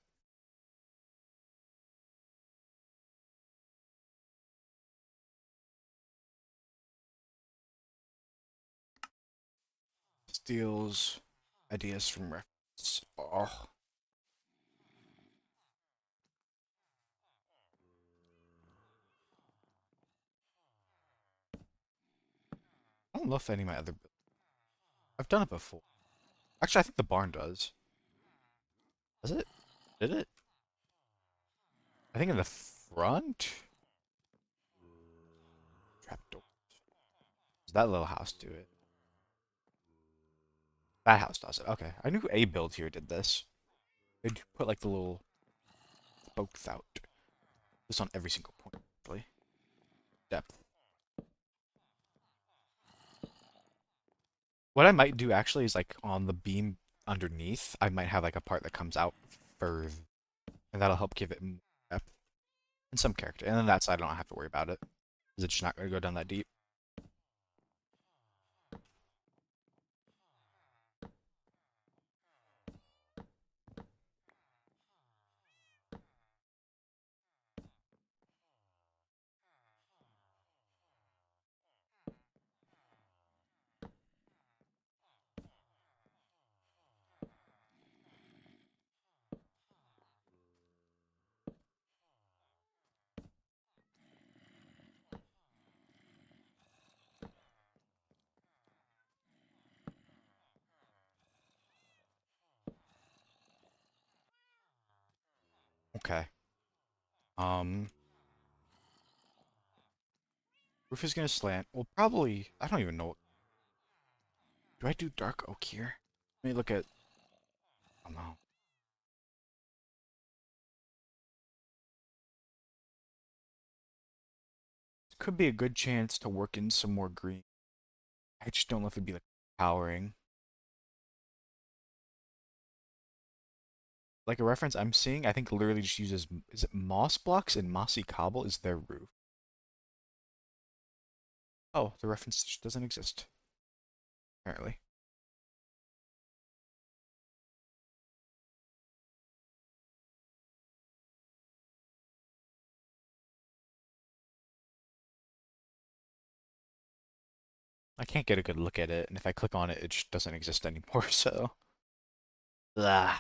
Steals ideas from reference. Oh. I don't know if any of my other... I've done it before. Actually, I think the barn does. Does it? Did it? I think in the front? Trapdoor. Does that little house do it? That house does it. Okay. I knew a build here did this. They'd put like the little spokes out. This on every single point, actually. Depth. What I might do actually is like on the beam underneath, I might have like a part that comes out further. And that'll help give it more depth and some character. And then that side I don't have to worry about it. Because it's just not going to go down that deep. Okay. Um, Roof is going to slant. Well, probably, I don't even know. Do I do dark oak here? Let me look at, I don't know. Could be a good chance to work in some more green. I just don't know if it'd be like powering. Like a reference I'm seeing, I think literally just uses, is it moss blocks and mossy cobble is their roof. Oh, the reference just doesn't exist, apparently. I can't get a good look at it, and if I click on it, it just doesn't exist anymore, so. Blah.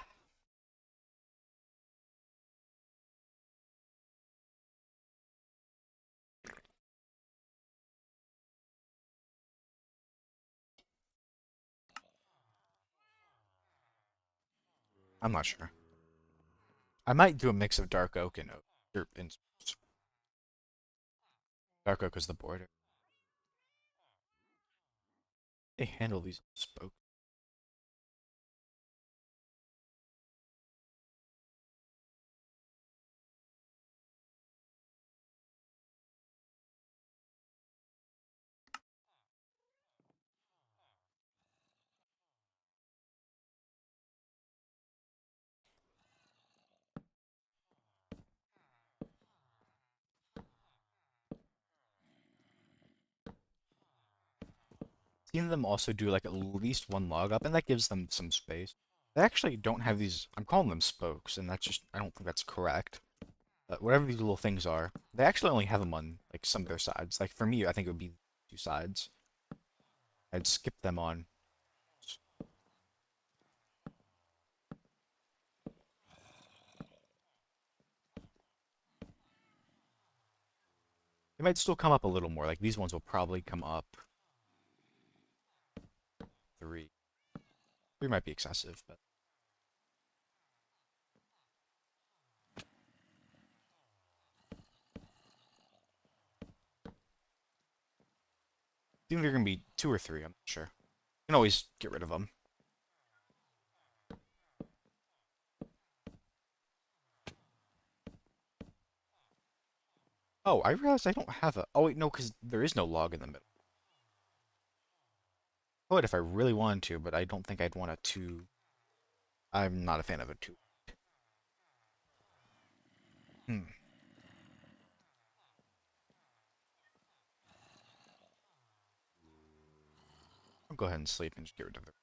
I'm not sure. I might do a mix of dark oak and oak. Dark oak is the border. They handle these spokes. Seen them also do like at least one log up, and that gives them some space. They actually don't have these. I'm calling them spokes, and that's just. I don't think that's correct. Whatever these little things are, they actually only have them on like some of their sides. Like for me, I think it would be two sides. I'd skip them on. They might still come up a little more. Like these ones will probably come up 3. 3 might be excessive, but I think they're gonna be 2 or 3. I'm not sure. You can always get rid of them. Oh, I realized I don't have a. Oh wait, no, because there is no log in the middle. I would if I really wanted to, but I don't think I'd want a 2. I'm not a fan of a 2. Hmm. I'll go ahead and sleep and just get rid of it.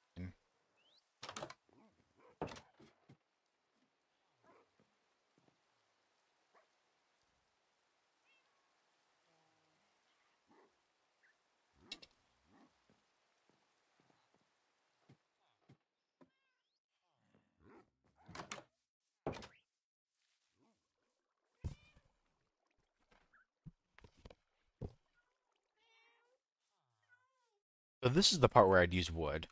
So this is the part where I'd use wood.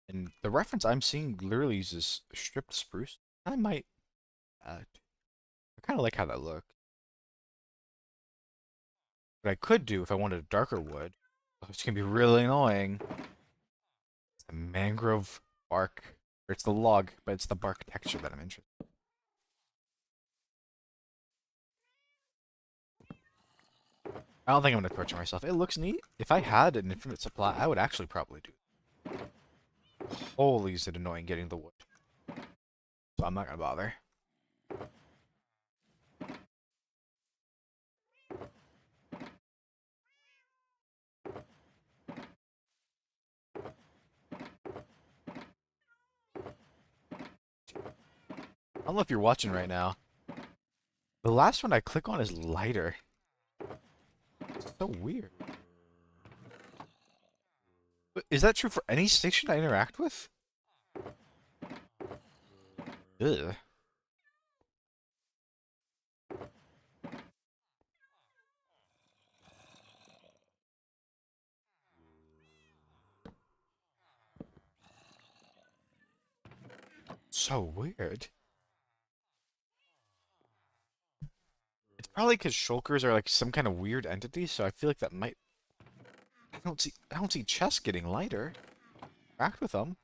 And the reference I'm seeing literally uses stripped spruce. I might I kind of like how that looks. What I could do if I wanted a darker wood, which can be really annoying, it's the mangrove bark. Or it's the log, but it's the bark texture that I'm interested in. I don't think I'm going to torture myself. It looks neat. If I had an infinite supply, I would actually probably do. Holy, is it annoying getting the wood. So I'm not going to bother. I don't know if you're watching right now. The last one I click on is lighter. It's so weird. But is that true for any station I interact with? Ugh. So weird. It's probably because shulkers are like some kind of weird entity, so I feel like that might. I don't see chests getting lighter. Interact with them.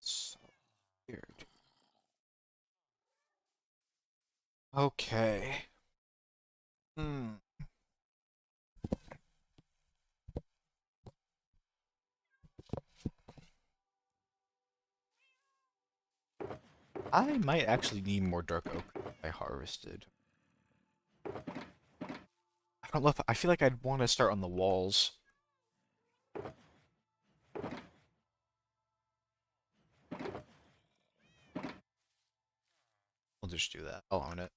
So weird. Okay. Hmm. I might actually need more dark oak I harvested. I don't know if I feel like I'd want to start on the walls. I'll just do that. I'll own it.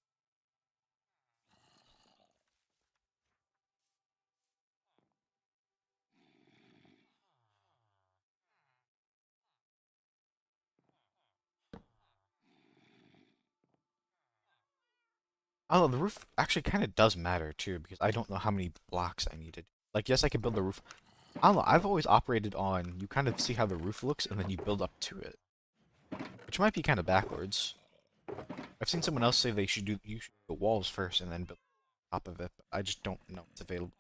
Oh, the roof actually kind of does matter too, because I don't know how many blocks I needed. Like, yes, I can build the roof. I don't know. I've always operated on you kind of see how the roof looks, and then you build up to it, which might be kind of backwards. I've seen someone else say you should do the walls first and then build on top of it, but I just don't know it's available.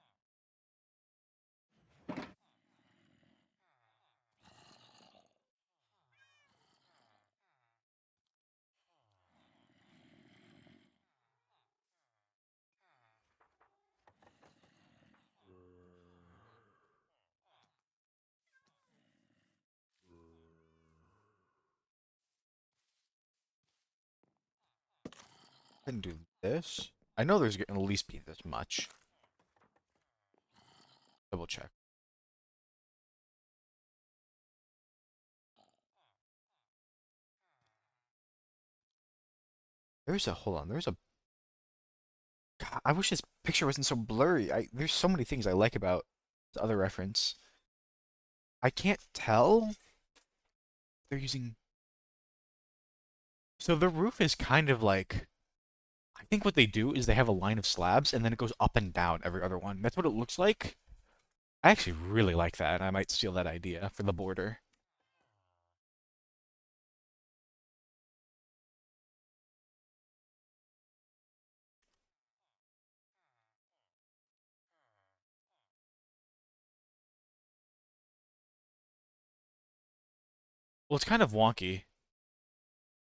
I can do this. I know there's gonna at least be this much. Double check. Hold on, God, I wish this picture wasn't so blurry. There's so many things I like about the other reference. I can't tell. They're using. So the roof is kind of like I think what they do is they have a line of slabs and then it goes up and down every other one. That's what it looks like. I actually really like that. I might steal that idea for the border. Well, it's kind of wonky.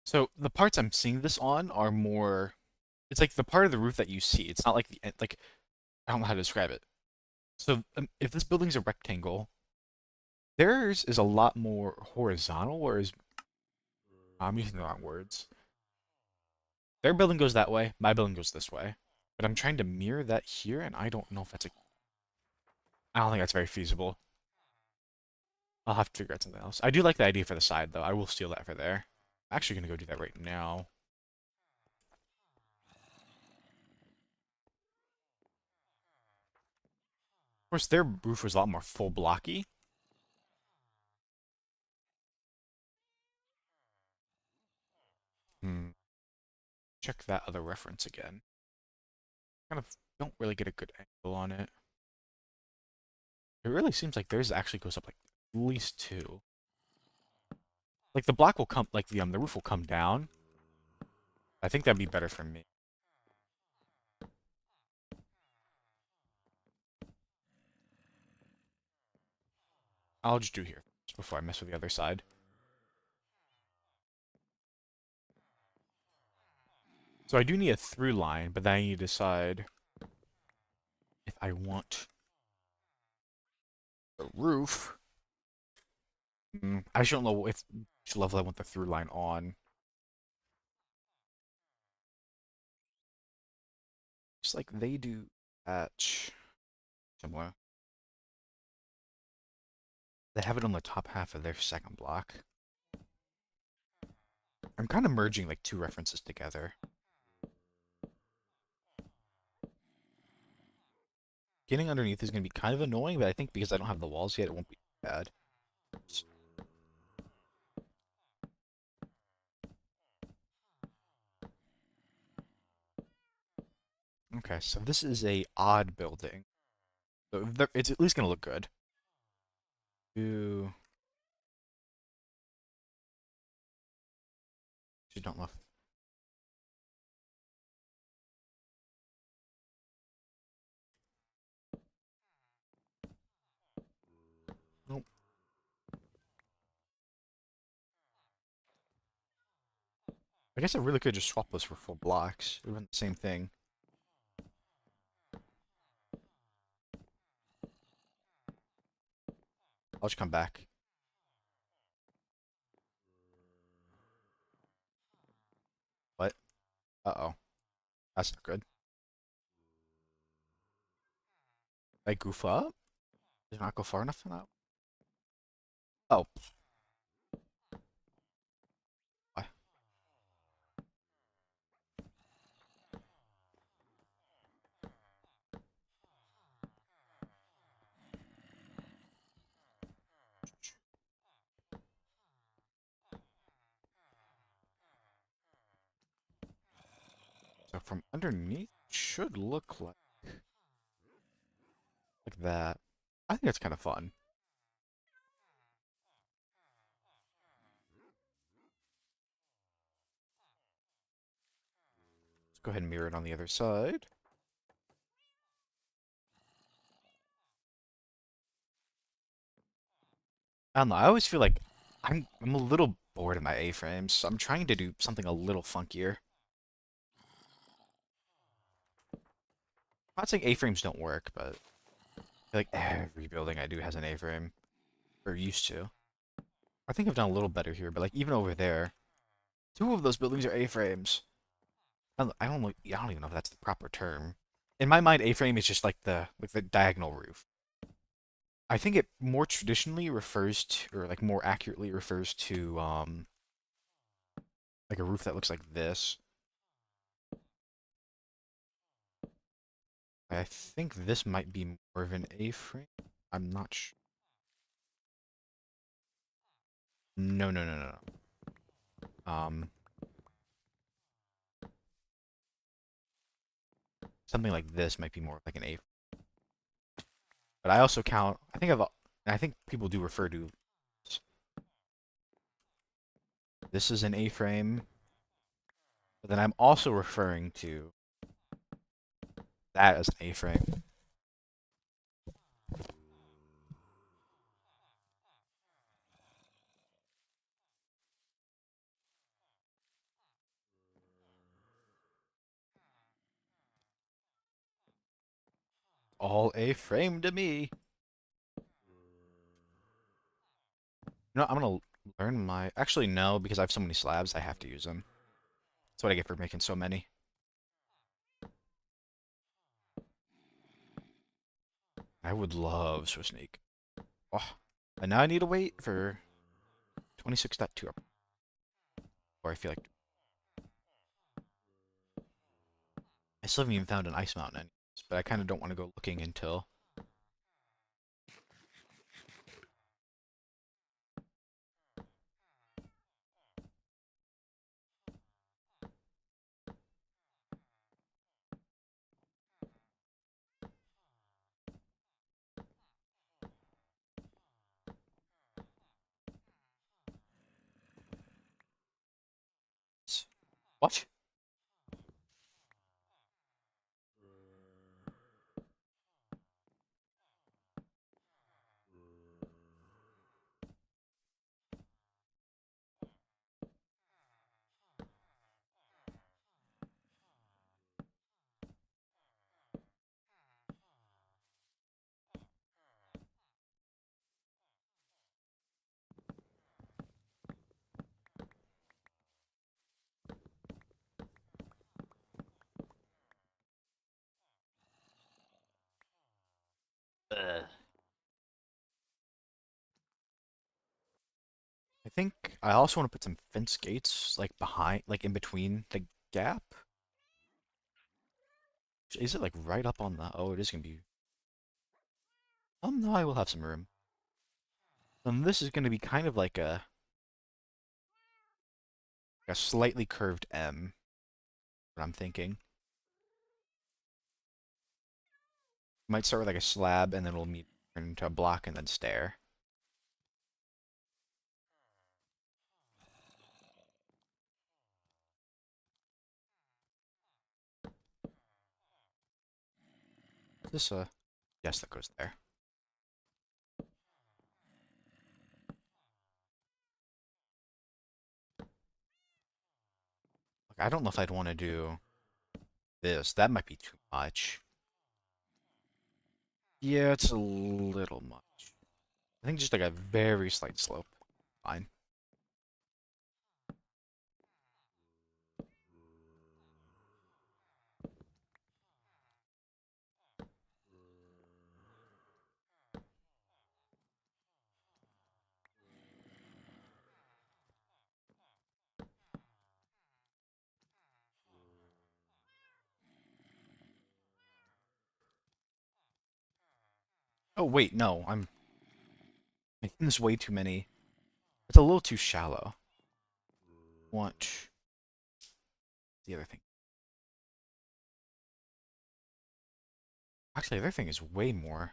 So the parts I'm seeing this on are more. It's like the part of the roof that you see. It's not like like I don't know how to describe it. So if this building's a rectangle, theirs is a lot more horizontal, whereas I'm using the wrong words. Their building goes that way, my building goes this way. But I'm trying to mirror that here, and I don't know if that's a. I don't think that's very feasible. I'll have to figure out something else. I do like the idea for the side, though. I will steal that for there. I'm actually gonna go do that right now. Of course, their roof was a lot more full blocky. Hmm. Check that other reference again. Kind of don't really get a good angle on it. It really seems like theirs actually goes up like at least two. Like the block will come, like the roof will come down. I think that'd be better for me. I'll just do here just before I mess with the other side. So I do need a through line, but then I need to decide if I want the roof. I just don't know if which level I want the through line on. Just like they do at somewhere. They have it on the top half of their second block. I'm kind of merging like two references together. Getting underneath is going to be kind of annoying, but I think because I don't have the walls yet, it won't be bad. Okay, so this is a odd building. So it's at least going to look good. Ooh, just don't know. Nope. I guess I really could just swap those for full blocks. It would have been the same thing. I'll just come back. What? Uh-oh. That's not good. Did I goof up? Did I not go far enough for that? Oh. Why? So from underneath, should look like that. I think that's kind of fun. Let's go ahead and mirror it on the other side. I don't know. I always feel like I'm a little bored of my A-frames, so I'm trying to do something a little funkier. I'm not saying A-frames don't work, but I feel like every building I do has an A-frame, or used to. I think I've done a little better here, but like even over there, two of those buildings are A-frames. I don't know. I don't even know if that's the proper term. In my mind, A-frame is just like the diagonal roof. I think it more traditionally refers to, or like more accurately refers to, like a roof that looks like this. I think this might be more of an A-frame. I'm not sure. No, no, no, no, no. something like this might be more like an A. But I also count. I think people do refer to this as an A-frame. But then I'm also referring to that as an A-frame. All A-frame to me. You know, I'm gonna learn my. Actually, no, because I have so many slabs, I have to use them. That's what I get for making so many. I would love Swiss Snake. Oh, and now I need to wait for 26.2 up. Or I feel like I still haven't even found an ice mountain anyways, but I kind of don't want to go looking until. What? Ugh. I think I also want to put some fence gates like behind, like in between the gap. Is it like right up on the? Oh, it is gonna be. No, I will have some room. And this is gonna be kind of like a slightly curved M. What I'm thinking. Might start with like a slab, and then we'll meet turn into a block and then stair. Is this a? Yes, that goes there. Like, I don't know if I'd want to do this. That might be too much. Yeah, it's a little much. I think just like a very slight slope. Fine. Oh wait, no, I'm making this way too many. It's a little too shallow. Want the other thing. Actually, the other thing is way more.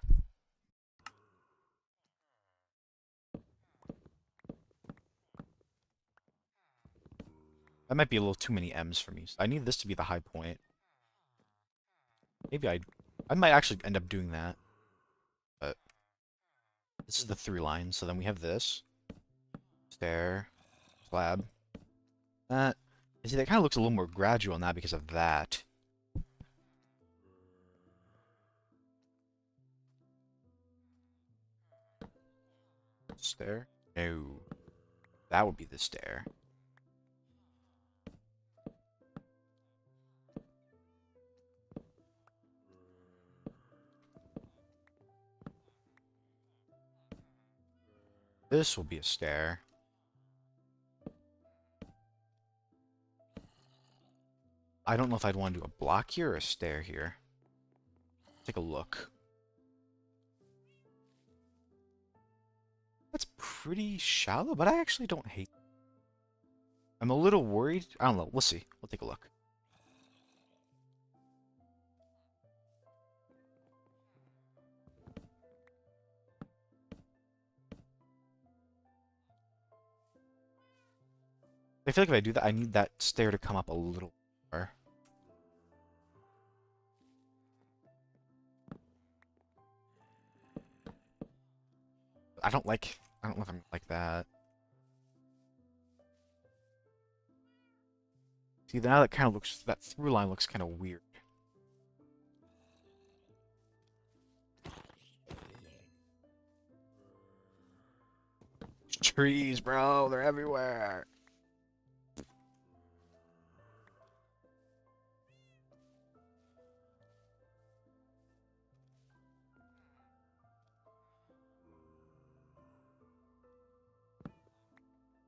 That might be a little too many M's for me. So I need this to be the high point. Maybe I might actually end up doing that. But this is the through line. So then we have this stair, slab. That. You see, that kind of looks a little more gradual on that because of that. Stair? No. That would be the stair. This will be a stair. I don't know if I'd want to do a block here or a stair here. Take a look. That's pretty shallow, but I actually don't hate it. I'm a little worried. I don't know. We'll see. We'll take a look. I feel like if I do that, I need that stair to come up a little more. I don't know if I'm like that. See, now that kind of looks, that through line looks kind of weird. Trees, bro, they're everywhere.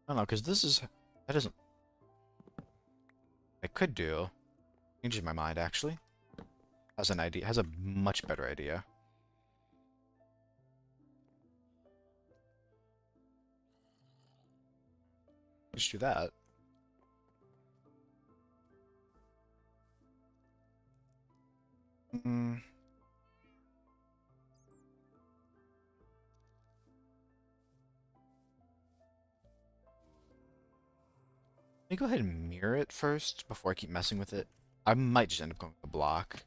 I don't know, because that isn't, I could do, changing my mind, actually. Has an idea, has a much better idea. Just do that. Mm. Let me go ahead and mirror it first before I keep messing with it. I might just end up going with the block.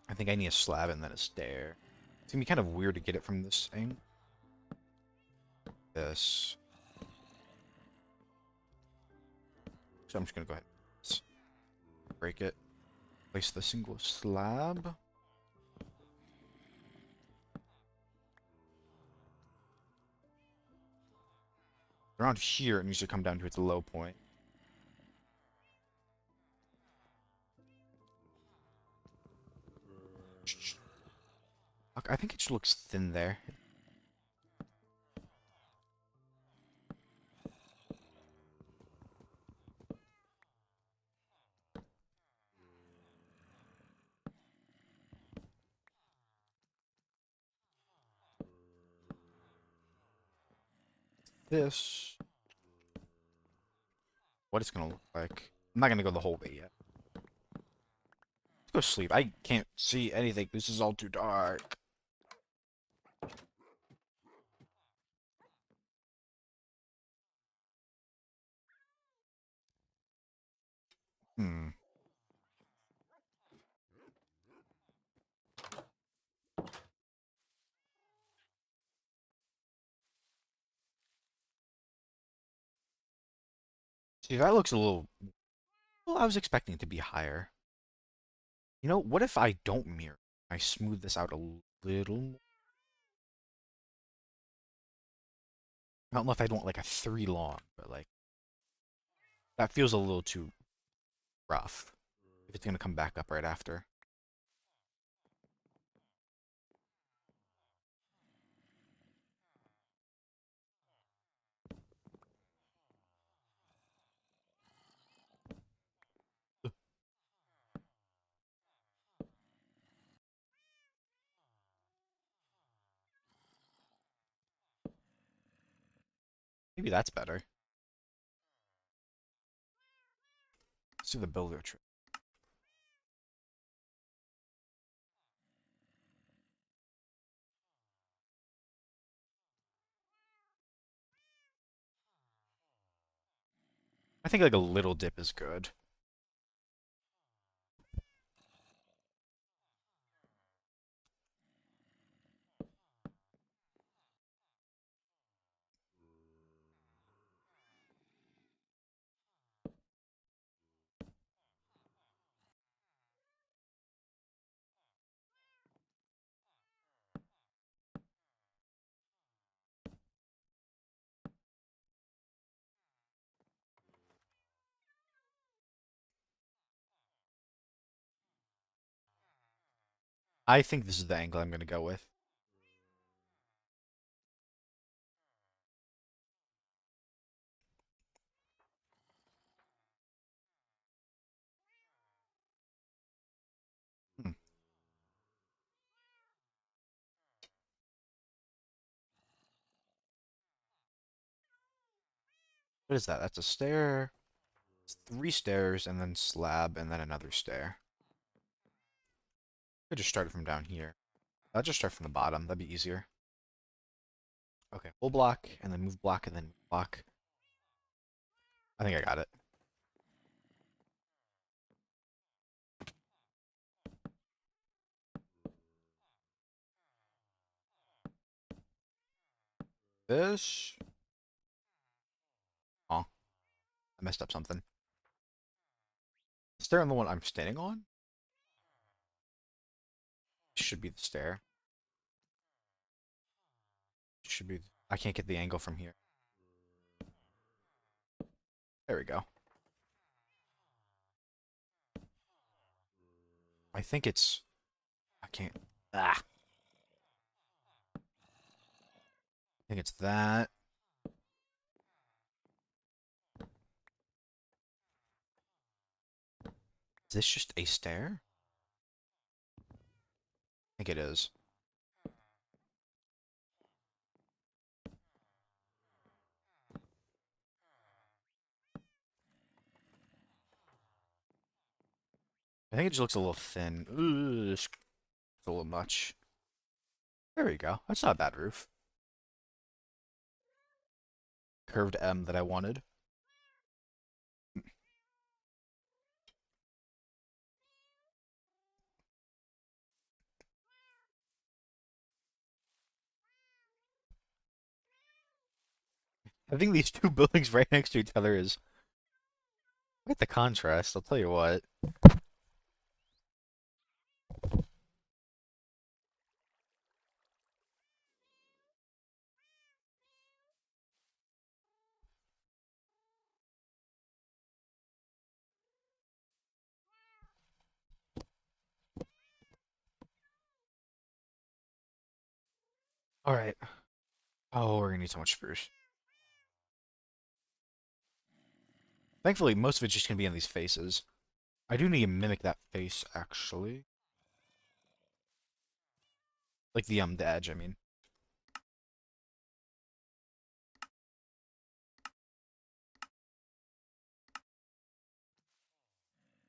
I think I need a slab and then a stair. It's gonna be kind of weird to get it from this thing. This. So I'm just gonna go ahead and break it. Place the single slab. Around here, it needs to come down to its low point. I think it just looks thin there. This. What it's gonna look like. I'm not gonna go the whole way yet. Let's go sleep. I can't see anything. This is all too dark. Hmm. See, that looks a little... Well, I was expecting it to be higher. You know, what if I don't mirror? I smooth this out a little more. I don't know if I'd want like a 3 long, but like that feels a little too rough. If it's gonna come back up right after. Maybe that's better. Let's do the builder trick. I think like a little dip is good. I think this is the angle I'm gonna go with. Hmm. What is that? That's a stair. It's 3 stairs and then slab and then another stair. Could just start it from down here. I'll just start from the bottom. That'd be easier. Okay, whole block and then move block and then block. I think I got it. This. Oh, I messed up something. Stair on the one I'm standing on should be the stair. Should be. I can't get the angle from here. There we go. I think it's. I can't. Ah. I think it's that. Is this just a stair? I think it is. I think it just looks a little thin. Ugh, it's a little much. There we go. That's not a bad roof. Curved M that I wanted. I think these two buildings right next to each other is. Look at the contrast. I'll tell you what. All right. Oh, we're gonna need so much spruce. Thankfully, most of it's just gonna be on these faces. I do need to mimic that face, actually. Like the edge, I mean.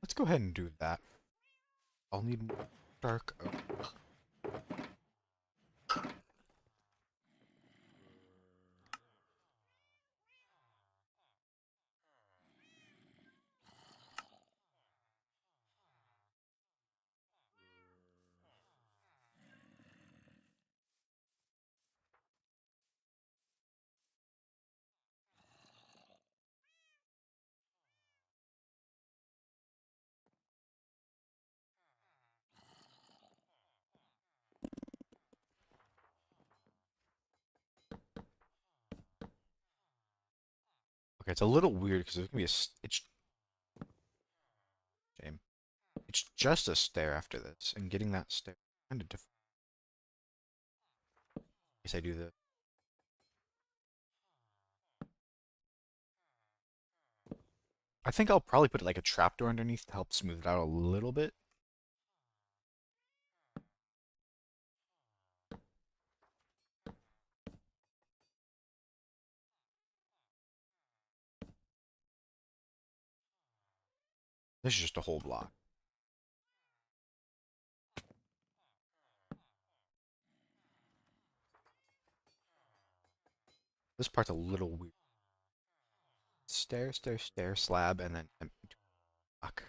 Let's go ahead and do that. I'll need more dark oak. Okay, it's a little weird because there's gonna be it's shame. It's just a stair after this, and getting that stair kind of different. Guess I do this. I think I'll probably put like a trapdoor underneath to help smooth it out a little bit. This is just a whole block. This part's a little weird. Stair, stair, stair, slab, and then block.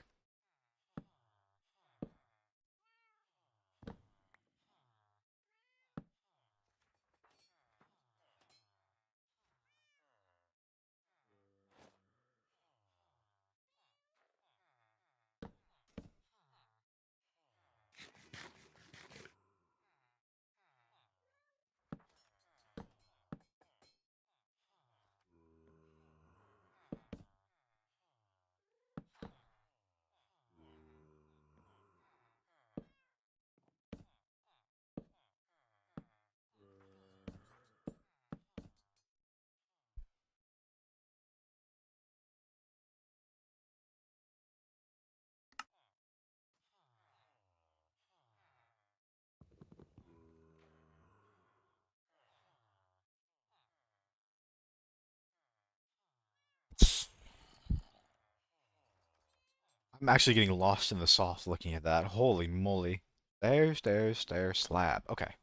I'm actually getting lost in the sauce looking at that. Holy moly. Stairs, slab. Okay.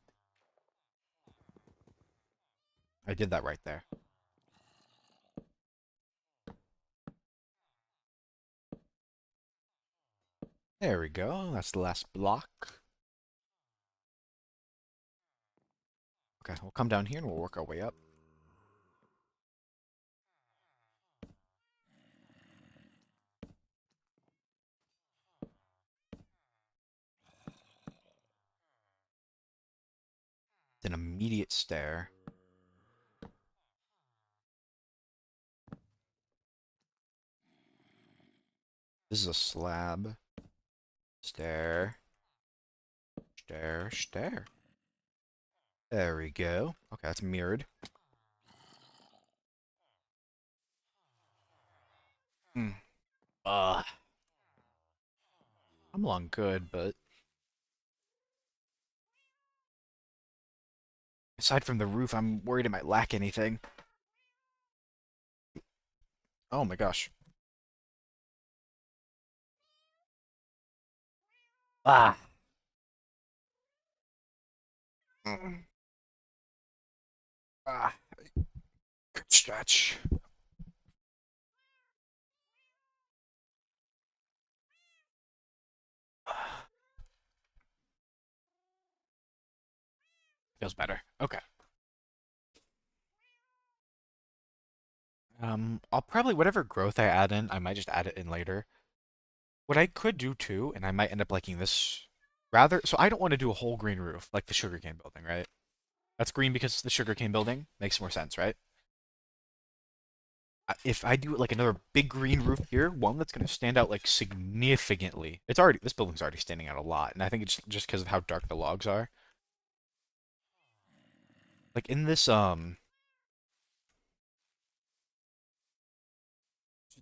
I did that right there. There we go. That's the last block. Okay, we'll come down here and we'll work our way up. It's an immediate stair. This is a slab. Stair. Stair. There we go. Okay, that's mirrored. Hmm. Uh, I'm along good, but aside from the roof, I'm worried it might lack anything. Oh my gosh. Ah. Mm. Ah. Good stretch. Feels better. Okay. I'll probably, whatever growth I add in, I might just add it in later. What I could do too, and I might end up liking this rather, so I don't want to do a whole green roof like the sugarcane building, right? That's green because it's the sugarcane building. Makes more sense, right? If I do like another big green roof here, one that's going to stand out like significantly. It's already, this building's already standing out a lot, and I think it's just because of how dark the logs are. Like in this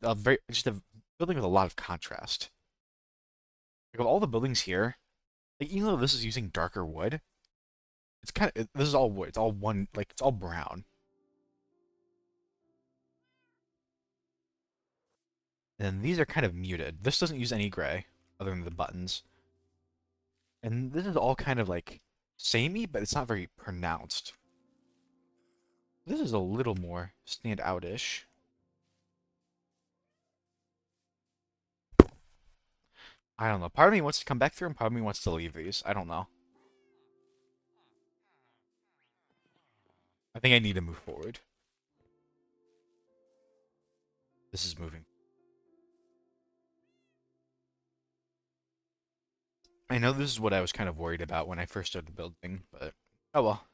very just a building with a lot of contrast. Like of all the buildings here, like even though this is using darker wood, it's kind of this is all wood. It's all one like it's all brown. And these are kind of muted. This doesn't use any gray other than the buttons. And this is all kind of like samey, but it's not very pronounced. This is a little more stand out-ish. I don't know. Part of me wants to come back through and part of me wants to leave these. I don't know. I think I need to move forward. This is moving. I know this is what I was kind of worried about when I first started building, but oh well.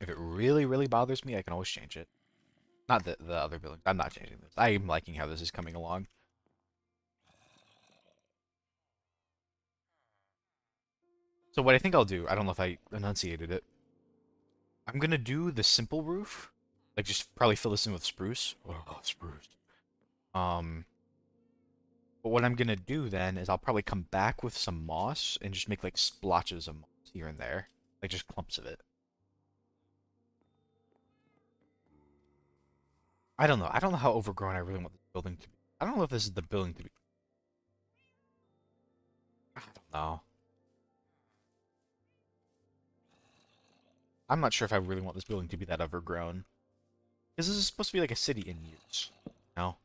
If it really, really bothers me, I can always change it. Not the other building. I'm not changing this. I am liking how this is coming along. So what I think I'll do, I don't know if I enunciated it. I'm gonna do the simple roof. Like just probably fill this in with spruce. Oh, spruce. Um, but what I'm gonna do then is I'll probably come back with some moss and just make like splotches of moss here and there. Like just clumps of it. I don't know. I don't know how overgrown I really want this building to be. I don't know if this is the building to be. I don't know. I'm not sure if I really want this building to be that overgrown. Because this is supposed to be like a city in use. No?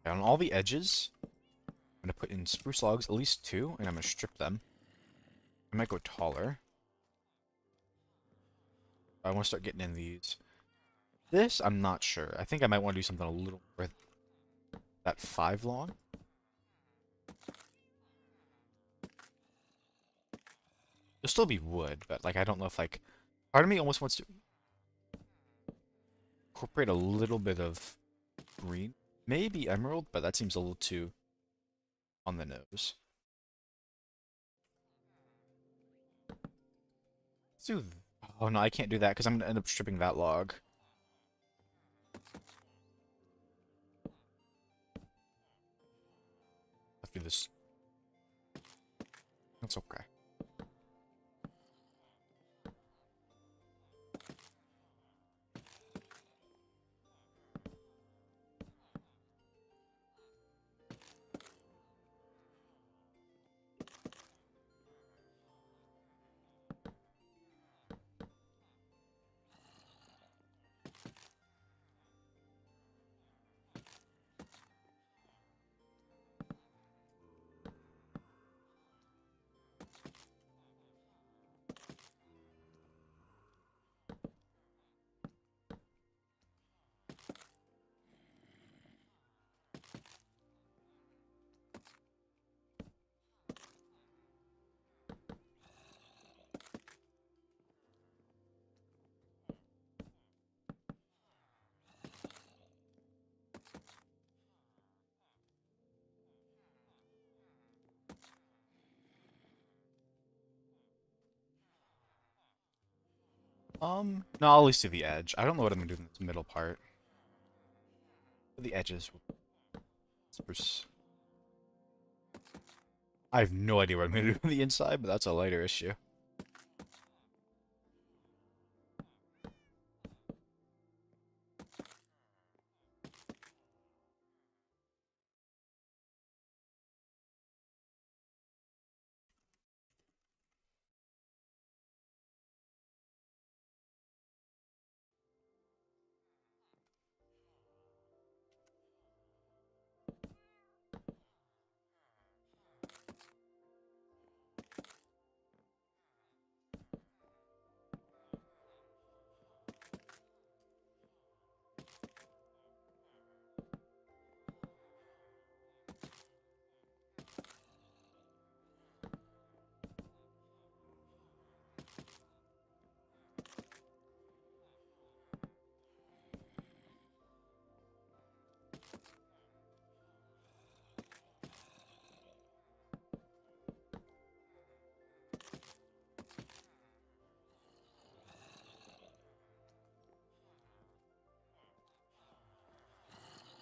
On all the edges, I'm going to put in spruce logs, at least two, and I'm going to strip them. I might go taller. I want to start getting in these. This, I'm not sure. I think I might want to do something a little more that 5 long. It'll still be wood, but like I don't know if like part of me almost wants to incorporate a little bit of green. Maybe emerald, but that seems a little too on the nose. Let's do oh no, I can't do that because I'm gonna end up stripping that log. Let's do this. That's okay. No, I'll at least do the edge. I don't know what I'm gonna do in this middle part. The edges. I have no idea what I'm gonna do on the inside, but that's a later issue.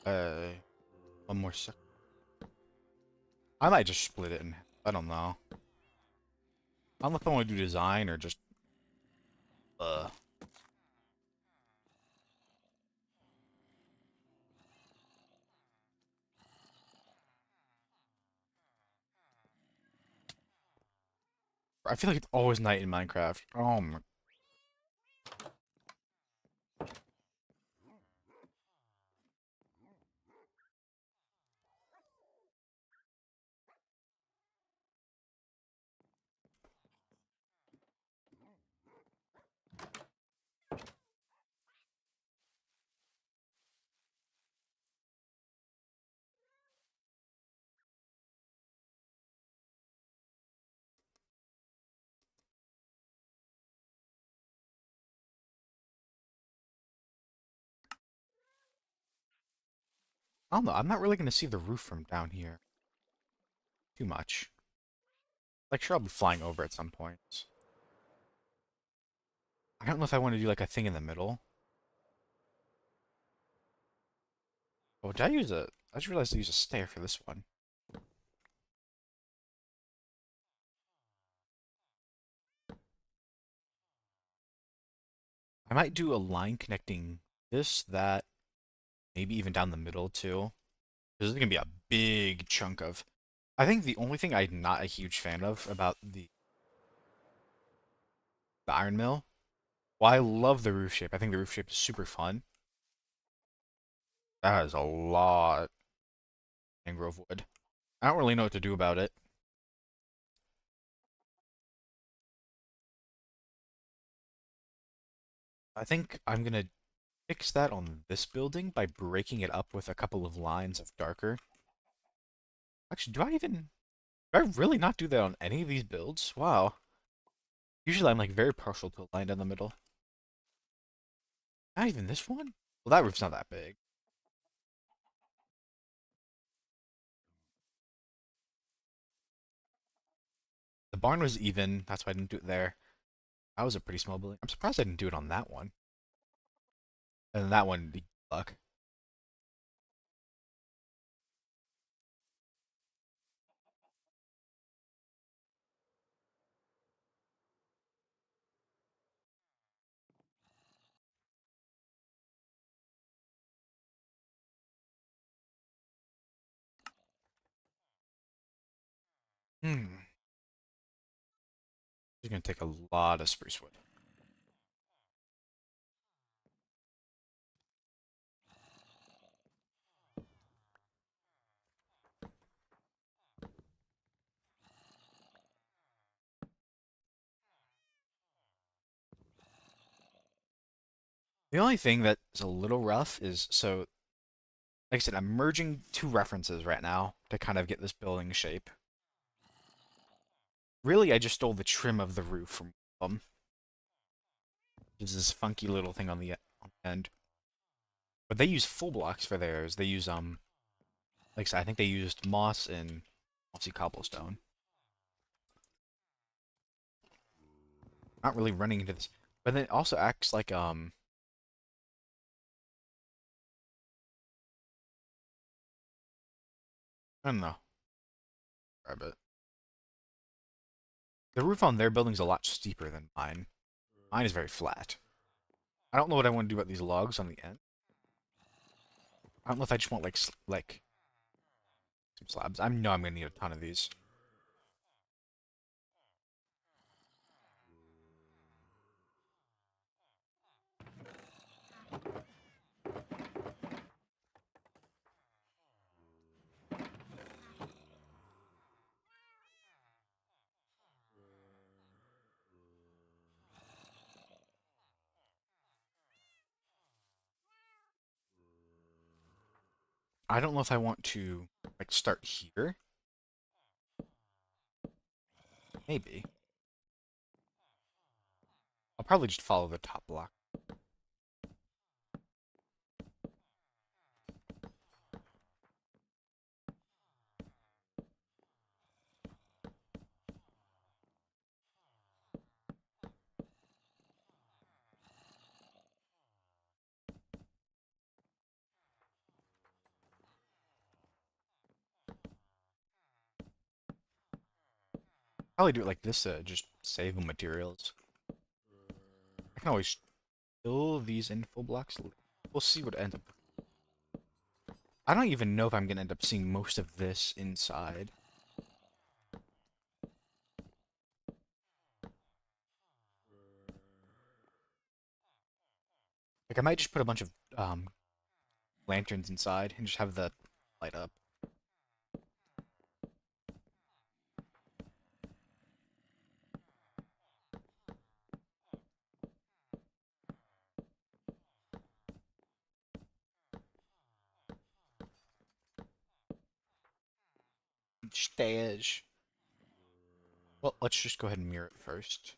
Uh, one more sec. I might just split it in. I don't know. I don't know if I want to do design or just uh. I feel like it's always night in Minecraft. Oh my. I don't know. I'm not really gonna see the roof from down here too much. Like, sure, I'll be flying over at some points. I don't know if I want to do like a thing in the middle. Oh, did I use a? I just realized I used a stair for this one. I might do a line connecting this, that, maybe even down the middle too. This is gonna be a big chunk of. I think the only thing I'm not a huge fan of about the iron mill. Well, I love the roof shape. I think the roof shape is super fun. That is a lot of mangrove wood. I don't really know what to do about it. I think I'm gonna fix that on this building by breaking it up with a couple of lines of darker. Actually, do I really not do that on any of these builds? Wow. Usually I'm like very partial to a line down the middle. Not even this one? Well, that roof's not that big. The barn was even, that's why I didn't do it there. That was a pretty small building. I'm surprised I didn't do it on that one. And then that one, luck. Hmm. It's gonna take a lot of spruce wood. The only thing that's a little rough is, so, like I said, I'm merging two references right now to kind of get this building shape. Really, I just stole the trim of the roof from them. There's this funky little thing on the end. But they use full blocks for theirs. They use, like I said, I think they used moss and mossy cobblestone. Not really running into this. But then it also acts like I don't know. Grab it. The roof on their building's a lot steeper than mine. Mine is very flat. I don't know what I want to do about these logs on the end. I don't know if I just want like some slabs. I know I'm gonna need a ton of these. I don't know if I want to like start here. Maybe. I'll probably just follow the top block. Probably do it like this to just save the materials. I can always fill these info blocks. We'll see what ends up. I don't even know if I'm gonna end up seeing most of this inside. Like I might just put a bunch of lanterns inside and just have the light up. Stage. Well, let's just go ahead and mirror it first.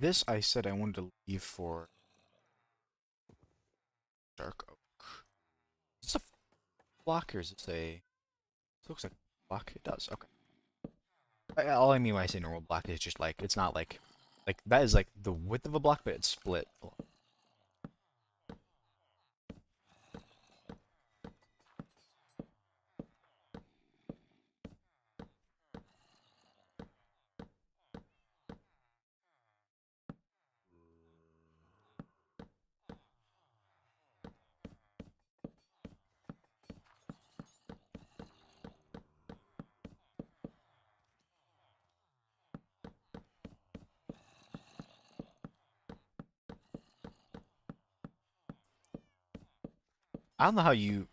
This I said I wanted to leave for dark oak. Is this a block or is this a? It looks like a block. It does. Okay. All I mean when I say normal block is just like it's not like that is like the width of a block, but it's split. I don't know how you.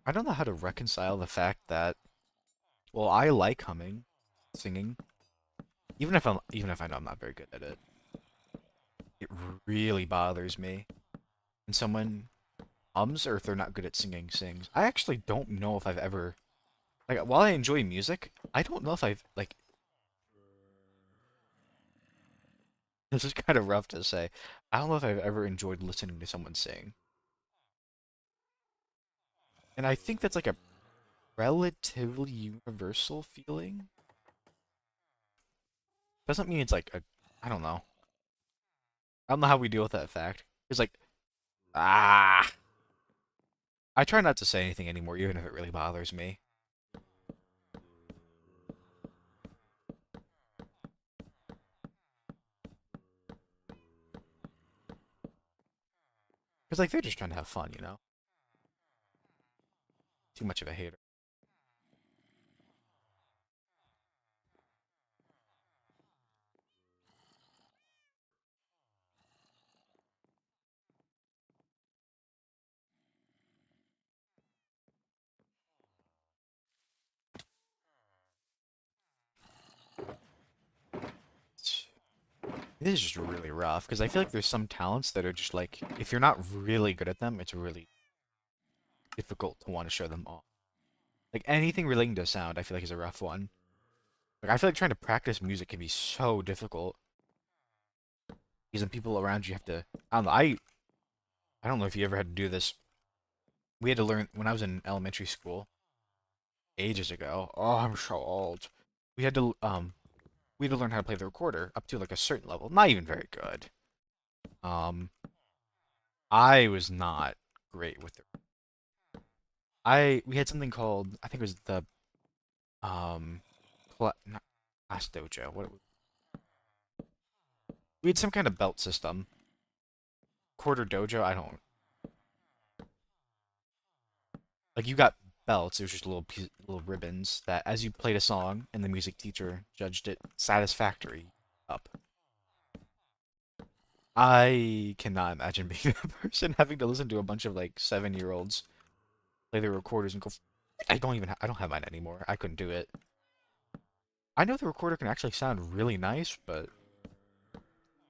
I don't know how to reconcile the fact that well, I like humming, singing, even if I know I'm not very good at it. It really bothers me when someone hums or if they're not good at singing sings. I actually don't know if I've ever like while I enjoy music, I don't know if I've like this is kind of rough to say. I don't know if I've ever enjoyed listening to someone sing. And I think that's like a relatively universal feeling. Doesn't mean it's like a I don't know. I don't know how we deal with that fact. It's like Ah! I try not to say anything anymore, even if it really bothers me. Because, like, they're just trying to have fun, you know? Too much of a hater. This is just really rough, because I feel like there's some talents that are just like, if you're not really good at them, it's really difficult to want to show them off. Like, anything relating to sound, I feel like is a rough one. Like, I feel like trying to practice music can be so difficult. Because then people around you have to, I don't know, I don't know if you ever had to do this. We had to learn, when I was in elementary school, ages ago. Oh, I'm so old. We had to, um, we had to learn how to play the recorder up to like a certain level. Not even very good. Um, I was not great with it. We had something called, I think it was the um not class dojo. We had some kind of belt system. Quarter dojo, I don't like you got belts, it was just little ribbons that as you played a song and the music teacher judged it satisfactory up. I cannot imagine being that person having to listen to a bunch of like 7-year-olds play their recorders and go. I don't have mine anymore. I couldn't do it. I know the recorder can actually sound really nice, but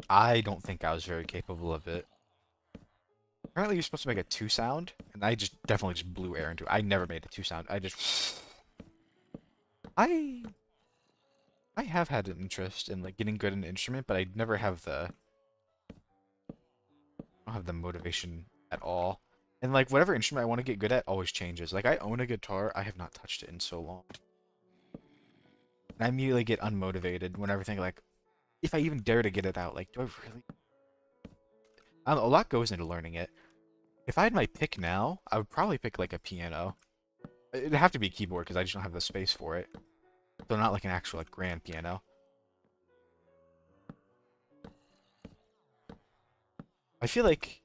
I don't think I was very capable of it. Apparently, you're supposed to make a two sound, and I just definitely just blew air into it. I never made a two sound. I I have had an interest in like getting good in an instrument, but I never have I don't have the motivation at all. And like whatever instrument I want to get good at always changes. Like I own a guitar, I have not touched it in so long. And I immediately get unmotivated whenever I think like if I even dare to get it out, like do I really? I don't know, a lot goes into learning it. If I had my pick now, I would probably pick like a piano. It'd have to be a keyboard because I just don't have the space for it. So not like an actual like grand piano. I feel like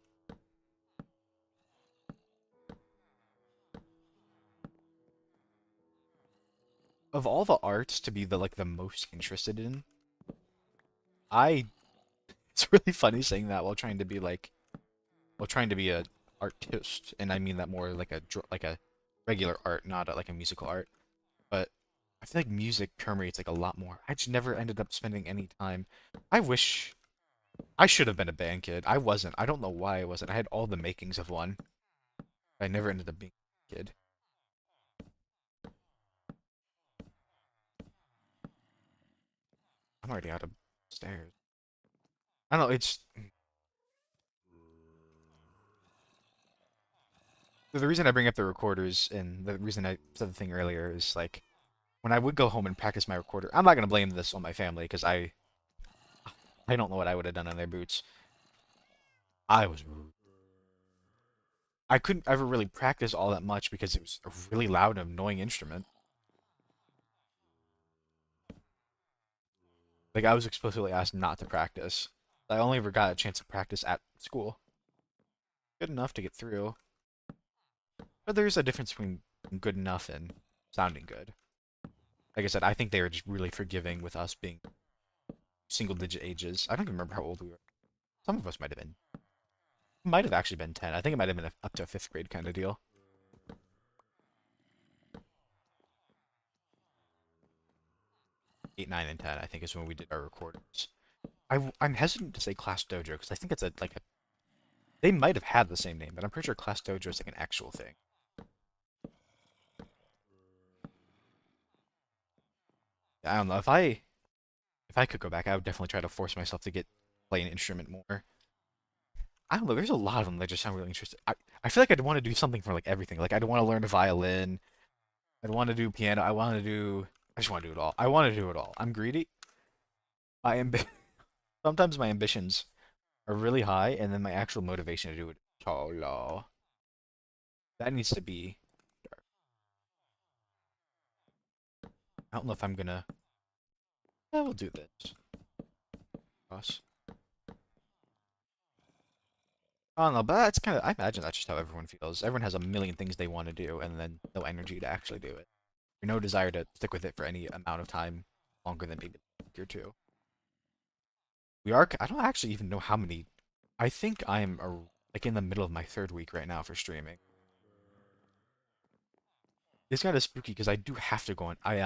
of all the arts to be the like the most interested in, I it's really funny saying that while trying to be like while trying to be a artist, and I mean that more like like a regular art, not like a musical art. But I feel like music permeates like a lot more. I just never ended up spending any time. I wish I should have been a band kid. I wasn't. I don't know why I wasn't. I had all the makings of one. I never ended up being a kid. I'm already out of stairs. I don't know. It's the reason I bring up the recorders and the reason I said the thing earlier is like when I would go home and practice my recorder. I'm not gonna blame this on my family because I don't know what I would have done in their boots. I was I couldn't ever really practice all that much because it was a really loud and annoying instrument. Like I was explicitly asked not to practice. I only ever got a chance to practice at school. Good enough to get through. But there's a difference between good enough and sounding good. Like I said, I think they were just really forgiving with us being single digit ages. I don't even remember how old we were. Some of us might have actually been 10. I think it might have been up to a fifth grade kind of deal. 8, 9, and 10, I think is when we did our recordings. I'm hesitant to say Class Dojo because I think it's a they might have had the same name, but I'm pretty sure Class Dojo is like an actual thing. I don't know if I could go back, I would definitely try to force myself to get play an instrument more. I don't know. There's a lot of them that just sound really interesting. I feel like I'd want to do something for like everything. Like I'd want to learn the violin. I'd want to do piano. I just want to do it all. I want to do it all. I'm greedy. I am. Sometimes my ambitions are really high, and then my actual motivation to do it so low. That needs to be dark. I don't know if I'm gonna. Yeah, we'll do this. Us. I don't know, but that's kind of. I imagine that's just how everyone feels. Everyone has a million things they want to do, and then no energy to actually do it. Or no desire to stick with it for any amount of time longer than maybe a week or two. We are. I don't actually even know how many. I think I'm like in the middle of my third week right now for streaming. It's kind of spooky because I do have to go on. I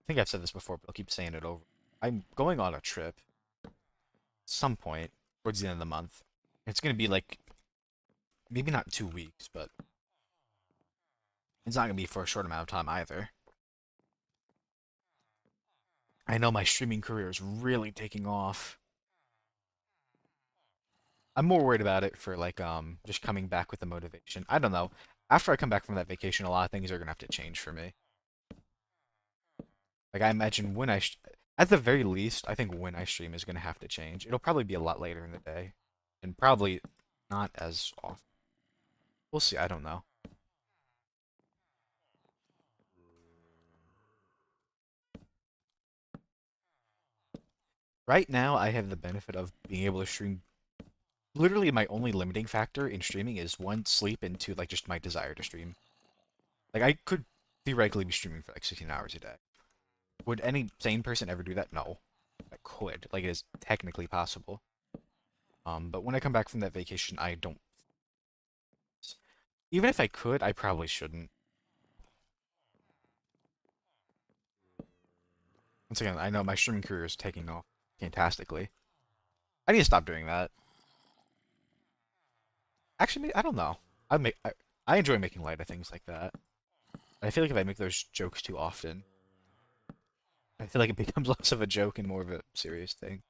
think I've said this before, but I'll keep saying it over. I'm going on a trip some point towards the end of the month. It's gonna be like maybe not 2 weeks, but it's not gonna be for a short amount of time either. I know my streaming career is really taking off. I'm more worried about it for like just coming back with the motivation. I don't know. After I come back from that vacation, a lot of things are gonna have to change for me. Like I imagine at the very least, I think when I stream is gonna have to change. It'll probably be a lot later in the day, and probably not as often. We'll see. I don't know. Right now, I have the benefit of being able to stream. Literally, my only limiting factor in streaming is one, sleep, and two, like just my desire to stream. Like I could theoretically be streaming for like 16 hours a day. Would any sane person ever do that? No. I could. Like it is technically possible. But when I come back from that vacation, I don't. Even if I could, I probably shouldn't. Once again, I know my streaming career is taking off fantastically. I need to stop doing that. Actually, I don't know. I enjoy making light of things like that. I feel like if I make those jokes too often, I feel like it becomes less of a joke and more of a serious thing.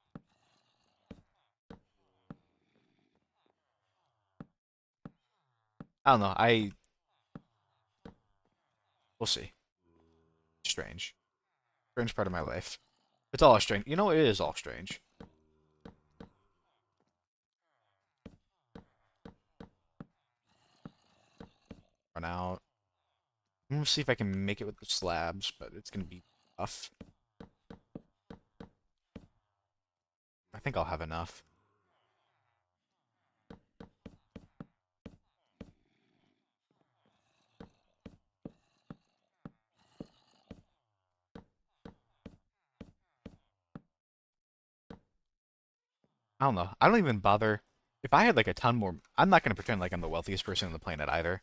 I don't know. We'll see. Strange. Strange part of my life. It's all strange. You know, it is all strange. Run out. I'm gonna see if I can make it with the slabs, but it's gonna be tough. I think I'll have enough. I don't know. I don't even bother. If I had like a ton more, I'm not gonna pretend like I'm the wealthiest person on the planet either.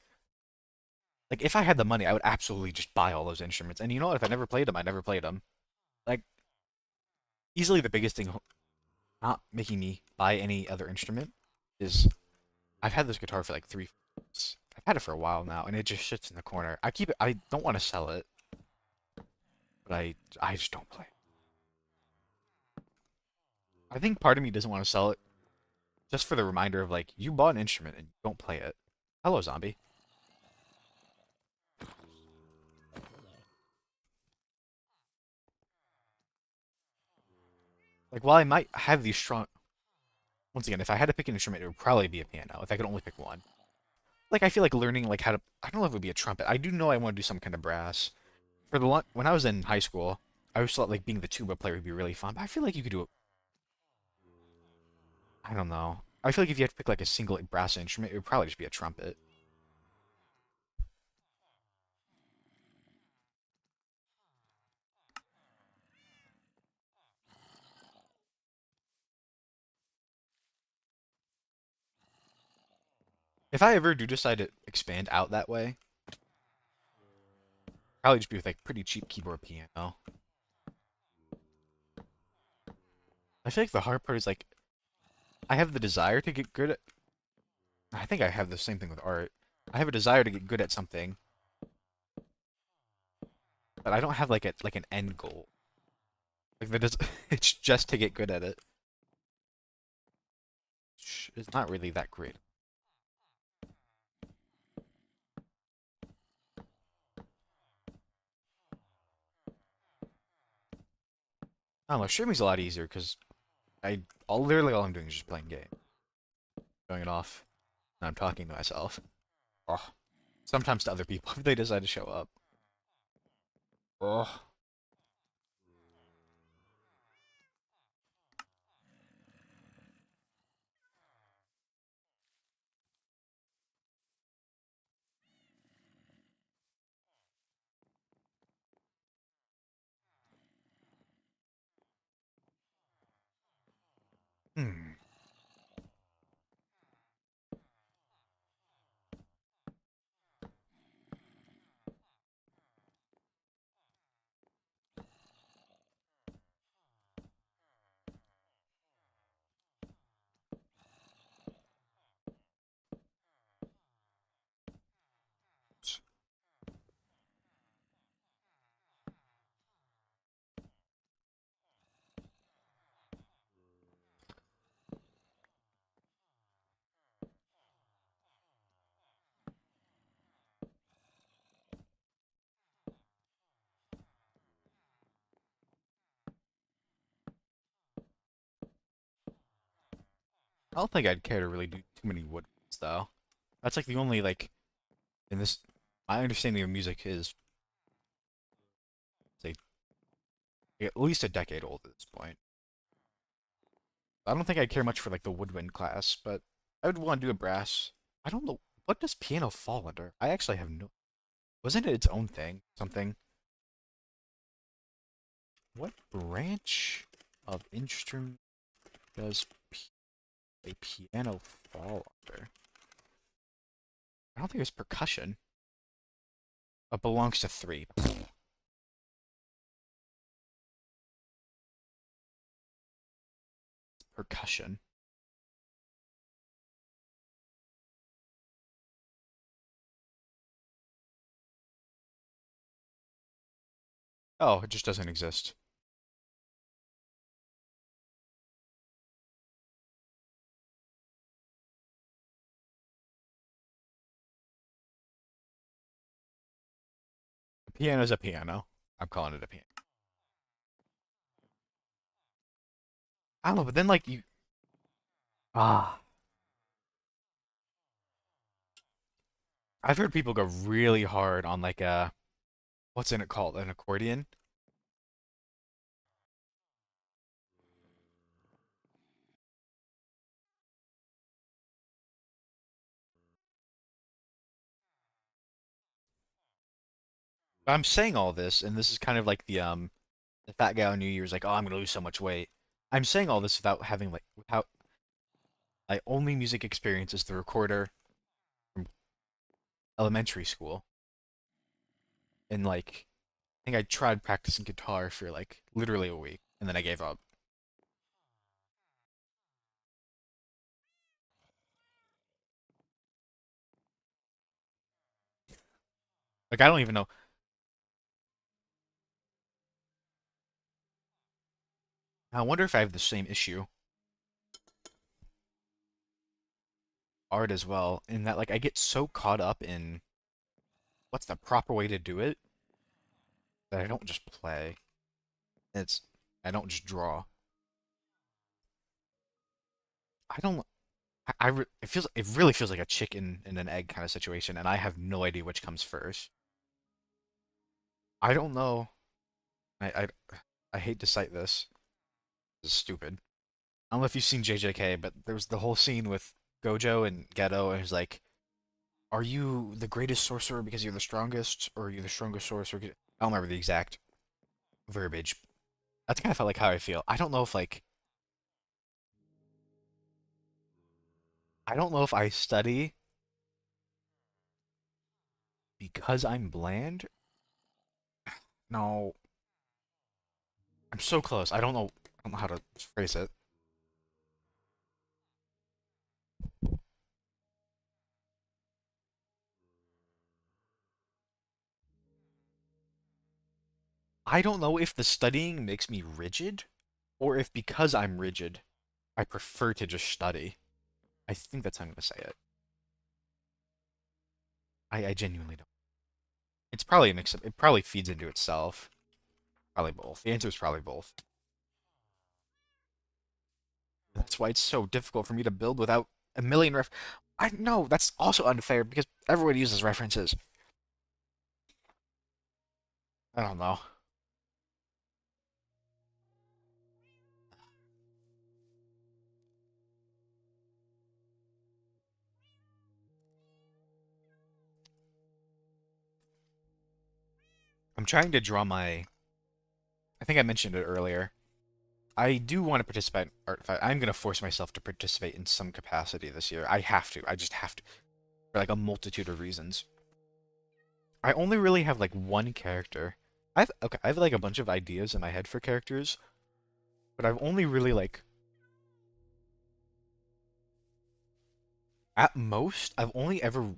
Like if I had the money, I would absolutely just buy all those instruments. And you know what? If I never played them, I never played them. Like easily the biggest thing not making me buy any other instrument is I've had this guitar for like 3 months. I've had it for a while now, and it just sits in the corner. I keep it. I don't want to sell it, but I just don't play it. I think part of me doesn't want to sell it just for the reminder of like you bought an instrument and you don't play it. Hello, zombie. Like while I might have these strong, once again, if I had to pick an instrument, it would probably be a piano. If I could only pick one, like I feel like learning like how to. I don't know if it would be a trumpet. I do know I want to do some kind of brass. When I was in high school, I always thought like being the tuba player would be really fun. But I feel like you could do it. I don't know. I feel like if you had to pick like a single brass instrument, it would probably just be a trumpet. If I ever do decide to expand out that way, probably just be with like pretty cheap keyboard piano. I feel like the hard part is like I have the desire to get good at. I think I have the same thing with art. I have a desire to get good at something, but I don't have like an end goal. Like it's just to get good at it. It's not really that great. I don't know. Streaming's a lot easier because literally all I'm doing is just playing game, showing it off. I'm talking to myself. Oh, sometimes to other people if they decide to show up. Oh. Hmm. I don't think I'd care to really do too many woodwinds though. That's like the only like in this. My understanding of music is say at least a decade old at this point. I don't think I'd care much for like the woodwind class, but I would want to do a brass. I don't know what does piano fall under. I actually have no. Wasn't it its own thing? Something. What branch of instrument does a piano fall under? I don't think it's percussion. It belongs to three. Percussion. Oh, it just doesn't exist. A piano's a piano. I'm calling it a piano. I don't know, but then like you ah, I've heard people go really hard on like a what's in it called? An accordion? I'm saying all this, and this is kind of like the fat guy on New Year's like, oh, I'm gonna lose so much weight. I'm saying all this without having like without my only music experience is the recorder from elementary school. And like I think I tried practicing guitar for like literally a week and then I gave up. Like I don't even know. I wonder if I have the same issue art as well in that like I get so caught up in what's the proper way to do it that I don't just play. It's I don't just draw. I don't it feels it really feels like a chicken and an egg kind of situation and I have no idea which comes first. I don't know. I hate to cite this. This is stupid. I don't know if you've seen JJK, but there was the whole scene with Gojo and Geto, and he's like, "Are you the greatest sorcerer because you're the strongest, or are you the strongest sorcerer?" I don't remember the exact verbiage. That's kind of felt like how I feel. I don't know if I study because I'm bland. No, I'm so close. I don't know how to phrase it. I don't know if the studying makes me rigid, or if because I'm rigid, I prefer to just study. I think that's how I'm gonna say it. I genuinely don't. It's probably a mix of, it probably feeds into itself. Probably both. The answer is probably both. That's why it's so difficult for me to build without a million ref. I know that's also unfair because everyone uses references. I don't know. I'm trying to draw my. I think I mentioned it earlier. I do want to participate in Art Fight. I'm gonna force myself to participate in some capacity this year. I have to. I just have to for like a multitude of reasons. I only really have like one character. I have like a bunch of ideas in my head for characters, but I've only really like at most I've only ever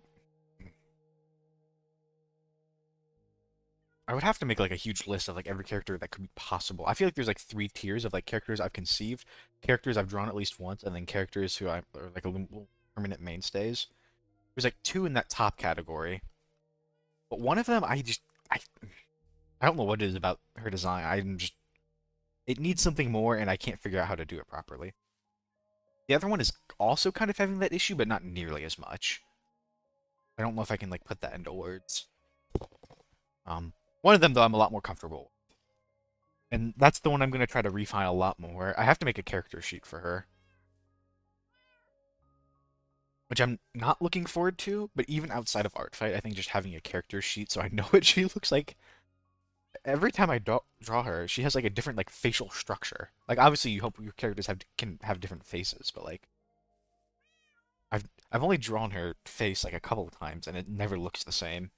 I would have to make like a huge list of like every character that could be possible. I feel like there's like three tiers of like characters I've conceived, characters I've drawn at least once, and then characters who I are like a little permanent mainstays. There's like two in that top category, but one of them I don't know what it is about her design. I'm just it needs something more, and I can't figure out how to do it properly. The other one is also kind of having that issue, but not nearly as much. I don't know if I can like put that into words. Um, one of them though I'm a lot more comfortable, and that's the one I'm gonna try to refine a lot more. I have to make a character sheet for her, which I'm not looking forward to. But even outside of Art Fight, I think just having a character sheet so I know what she looks like. Every time I draw her, she has like a different like facial structure. Like obviously you hope your characters can have different faces, but like I've only drawn her face like a couple of times and it never looks the same.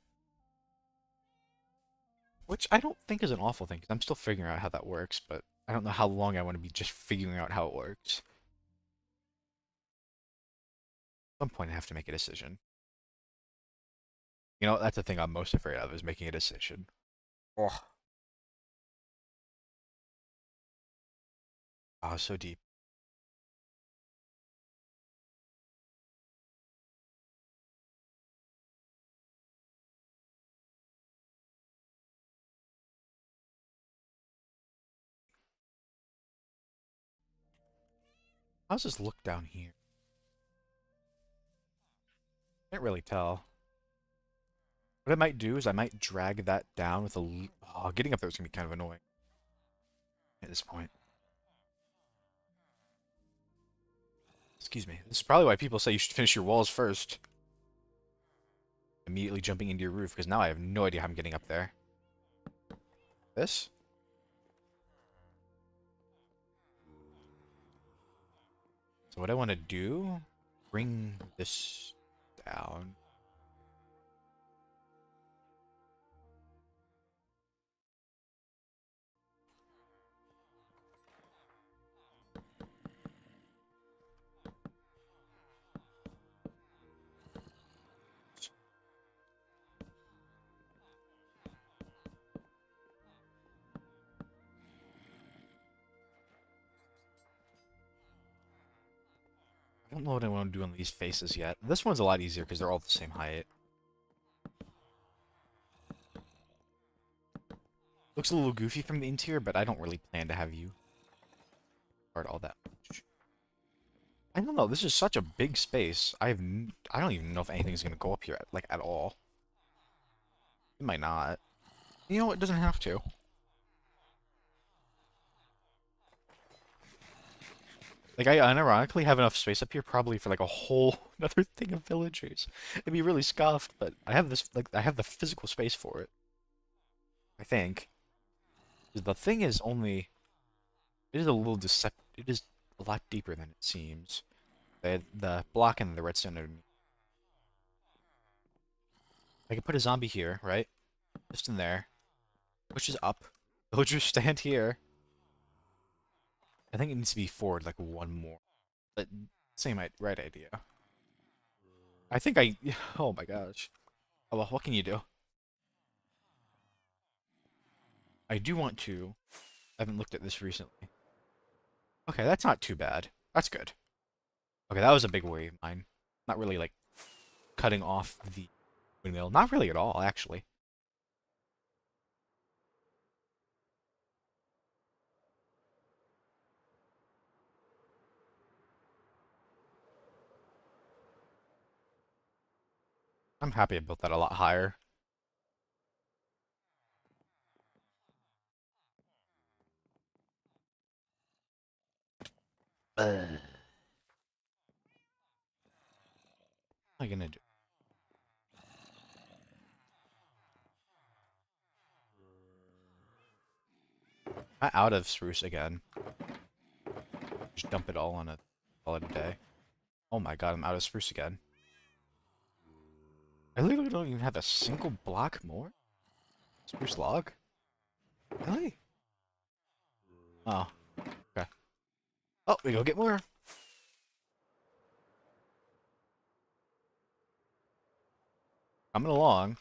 Which I don't think is an awful thing because I'm still figuring out how that works, but I don't know how long I want to be just figuring out how it works. At some point I have to make a decision. You know, that's the thing I'm most afraid of is making a decision. Oh, oh, so deep. How's this look down here? Can't really tell. What I might do is I might drag that down with a. Oh, getting up there is gonna be kind of annoying at this point. Excuse me. This is probably why people say you should finish your walls first. Immediately jumping into your roof, because now I have no idea how I'm getting up there. This? So what I want to do, bring this down. I don't know what I want to do on these faces yet. This one's a lot easier because they're all the same height. Looks a little goofy from the interior, but I don't really plan to have you part all that much. I don't know. This is such a big space. I don't even know if anything's gonna go up here like at all. It might not. You know, it doesn't have to. Like I unironically have enough space up here probably for like a whole another thing of villagers. It'd be really scuffed, but I have this like I have the physical space for it. I think. The thing is only it is a little deceptive. It is a lot deeper than it seems. The block and the redstone are. I could put a zombie here, right? Just in there. Pushes up. Villagers stand here. I think it needs to be forward like one more. But same right idea. I think I. Oh my gosh. Oh, well, what can you do? I do want to. I haven't looked at this recently. Okay, that's not too bad. That's good. Okay, that was a big worry of mine. Not really like cutting off the windmill. Not really at all, actually. I'm happy I built that a lot higher. What am I gonna do? Am I out of spruce again? Just dump it all on a call it a day. Oh my god, I'm out of spruce again. I literally don't even have a single block more? Spruce log? Really? Oh, okay. Oh, we go get more. Coming along.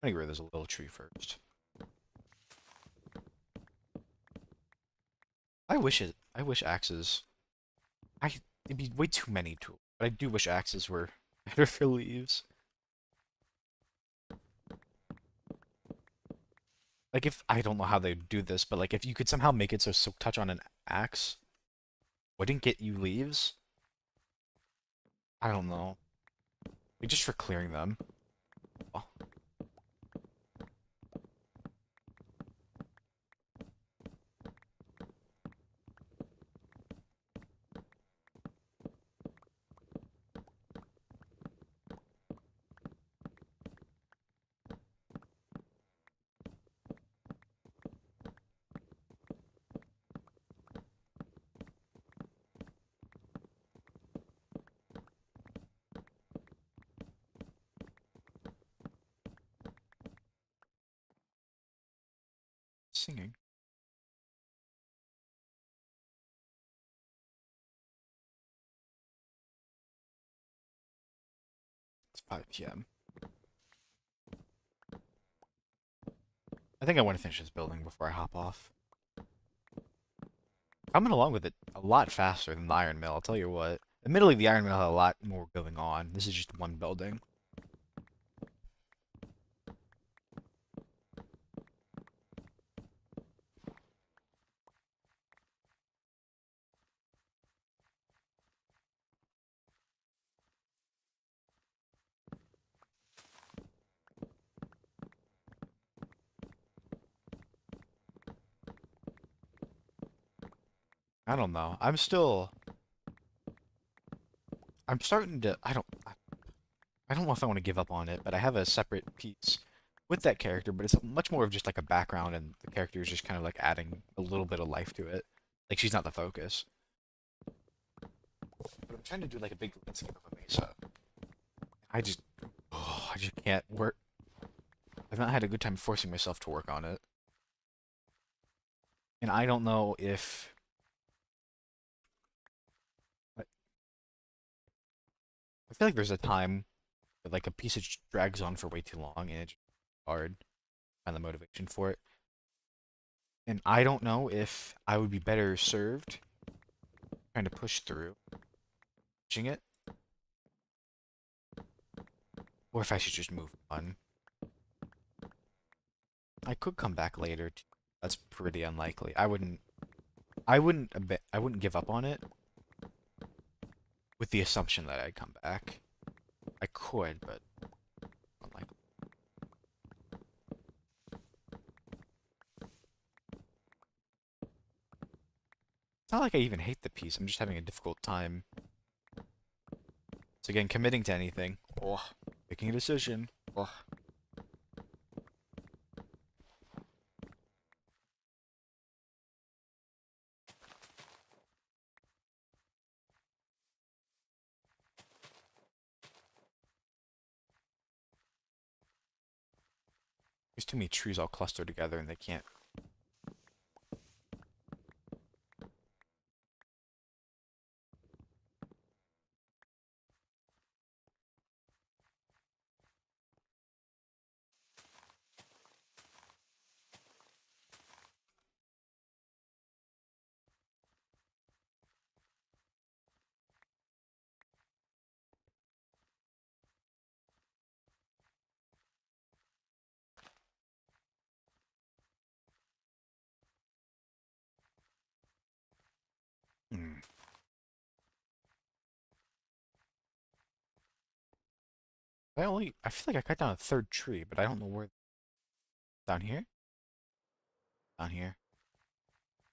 I think there's a little tree first. I wish axes. It'd be way too many tools. But I do wish axes were better for leaves. Like if I don't know how they do this, but like if you could somehow make it so silk touch on an axe wouldn't get you leaves. I don't know. Like just for clearing them. Oh, singing. It's 5 p.m. I think I want to finish this building before I hop off. Coming along with it a lot faster than the iron mill, I'll tell you what. Admittedly, the iron mill had a lot more going on. This is just one building. I don't know. I'm starting to, I don't know if I want to give up on it, but I have a separate piece with that character, but it's much more of just like a background, and the character is just kind of like adding a little bit of life to it. Like she's not the focus. But I'm trying to do like a big landscape of a mesa. I just can't work. I've not had a good time forcing myself to work on it, and I don't know if I feel like there's a time that like a piece of drags on for way too long, and it's hard to find the motivation for it. And I don't know if I would be better served trying to push through, pushing it, or if I should just move on. I could come back later. That's pretty unlikely. I wouldn't give up on it with the assumption that I'd come back. I could, but unlikely. It's not like I even hate the piece. I'm just having a difficult time. So again, committing to anything. Oh, making a decision. Oh, there's too many trees all clustered together and they can't. I feel like I cut down a third tree, but I don't know where. Down here? Down here.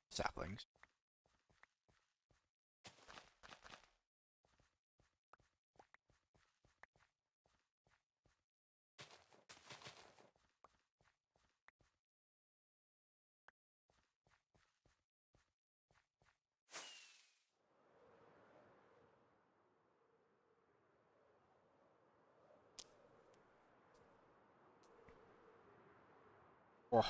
Saplings. Oh,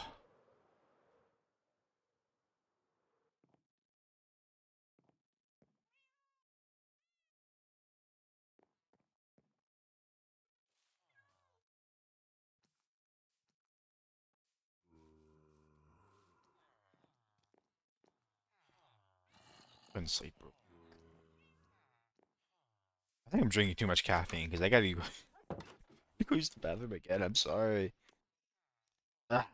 couldn't sleep, bro. I think I'm drinking too much caffeine because I gotta go use the bathroom again. I'm sorry. Ah.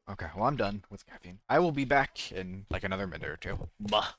Okay, well, I'm done with caffeine. I will be back in like another minute or two. Bah.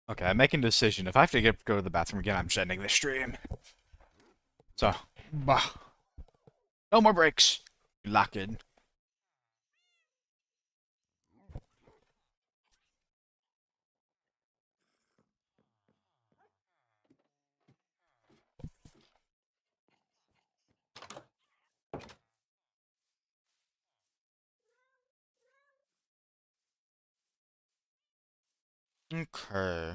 Okay, I'm making a decision. If I have to go to the bathroom again, I'm sending the stream. So, bah. No more breaks. Lock in. Okay.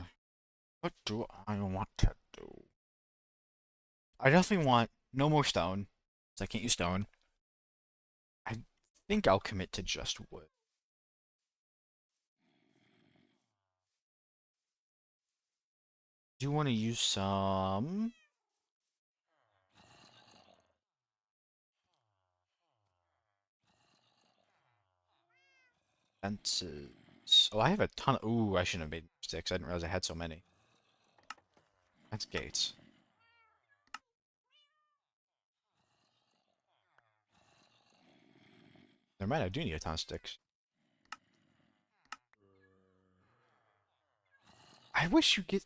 What do I want to do? I definitely want no more stone, because I can't use stone. I think I'll commit to just wood. Do you want to use some fences? Oh, I have a ton of. Ooh, I shouldn't have made sticks. I didn't realize I had so many. That's gates. Never mind, I do need a ton of sticks. I wish you get.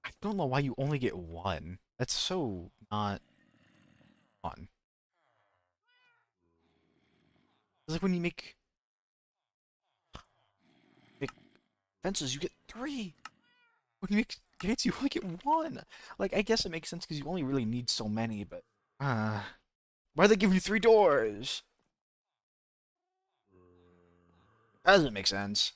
I don't know why you only get one. That's so not fun. It's like when you make fences, you get three. When you make gates, you only get one. Like, I guess it makes sense because you only really need so many, but why they give you three doors? That doesn't make sense.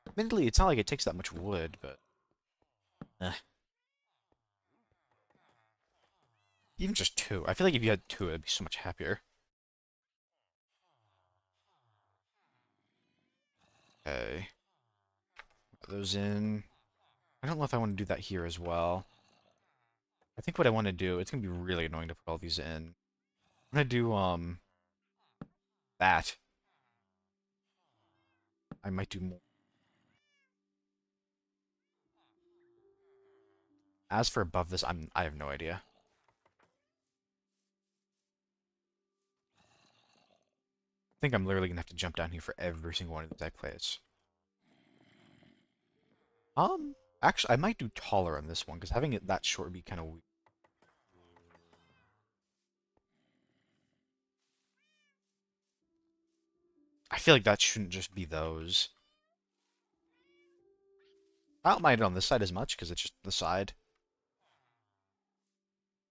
Admittedly, it's not like it takes that much wood, but eh. Even just two. I feel like if you had two, I'd be so much happier. Okay, put those in. I don't know if I want to do that here as well. I think what I want to do, it's gonna be really annoying to put all these in. I'm gonna do that. I might do more. As for above this, I have no idea. I think I'm literally gonna have to jump down here for every single one of these I place. Um, actually, I might do taller on this one because having it that short would be kind of weird. I feel like that shouldn't just be those. I don't mind it on this side as much because it's just the side.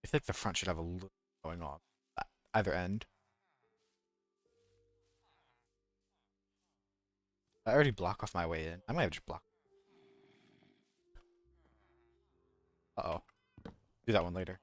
I think the front should have a little going on at either end. I already block off my way in. I might have just blocked. Uh-oh. Do that one later.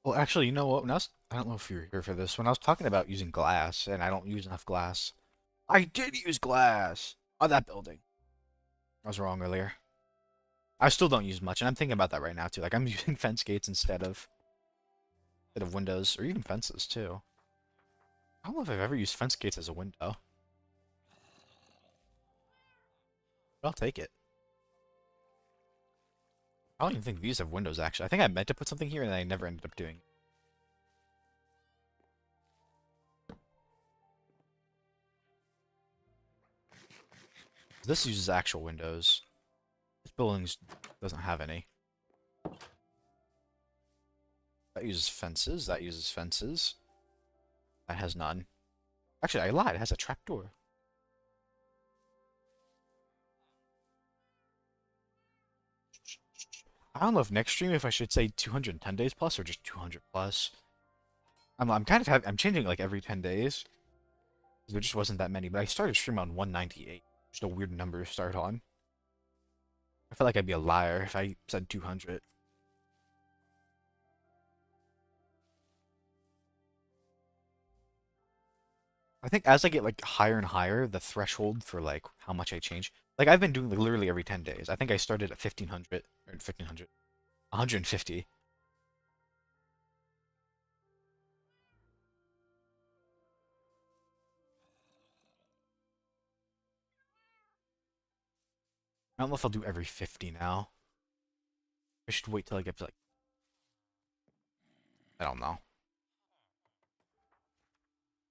Well, actually, you know what? I don't know if you're here for this. When I was talking about using glass, and I don't use enough glass, I did use glass on that building. I was wrong earlier. I still don't use much, and I'm thinking about that right now too. Like I'm using fence gates instead of windows, or even fences too. I don't know if I've ever used fence gates as a window, but I'll take it. I don't even think these have windows actually. I think I meant to put something here, and I never ended up doing it. This uses actual windows. This building doesn't have any. That uses fences. That uses fences. That has none. Actually, I lied. It has a trapdoor. I don't know if next stream if I should say 210 days plus or just 200 plus. I'm kind of I'm changing like every 10 days. There just wasn't that many, but I started stream on 198. Just a weird number to start on. I feel like I'd be a liar if I said 200. I think as I get like higher and higher, the threshold for like how much I change. Like I've been doing like literally every 10 days. I think I started at 1500 or 1500, 150. I don't know if I'll do every 50 now. I should wait till I get to like I don't know.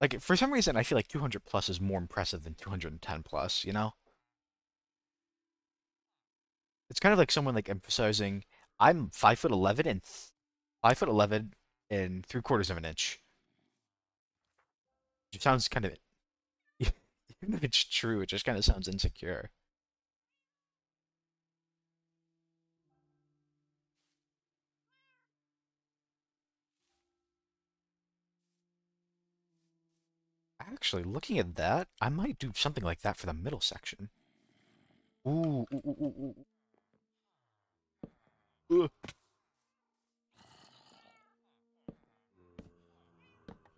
Like for some reason I feel like 200 plus is more impressive than 210 plus, you know? It's kind of like someone like emphasizing I'm 5'11" and 5'11" and 3/4 of an inch. It sounds kind of even if it's true, it just kind of sounds insecure. Actually, looking at that, I might do something like that for the middle section. Ooh, ooh, ooh, ooh, ooh.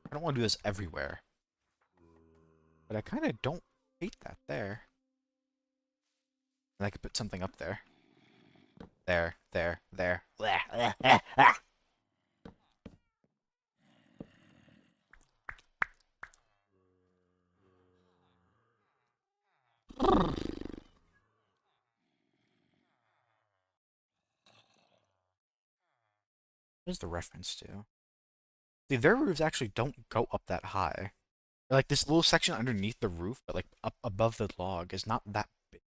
I don't want to do this everywhere, but I kind of don't hate that there. And I could put something up there. There, there, there. What is the reference to? See, their roofs actually don't go up that high. Like this little section underneath the roof, but like up above the log is not that big.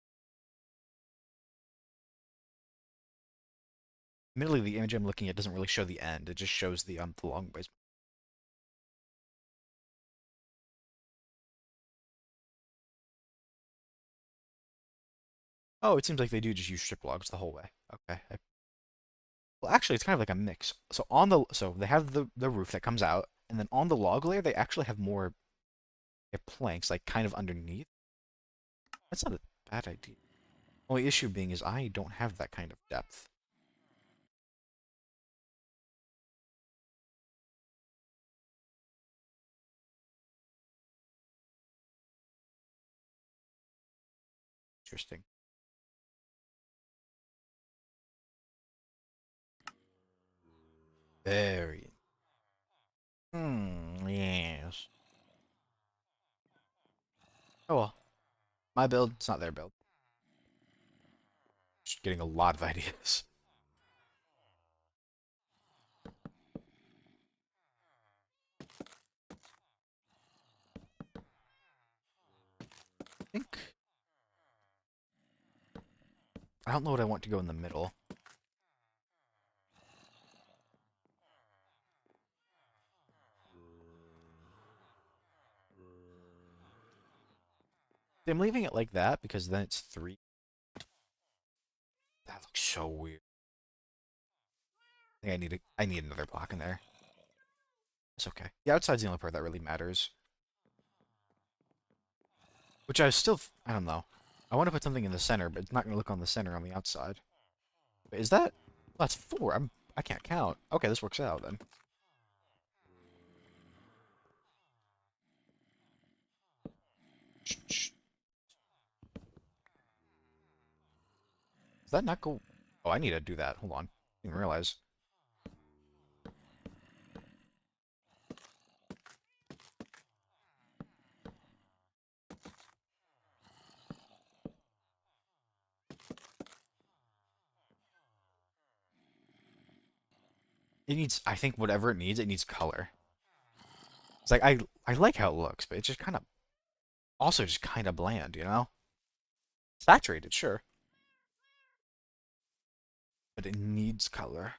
Admittedly, the image I'm looking at doesn't really show the end. It just shows the long ways. Oh, it seems like they do just use strip logs the whole way. Okay. Well, actually, it's kind of like a mix. So they have the roof that comes out, and then on the log layer they actually have more planks, like kind of underneath. That's not a bad idea. Only issue being is I don't have that kind of depth. Interesting. Very. Yes. Oh well. My build, it's not their build. Just getting a lot of ideas. I think. I don't know what I want to go in the middle. I'm leaving it like that because then it's three. That looks so weird. I think I need another block in there. It's okay. The outside's the only part that really matters. Which I don't know. I want to put something in the center, but it's not going to look on the center on the outside. Wait, is that? Oh, that's four. I can't count. Okay, this works out then. Does that not go? Oh, I need to do that. Hold on. Didn't realize. It needs. I think whatever it needs color. It's like I like how it looks, but it's just kind of also just kind of bland, you know? Saturated, sure, but it needs color.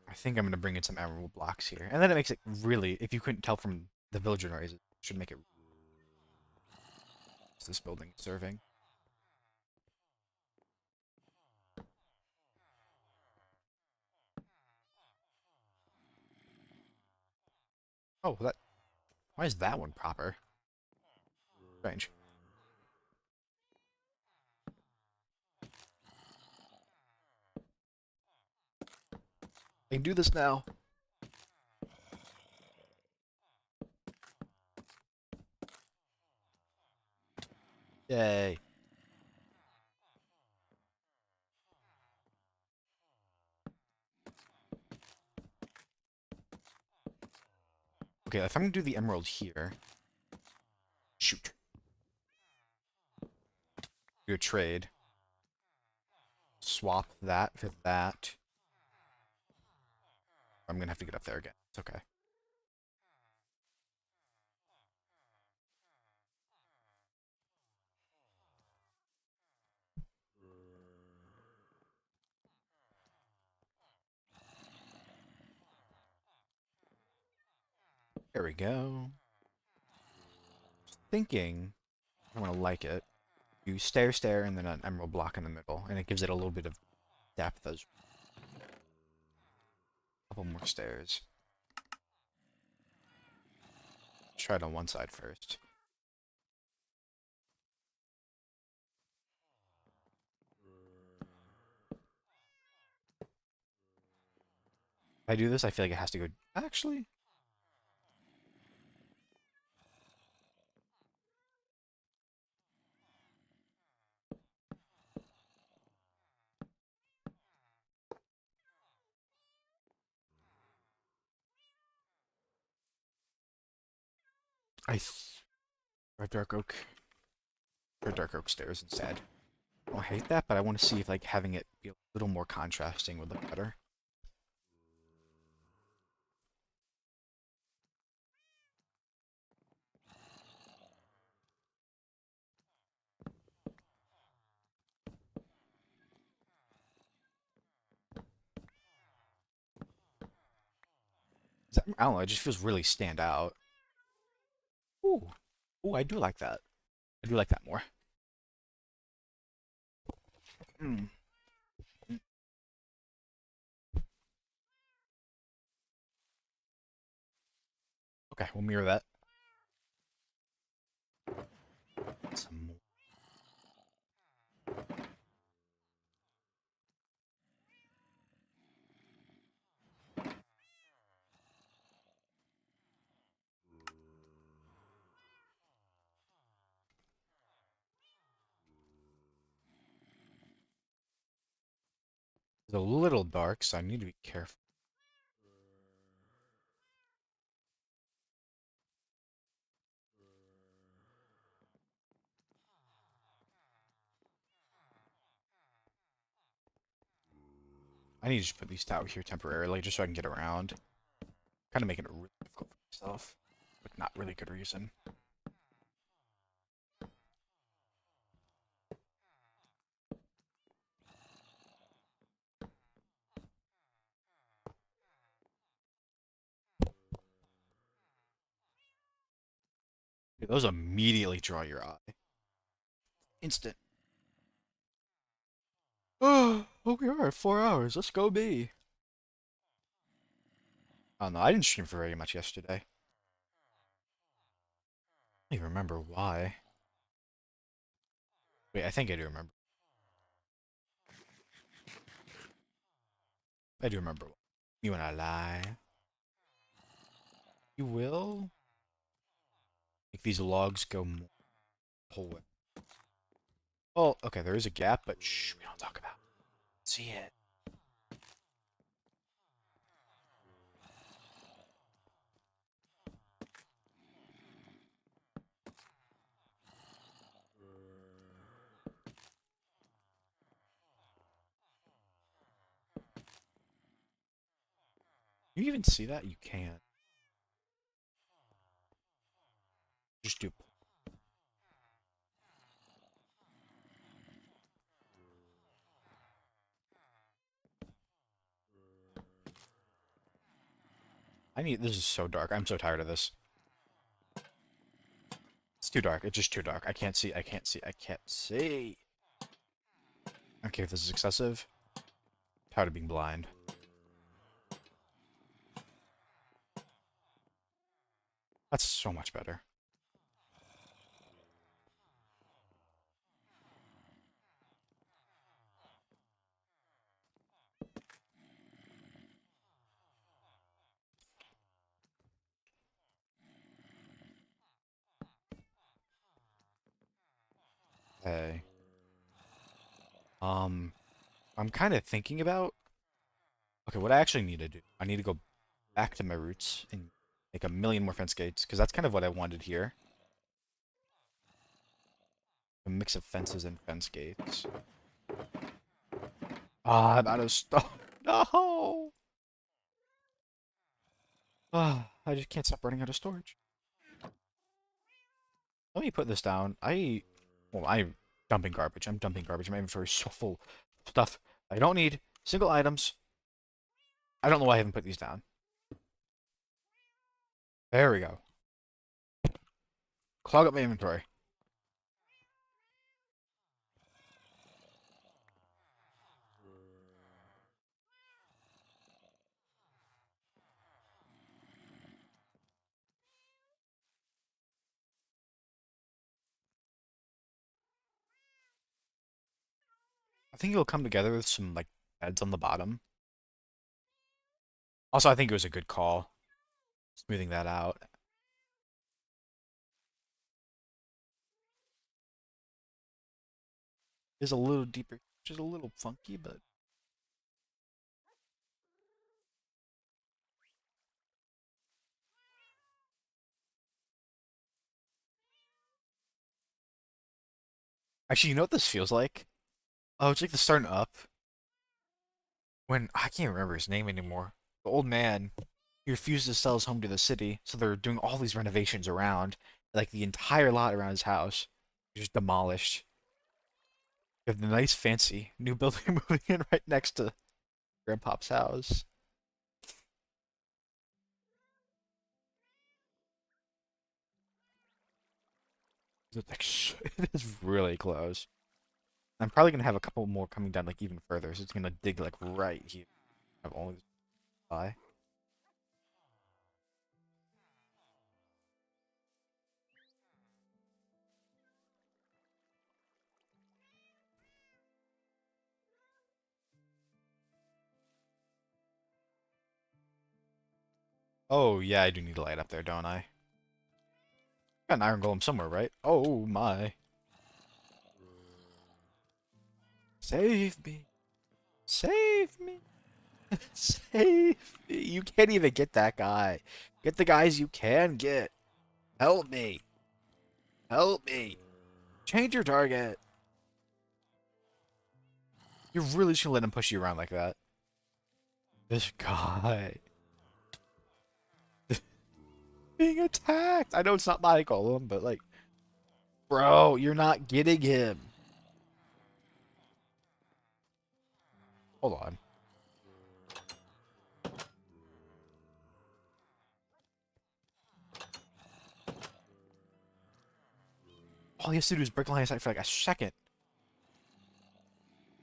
I think I'm gonna bring in some emerald blocks here, and then it makes it really. If you couldn't tell from the villager noise, it should make it. What's this building serving? Oh, that. Why is that one proper? Strange. I can do this now. Yay. Okay, if I'm gonna do the emerald here, shoot, do a trade, swap that for that. I'm gonna have to get up there again. It's okay. There we go. Thinking I'm gonna like it. You stair, stair, and then an emerald block in the middle, and it gives it a little bit of depth as a couple more stairs. Try it on one side first. If I do this, I feel like it has to go. Actually, I red dark oak, red dark oak stairs instead. I don't hate that, but I want to see if like having it be a little more contrasting would look better. I don't know. It just feels really stand out. Ooh, ooh, I do like that. I do like that more. Hmm. Okay, we'll mirror that. Some more. It's a little dark, so I need to be careful. I need to just put these out here temporarily just so I can get around. Kind of making it really difficult for myself, but not really good reason. Dude, those immediately draw your eye. Instant. Oh, we are at 4 hours. Let's go be. Oh no, I didn't stream for very much yesterday. I don't even remember why. Wait, I think I do remember. I do remember. You wanna lie? You will? Make these logs go more whole way. Well, okay, there is a gap, but shh, we don't talk about it. See it. You even see that? You can't. Just do. I need. This is so dark. I'm so tired of this. It's too dark. It's just too dark. I can't see. I can't see. I can't see. Okay, if this is excessive. Tired of being blind. That's so much better. Hey. I'm kind of thinking about. Okay, what I actually need to do. I need to go back to my roots and make a million more fence gates because that's kind of what I wanted here. A mix of fences and fence gates. Ah, I'm out of stuff. No. Ah, I just can't stop running out of storage. Let me put this down. I'm dumping garbage. I'm dumping garbage. My inventory is so full of stuff I don't need. Single items. I don't know why I haven't put these down. There we go. Clog up my inventory. I think it'll come together with some like beds on the bottom. Also, I think it was a good call, smoothing that out. Is a little deeper, which is a little funky, but actually, you know what this feels like? Oh, it's like the starting up when I can't remember his name anymore. The old man, he refused to sell his home to the city, so they're doing all these renovations around, like the entire lot around his house, just demolished. You have the nice, fancy new building moving in right next to Grandpa's house. It's like, it is really close. I'm probably gonna have a couple more coming down like even further, so it's gonna dig like right here. I've only by. Oh yeah, I do need a light up there, don't I? Got an iron golem somewhere, right? Oh my. Save me. Save me. Save me. You can't even get that guy. Get the guys you can get. Help me. Help me. Change your target. You really should let him push you around like that. This guy. Being attacked. I know it's not my golem, but like, bro, you're not getting him. Hold on. All he has to do is break line of sight for like a second.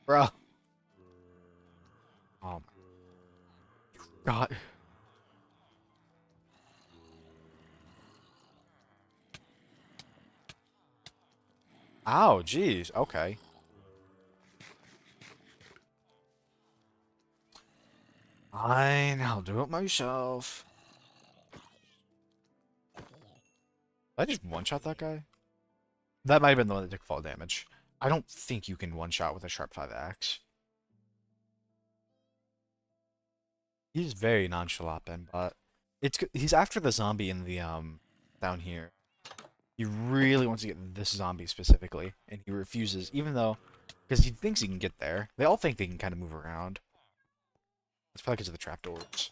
Bro. Oh my god. Ow, jeez. Okay. Fine, I'll do it myself. Did I just one-shot that guy? That might have been the one that took fall damage. I don't think you can one-shot with a Sharp 5 axe. He's very nonchalant, but he's after the zombie in the down here. He really wants to get this zombie specifically, and he refuses, even though because he thinks he can get there. They all think they can kind of move around. It's probably because of the trapdoors.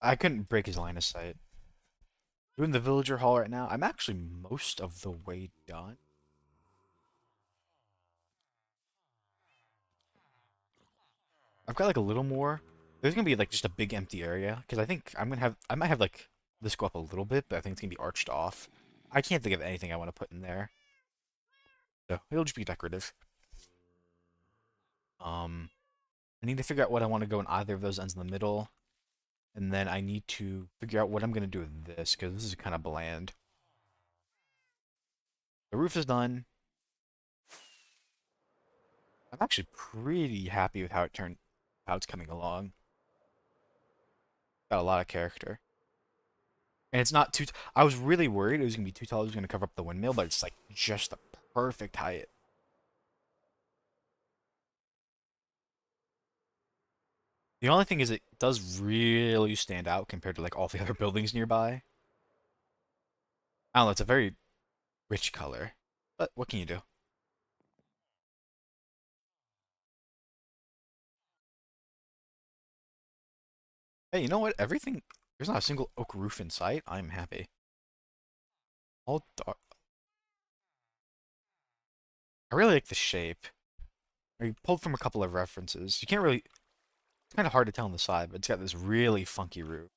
I couldn't break his line of sight. Doing the villager hall right now. I'm actually most of the way done. I've got like a little more. There's gonna be like just a big empty area because I think I might have like this go up a little bit, but I think it's gonna be arched off. I can't think of anything I want to put in there, so it'll just be decorative. Um, I need to figure out what I want to go in either of those ends in the middle, and then I need to figure out what I'm gonna do with this because this is kind of bland. The roof is done. I'm actually pretty happy with how it's coming along. Got a lot of character. And it's not too. I was really worried it was gonna be too tall. It was gonna cover up the windmill, but it's like just the perfect height. The only thing is it does really stand out compared to like all the other buildings nearby. I don't know. It's a very rich color, but what can you do? Hey, you know what? Everything. There's not a single oak roof in sight. I'm happy. All dark. I really like the shape. I pulled from a couple of references. You can't really. It's kind of hard to tell on the side, but it's got this really funky roof.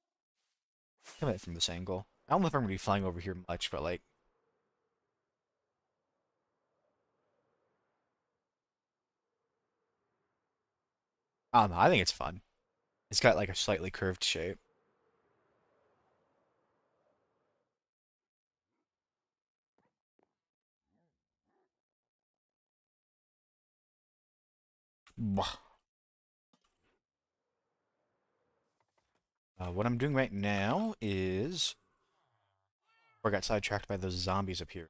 Come at it from this angle. I don't know if I'm gonna be flying over here much, but like, I don't know. I think it's fun. It's got like a slightly curved shape. What I'm doing right now is, or I got sidetracked by those zombies up here.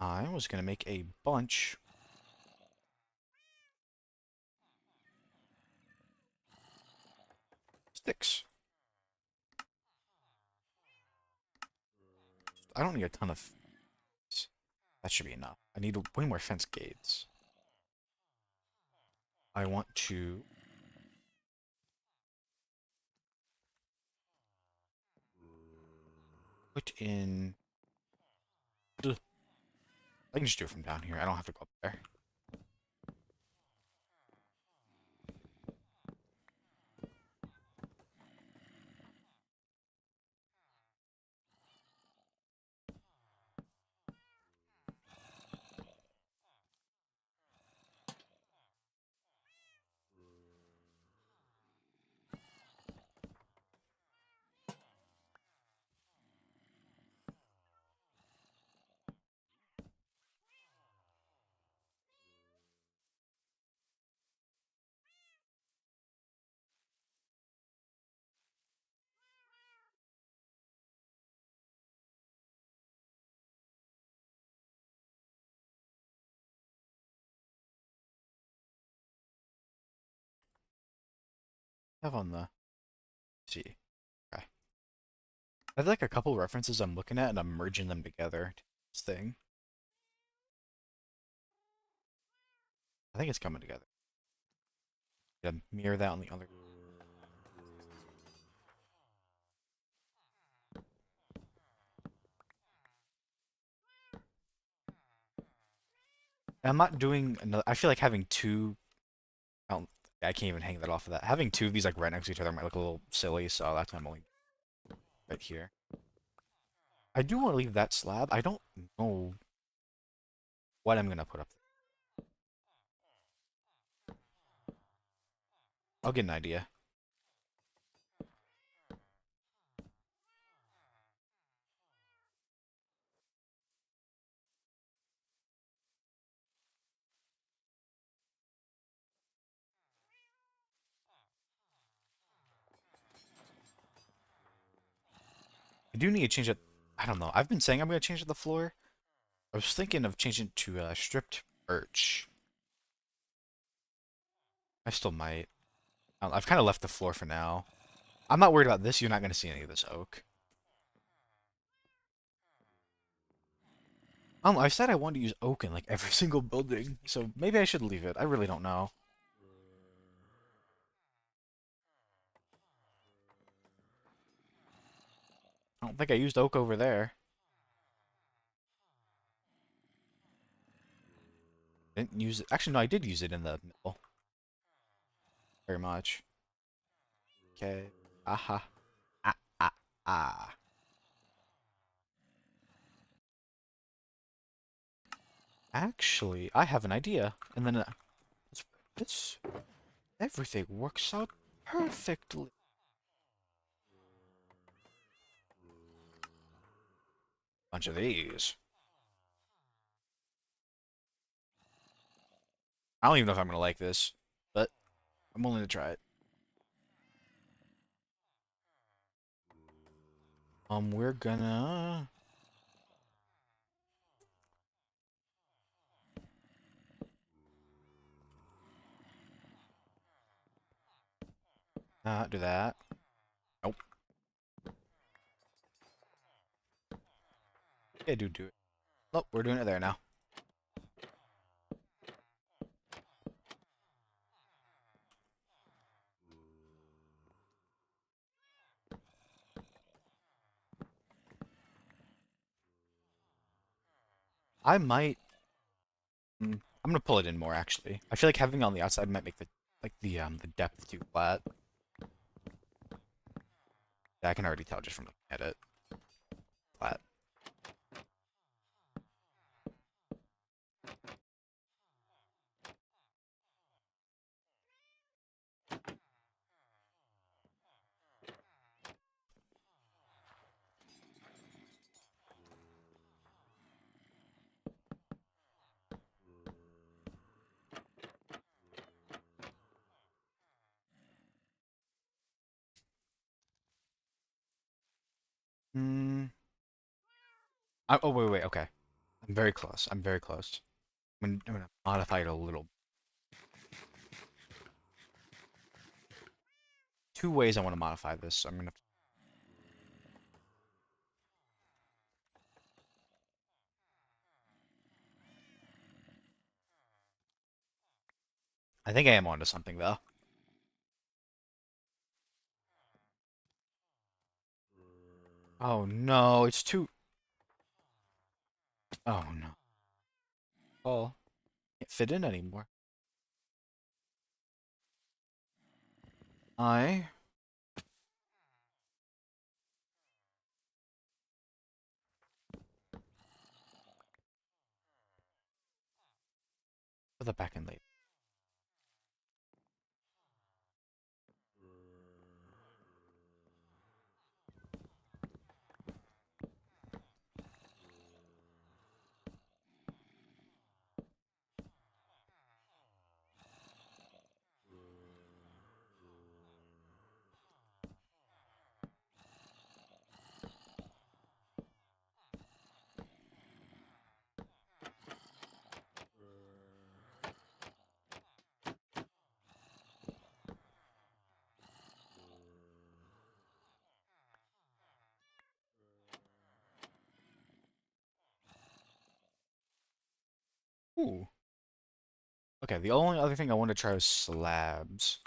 I was gonna make a bunch. Sticks. I don't need a ton of. That should be enough. I need way more fence gates. I want to put in. Ugh, I can just do it from down here. I don't have to go up there. have on the see. Okay. I have like a couple references I'm looking at and I'm merging them together to this thing. I think it's coming together. Gotta mirror that on the other. I'm not doing another. I feel like having two. I don't. I can't even hang that off of that. Having two of these like right next to each other might look a little silly, so that's why I'm only right here. I do want to leave that slab. I don't know what I'm gonna put up. I'll get an idea. I do need to change it. I don't know. I've been saying I'm gonna change the floor. I was thinking of changing it to stripped birch. I still might. I've kind of left the floor for now. I'm not worried about this. You're not gonna see any of this oak. I said I wanted to use oak in like every single building, so maybe I should leave it. I really don't know. I don't think I used oak over there. Didn't use it. Actually, no, I did use it in the middle. Very much. Okay. Aha. Ah, ah, ah. Actually, I have an idea. And then it's everything works out perfectly. Bunch of these. I don't even know if I'm gonna like this, but I'm willing to try it. We're gonna. Not do that. Nope. Yeah, do it. Nope, we're doing it there now. I might. I'm gonna pull it in more actually. I feel like having it on the outside might make the depth too flat. Yeah, I can already tell just from looking at it. Flat. Hmm. Oh wait. Okay. I'm very close. I'm very close. I'm gonna modify it a little. Two ways I want to modify this. So I'm gonna. I think I am onto something though. Oh no, it's too. Oh no. Oh, can't fit in anymore. I. Put that back in later. Okay, the only other thing I want to try is slabs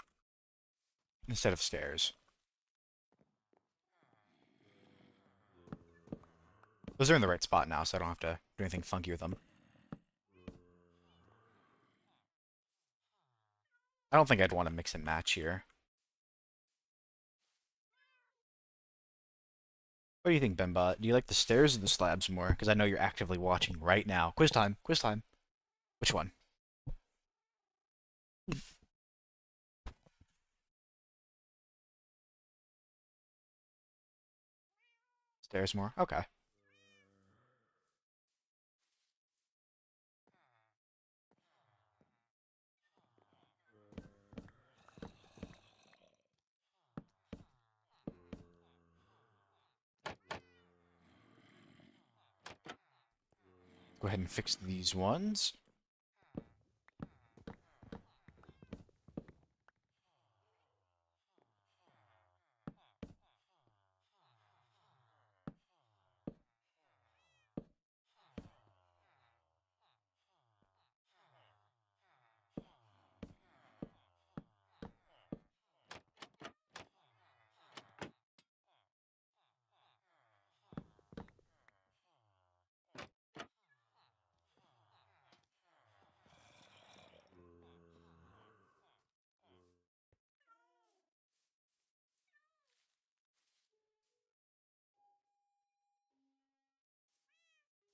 instead of stairs. Those are in the right spot now, so I don't have to do anything funky with them. I don't think I'd want to mix and match here. What do you think, Bemba? Do you like the stairs or the slabs more? Because I know you're actively watching right now. Quiz time, quiz time. Which one? Stairs more? Okay. Go ahead and fix these ones.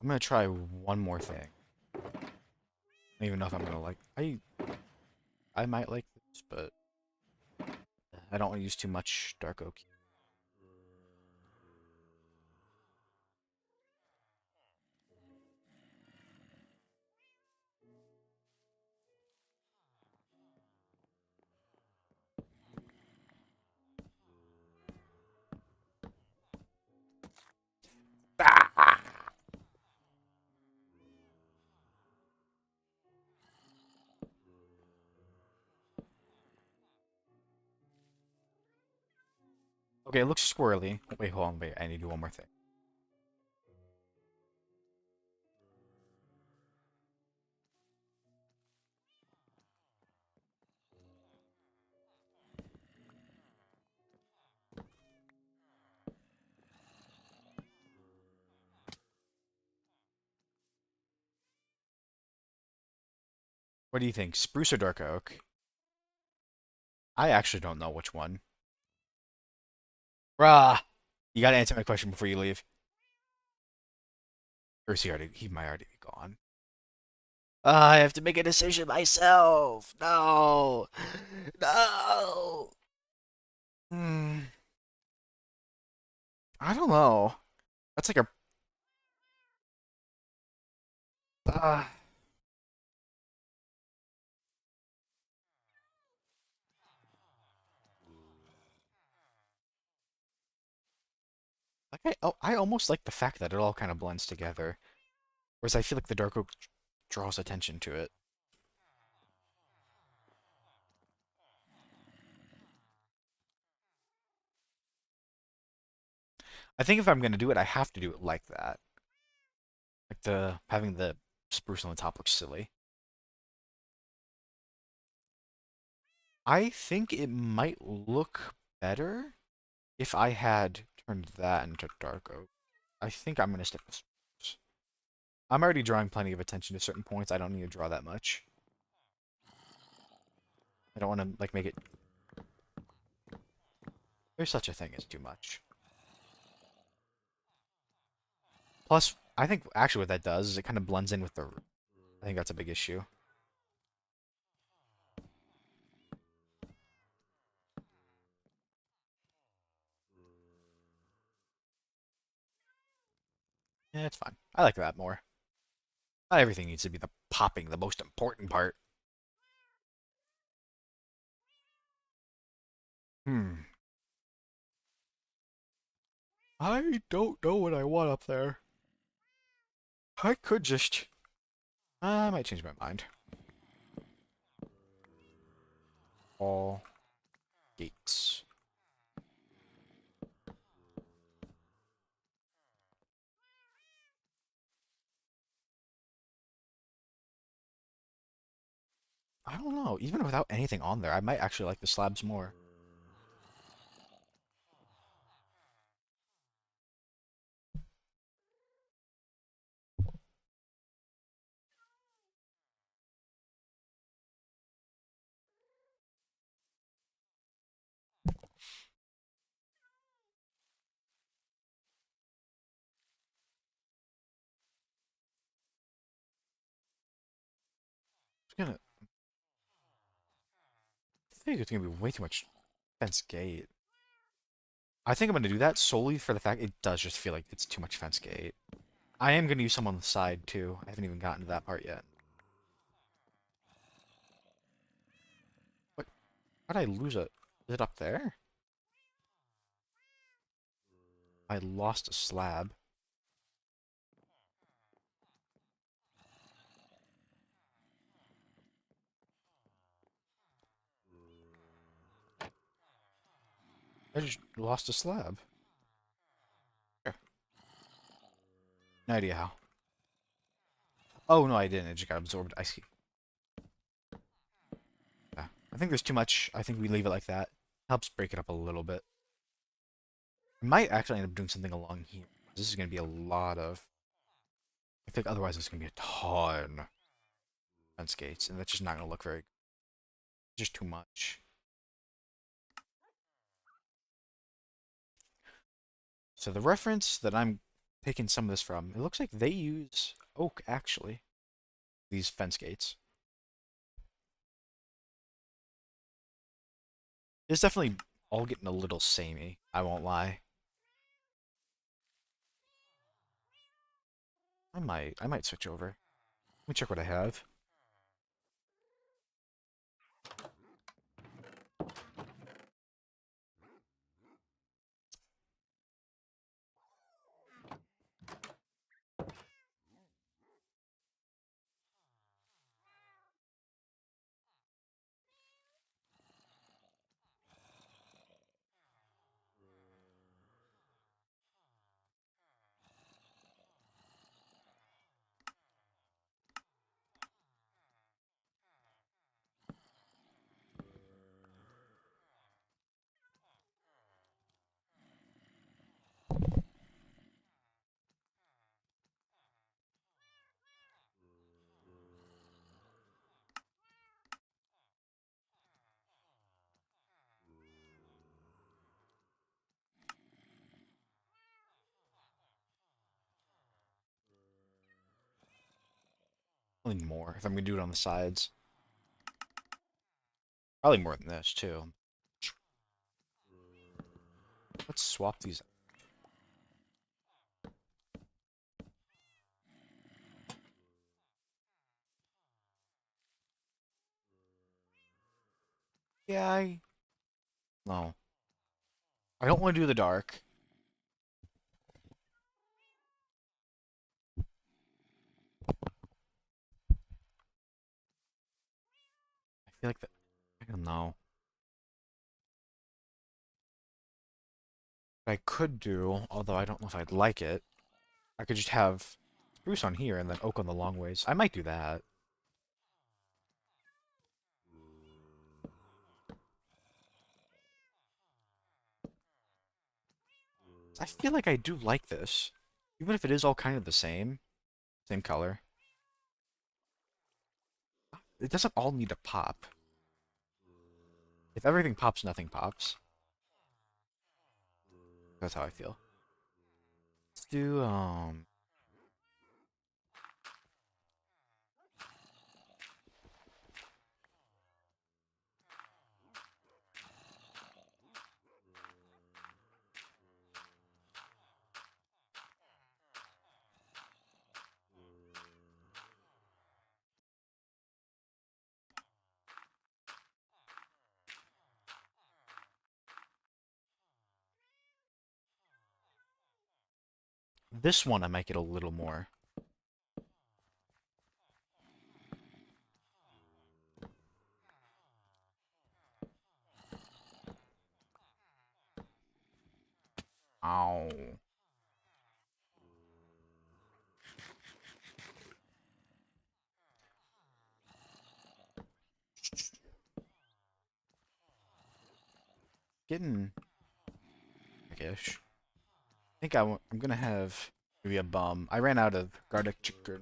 I'm gonna try one more thing. I don't even know if I'm gonna like. I might like this, but I don't want to use too much dark oak. Ah! Okay, it looks squirrely. Wait, hold on, wait. I need to do one more thing. What do you think, spruce or dark oak? I actually don't know which one. Bruh! You gotta answer my question before you leave. Or is he already? He might already be gone. I have to make a decision myself. No, no. Hmm. I don't know. That's like a. Uh, I almost like the fact that it all kind of blends together. Whereas I feel like the dark oak draws attention to it. I think if I'm gonna do it, I have to do it like that. Like the having the spruce on the top looks silly. I think it might look better if I had turned that into dark oak. I think I'm gonna stick with spruce. I'm already drawing plenty of attention to certain points. I don't need to draw that much. I don't want to like make it. There's such a thing as too much. Plus, I think actually what that does is it kind of blends in with the. I think that's a big issue. Yeah, it's fine. I like that more. Not everything needs to be the popping, the most important part. Hmm. I don't know what I want up there. I could just. I might change my mind. All gates. I don't know. Even without anything on there, I might actually like the slabs more. It's gonna, I think it's gonna be way too much fence gate. I think I'm gonna do that solely for the fact it does just feel like it's too much fence gate. I am gonna use some on the side too. I haven't even gotten to that part yet. What? How did I lose it? Is it up there? I lost a slab. I just lost a slab. Sure. No idea how. Oh no, I didn't. It just got absorbed. I see. Yeah. I think there's too much. I think we leave it like that. Helps break it up a little bit. I might actually end up doing something along here. This is gonna be a lot of. I think otherwise it's gonna be a ton of fence gates, and that's just not gonna look very. Just too much. So the reference that I'm taking some of this from, it looks like they use oak actually. These fence gates. It's definitely all getting a little samey. I won't lie. I might switch over. Let me check what I have. Probably more if I'm gonna do it on the sides. Probably more than this too. Let's swap these. Yeah, no. I don't want to do the dark. I feel like that. I don't know. What I could do, although I don't know if I'd like it, I could just have spruce on here and then oak on the long ways. I might do that. I feel like I do like this. Even if it is all kind of the same color. It doesn't all need to pop. If everything pops, nothing pops. That's how I feel. Let's do, this one I might get a little more. Ow. getting ish. I think I'm gonna have maybe a bum. I ran out of garlic chicken.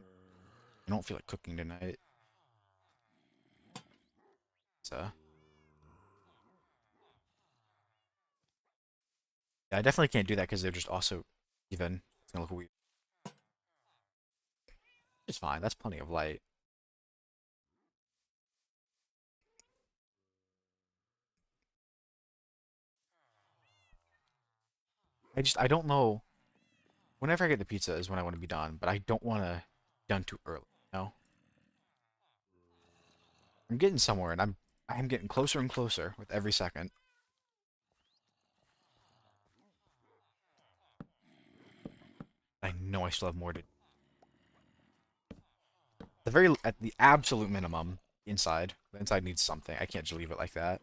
I don't feel like cooking tonight. So yeah, I definitely can't do that because they're just also even. It's gonna look weird. It's fine. That's plenty of light. I don't know. Whenever I get the pizza is when I want to be done, but I don't want to be done too early. No, I'm getting somewhere, and I'm getting closer and closer with every second. I know I still have more to. At the absolute minimum, inside. The inside needs something. I can't just leave it like that.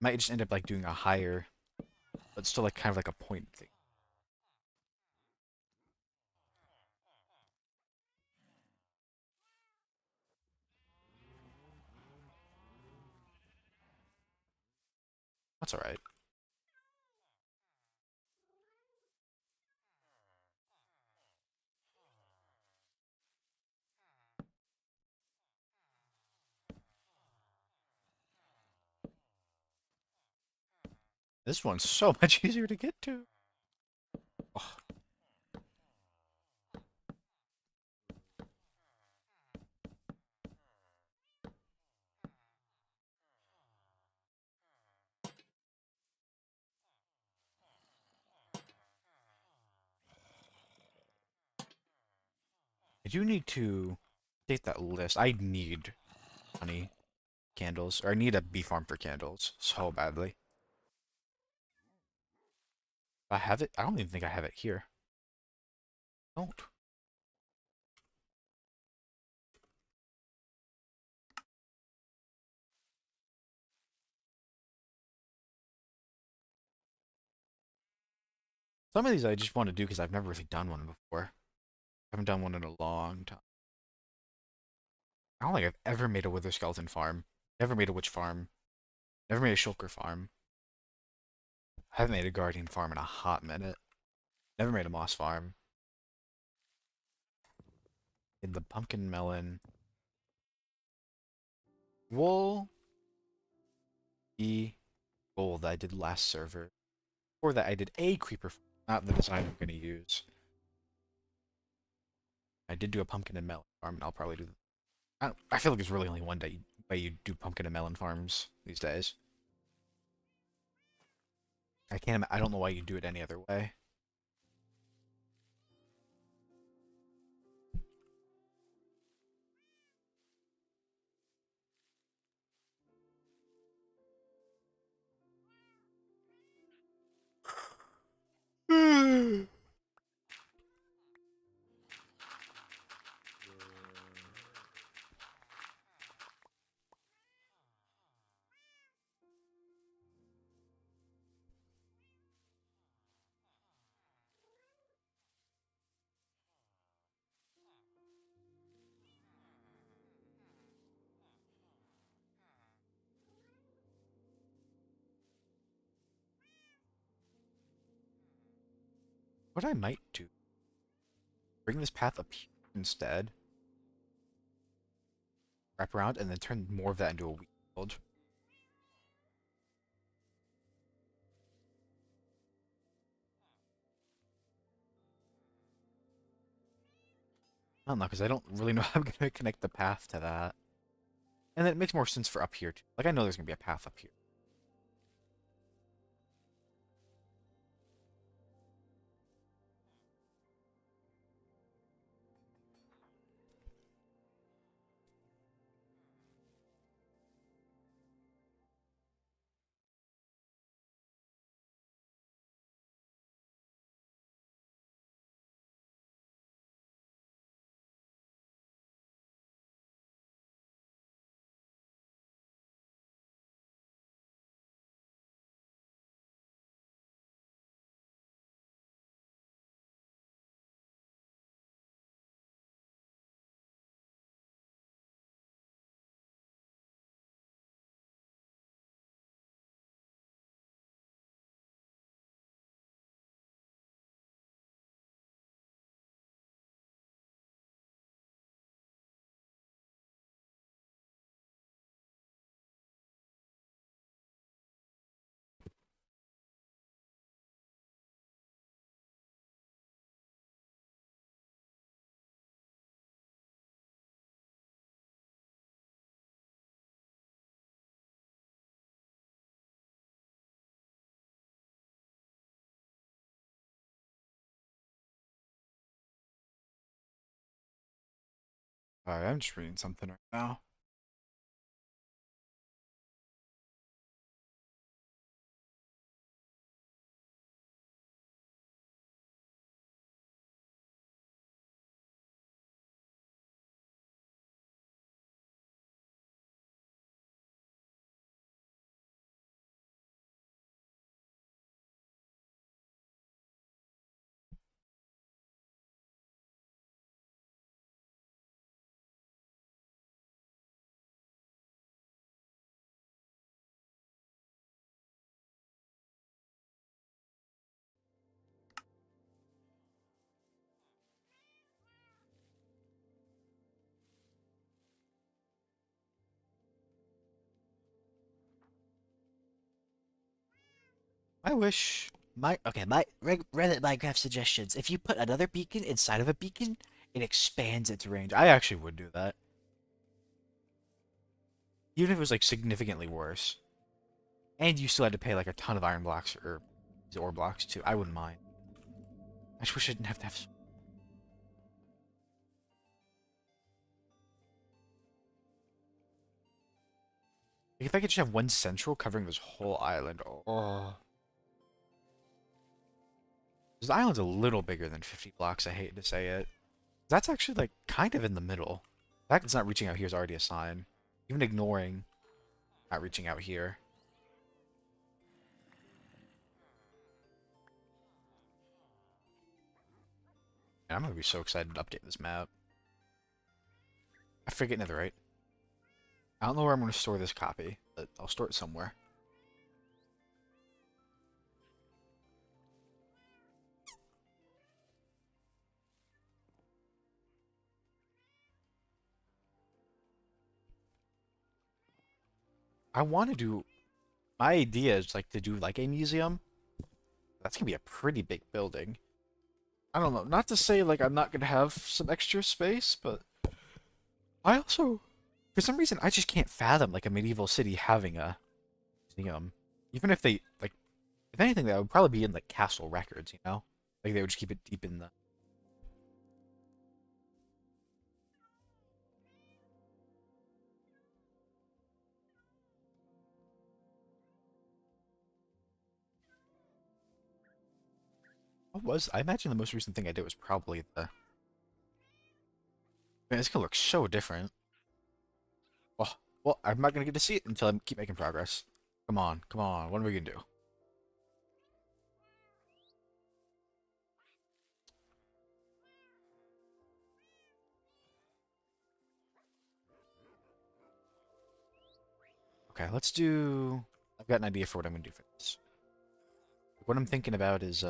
Might just end up like doing a higher, but still like kind of like a point thing. That's all right. This one's so much easier to get to. Oh, I do need to take that list. I need honey candles, or I need a bee farm for candles so badly. I have it. I don't even think I have it here. Don't. Some of these I just want to do because I've never really done one before. I haven't done one in a long time. I don't think I've ever made a wither skeleton farm. Never made a witch farm. Never made a shulker farm. I haven't made a guardian farm in a hot minute. Never made a moss farm. Did the pumpkin melon. Wool. E. Gold that I did last server. Or that I did a creeper farm. Not the design I'm going to use. I did do a pumpkin and melon farm, and I'll probably do. I feel like there's really only one way you do pumpkin and melon farms these days. I can't. I don't know why you do it any other way. What I might do, bring this path up here instead, wrap around, and then turn more of that into a wheat field. I don't know, because I don't really know how I'm going to connect the path to that. And then it makes more sense for up here, too. Like, I know there's going to be a path up here. Alright, I'm just reading something right now. I wish My Reddit Minecraft suggestions. If you put another beacon inside of a beacon, it expands its range. I actually would do that. Even if it was like significantly worse. And you still had to pay like a ton of iron blocks or ore blocks too. I wouldn't mind. I just wish I didn't have to have. Like, if I could just have one central covering this whole island. Oh. This island's a little bigger than 50 blocks, I hate to say it. That's actually like kind of in the middle. The fact it's not reaching out here is already a sign. Even ignoring not reaching out here. I'm gonna be so excited to update this map. I forget netherite. I don't know where I'm gonna store this copy, but I'll store it somewhere. I want to do. My idea is like to do like a museum. That's gonna be a pretty big building. I don't know. Not to say like I'm not gonna have some extra space, but I also, for some reason, I just can't fathom like a medieval city having a museum. Even if they like, if anything, that would probably be in like castle records. You know, like they would just keep it deep in the. What was? I imagine the most recent thing I did was probably the. Man, it's gonna look so different. Oh, well, I'm not gonna get to see it until I keep making progress. Come on, come on. What are we gonna do? Okay, let's do. I've got an idea for what I'm gonna do for this. What I'm thinking about is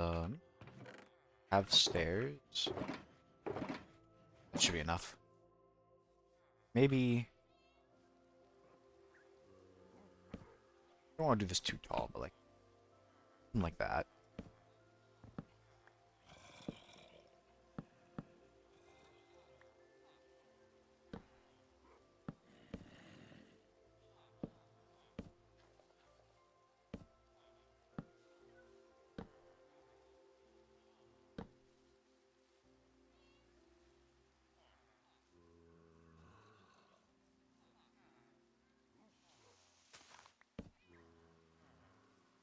have stairs. That should be enough. Maybe I don't want to do this too tall, but like something like that.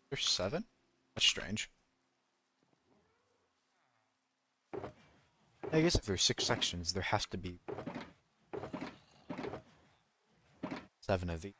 There's 7? That's strange. I guess if there's 6 sections, there has to be 7 of these.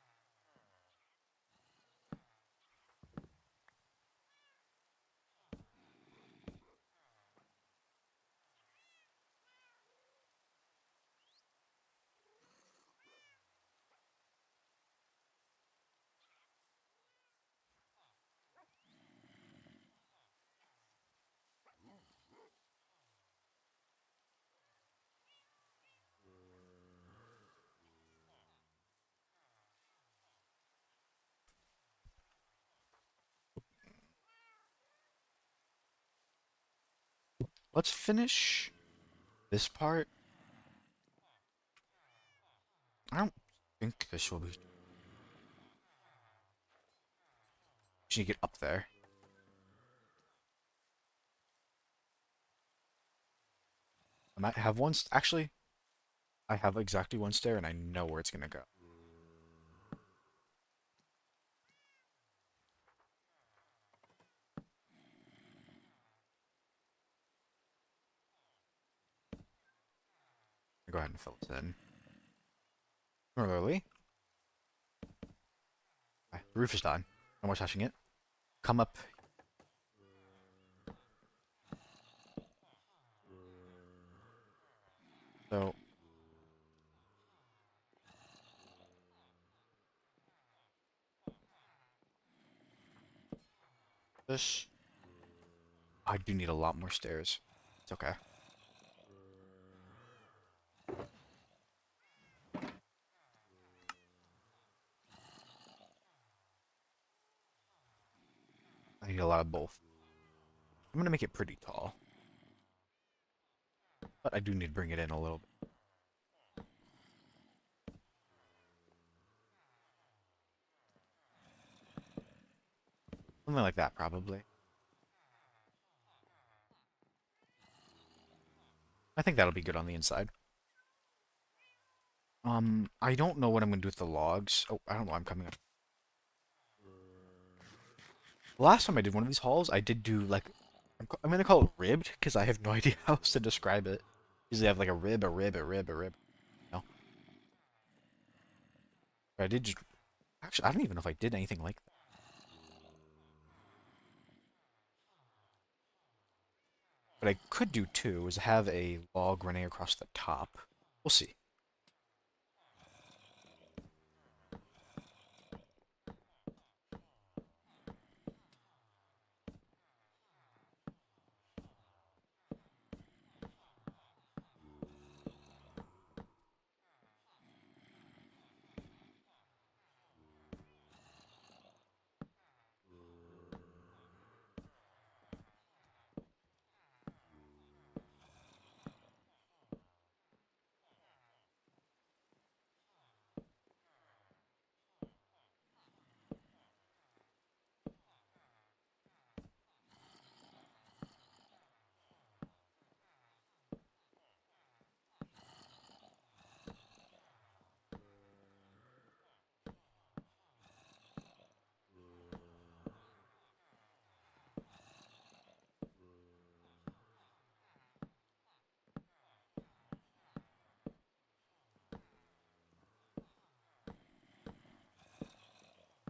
Let's finish this part. I don't think this will be. Just need to get up there. I might have one. Actually, I have exactly one stair and I know where it's gonna go. Go ahead and fill this in. Similarly, the roof is done. No more touching it. Come up. So this, I do need a lot more stairs. It's okay. I need a lot of both. I'm gonna make it pretty tall, but I do need to bring it in a little bit. Something like that, probably. I think that'll be good on the inside. I don't know what I'm gonna do with the logs. Oh, I don't know. I'm coming up. The last time I did one of these hauls, I did do like I'm gonna call it ribbed because I have no idea how else to describe it. Usually I have like a rib, a rib, a rib, a rib. No, but I did just actually I don't even know if I did anything like that. What I could do too is have a log running across the top. We'll see.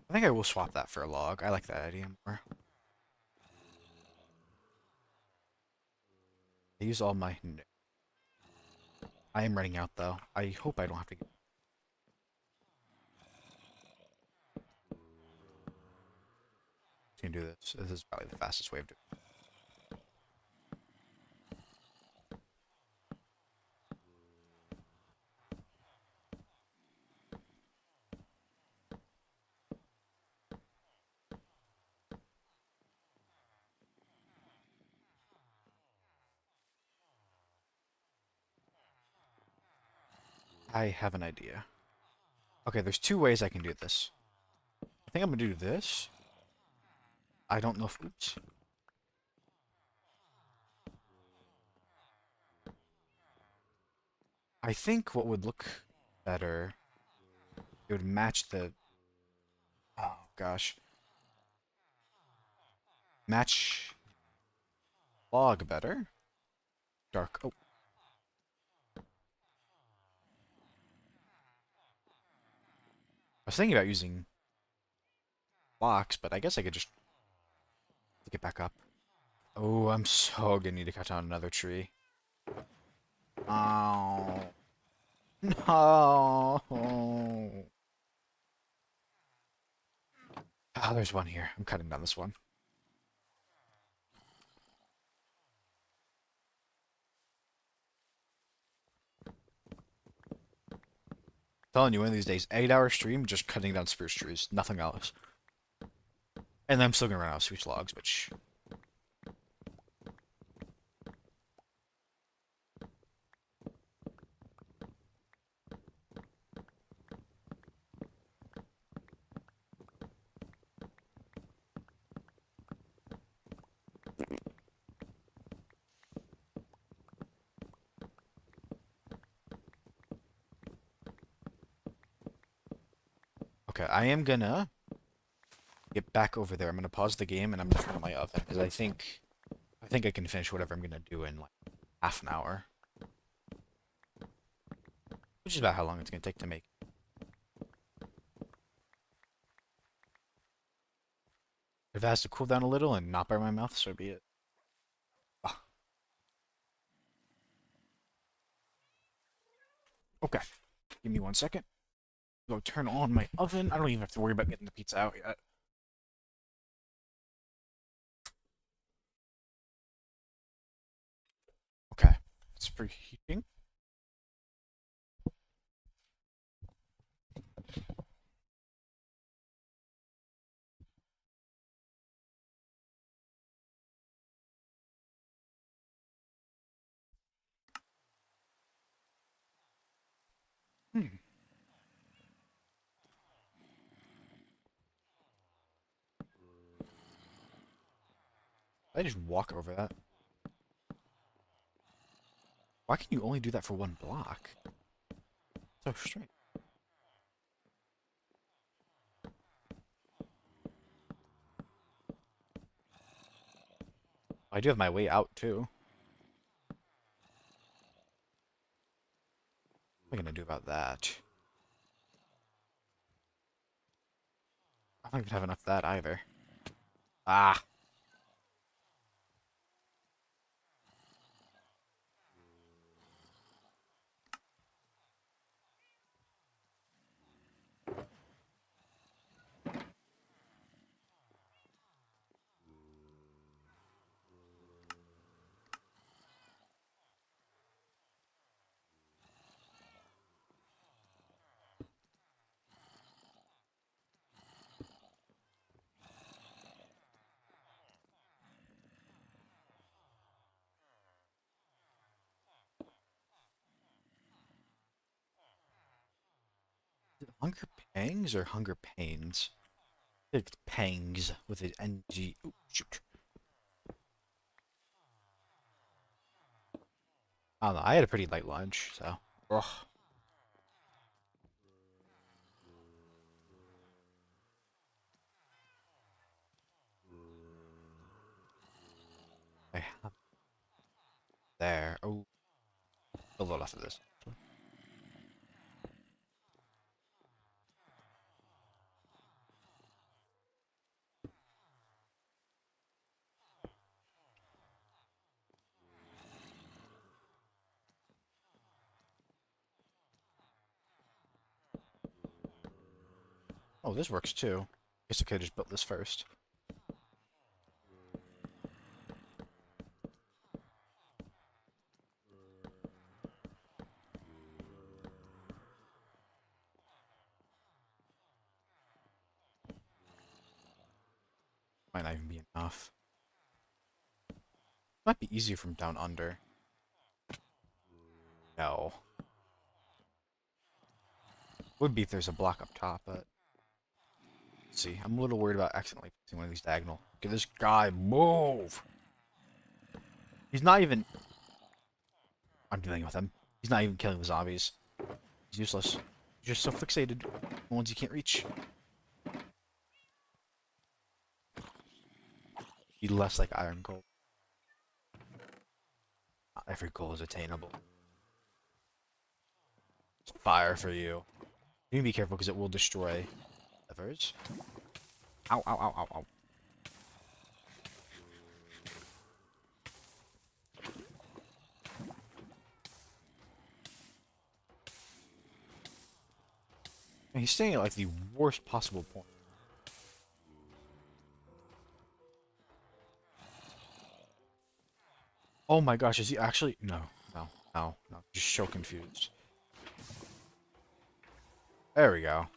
I think I will swap that for a log. I like that idea more. I use all my. I am running out though. I hope I don't have to. Can do this. This is probably the fastest way of doing it. I have an idea. Okay, there's two ways I can do this. I think I'm gonna do this. I don't know if. Oops. I think what would look better. It would match the. Oh gosh. Match log better. Dark. Oh, I was thinking about using blocks, but I guess I could just pick it back up. Oh, I'm so gonna need to cut down another tree. Oh. No. Ah, there's one here. I'm cutting down this one. Telling you, one of these days, 8-hour stream, just cutting down spruce trees, nothing else. And I'm still gonna run out of spruce logs, which. Okay, I am gonna get back over there. I'm gonna pause the game and I'm gonna turn on my oven because I think I can finish whatever I'm gonna do in like half an hour, which is about how long it's gonna take to make. If it has to cool down a little and not burn my mouth, so be it. Ah, okay, give me 1 second. Go turn on my oven. I don't even have to worry about getting the pizza out yet. Okay, it's preheating. Hmm. I just walk over that. Why can you only do that for one block? So strange. I do have my way out too. What am I gonna do about that? I don't even have enough of that either. Ah, is it Hunger Pangs or Hunger Pains? It's Pangs with an NG. Oh, shoot. I don't know. I had a pretty light lunch, so. Ugh. I have there. Oh, a little after this. Oh, this works too. Guess I could have just built this first. Might not even be enough. Might be easier from down under. No. Would be if there's a block up top, but let's see. I'm a little worried about accidentally placing one of these diagonal. Get this guy move. He's not even. I'm dealing with him. He's not even killing the zombies. He's useless. You're just so fixated on the ones you can't reach. Be less like iron gold. Not every goal is attainable. It's fire for you. You need to be careful because it will destroy levers. Ow, ow, ow, ow, ow. And he's staying at like the worst possible point. Oh my gosh, is he actually? No, no, no, no. Just so confused. There we go.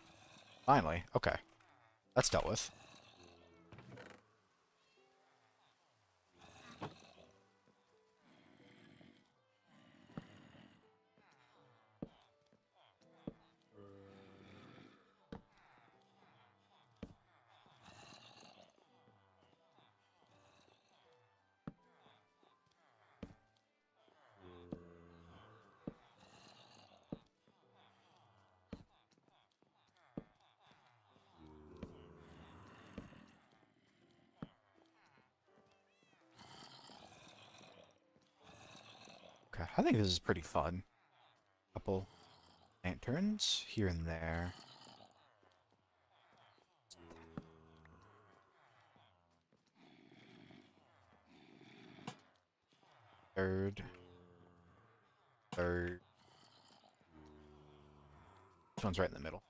Finally. Okay. That's dealt with. Okay, I think this is pretty fun. Couple lanterns here and there. Third. Third. This one's right in the middle.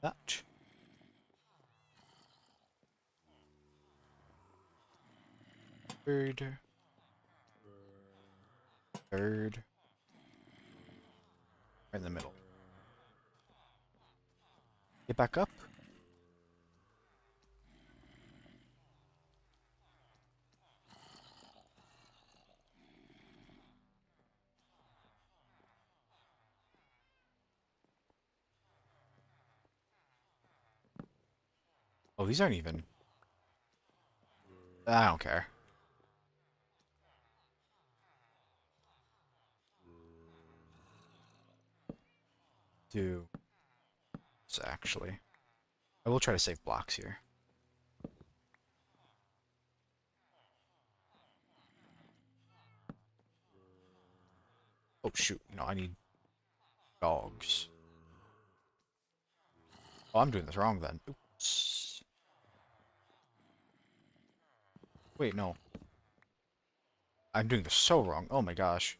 That. Third. Third. Right in the middle. Get back up. Oh, these aren't even. I don't care. Do this actually. I will try to save blocks here. Oh shoot, no, I need dogs. Oh, I'm doing this wrong then. Oops. Wait, no. I'm doing this so wrong. Oh my gosh.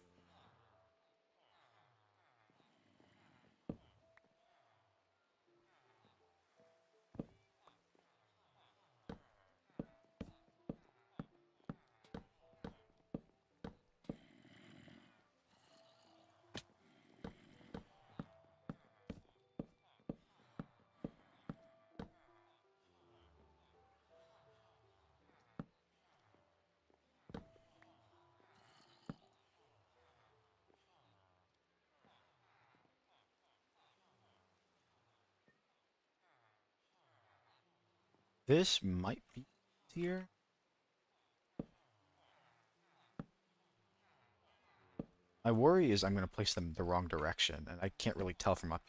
This might be easier. My worry is I'm going to place them the wrong direction, and I can't really tell from up.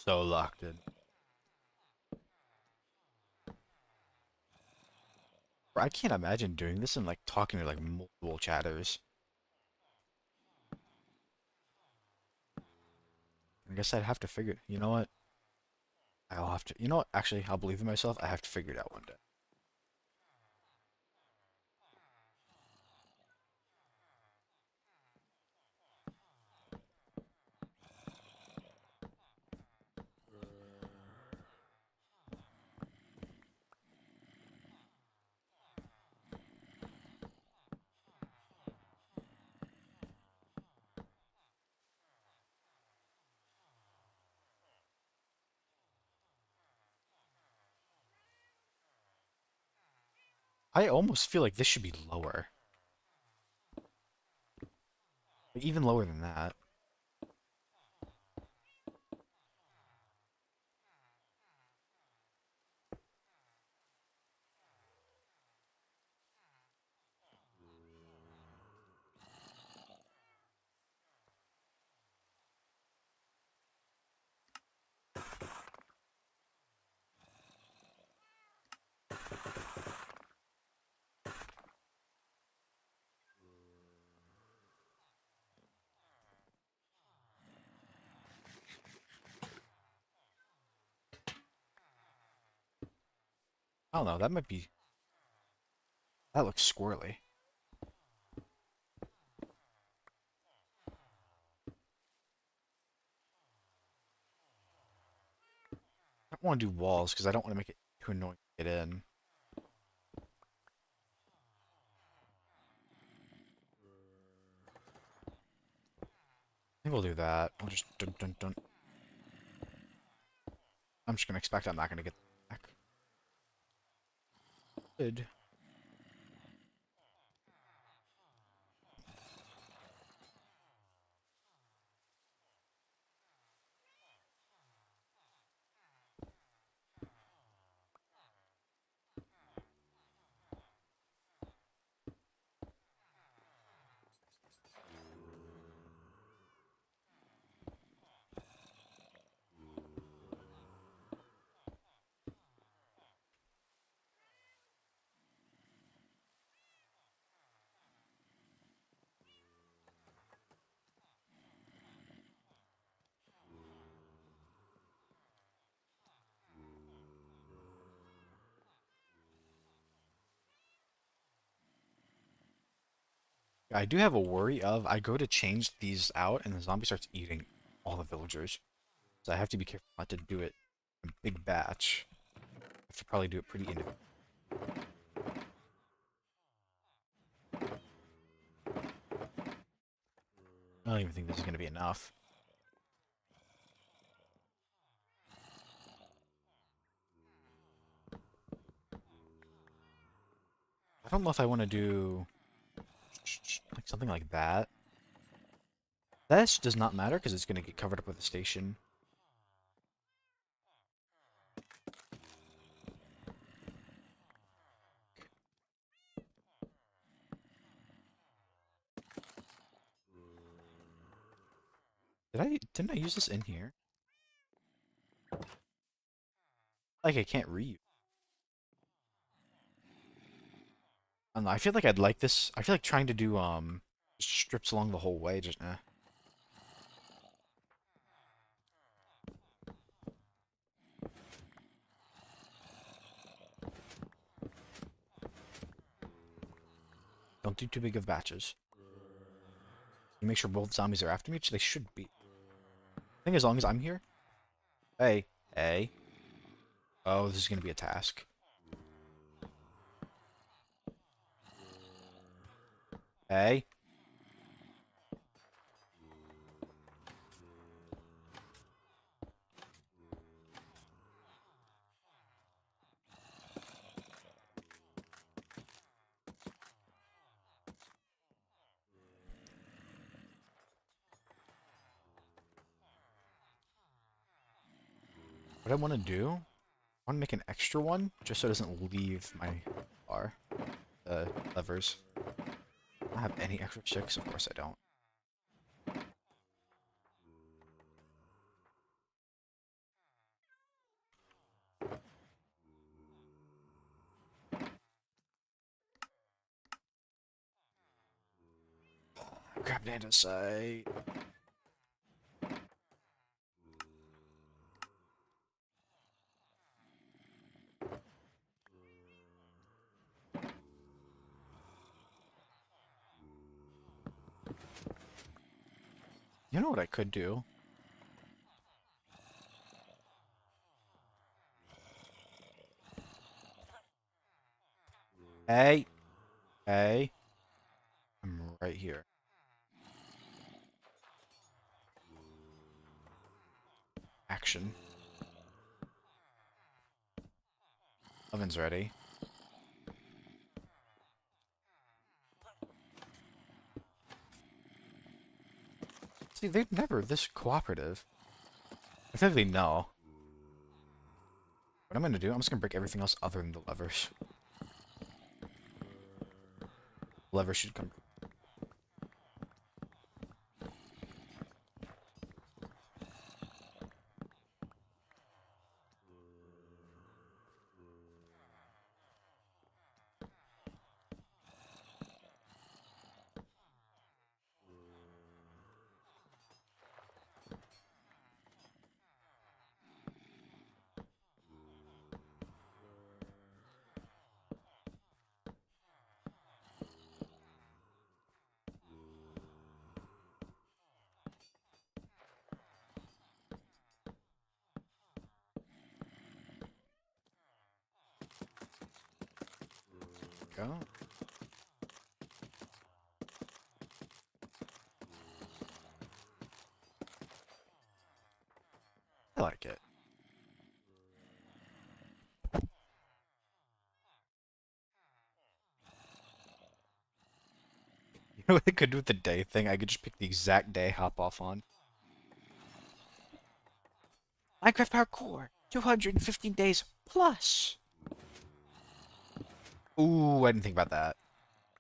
So locked in. I can't imagine doing this and like talking to like multiple chatters. I guess I'd have to figure. You know what? I'll have to. You know what? Actually, I'll believe in myself. I have to figure it out one day. I almost feel like this should be lower. Like, even lower than that. I don't know. That might be. That looks squirrely. I don't want to do walls because I don't want to make it too annoying to get in. I think we'll do that. We'll just dun dun dun. I'm just gonna expect I'm not gonna get back. Good. I do have a worry of I go to change these out and the zombie starts eating all the villagers. So I have to be careful not to do it in a big batch. I have to probably do it pretty individually. I don't even think this is gonna be enough. I don't know if I want to do like something like that. This does not matter because it's gonna get covered up with a station. Didn't I use this in here? Like I can't read. I don't know, I feel like I'd like this. I feel like trying to do strips along the whole way just don't do too big of batches. You make sure both zombies are after me, which they should be. I think as long as I'm here. Hey, hey. Oh, this is gonna be a task. Hey. What I want to do, I want to make an extra one just so it doesn't leave my bar. Levers. I don't have any extra sticks, of course I don't. Grab andesite. You know what I could do? Hey, hey. I'm right here. Action. Oven's ready. See, they're never this cooperative. I feel like they know. What I'm gonna do, I'm just gonna break everything else other than the levers. Levers should come. go. I like it. You know what I could do with the day thing? I could just pick the exact day, hop off on. Minecraft Hardcore, 215 days plus. Ooh, I didn't think about that.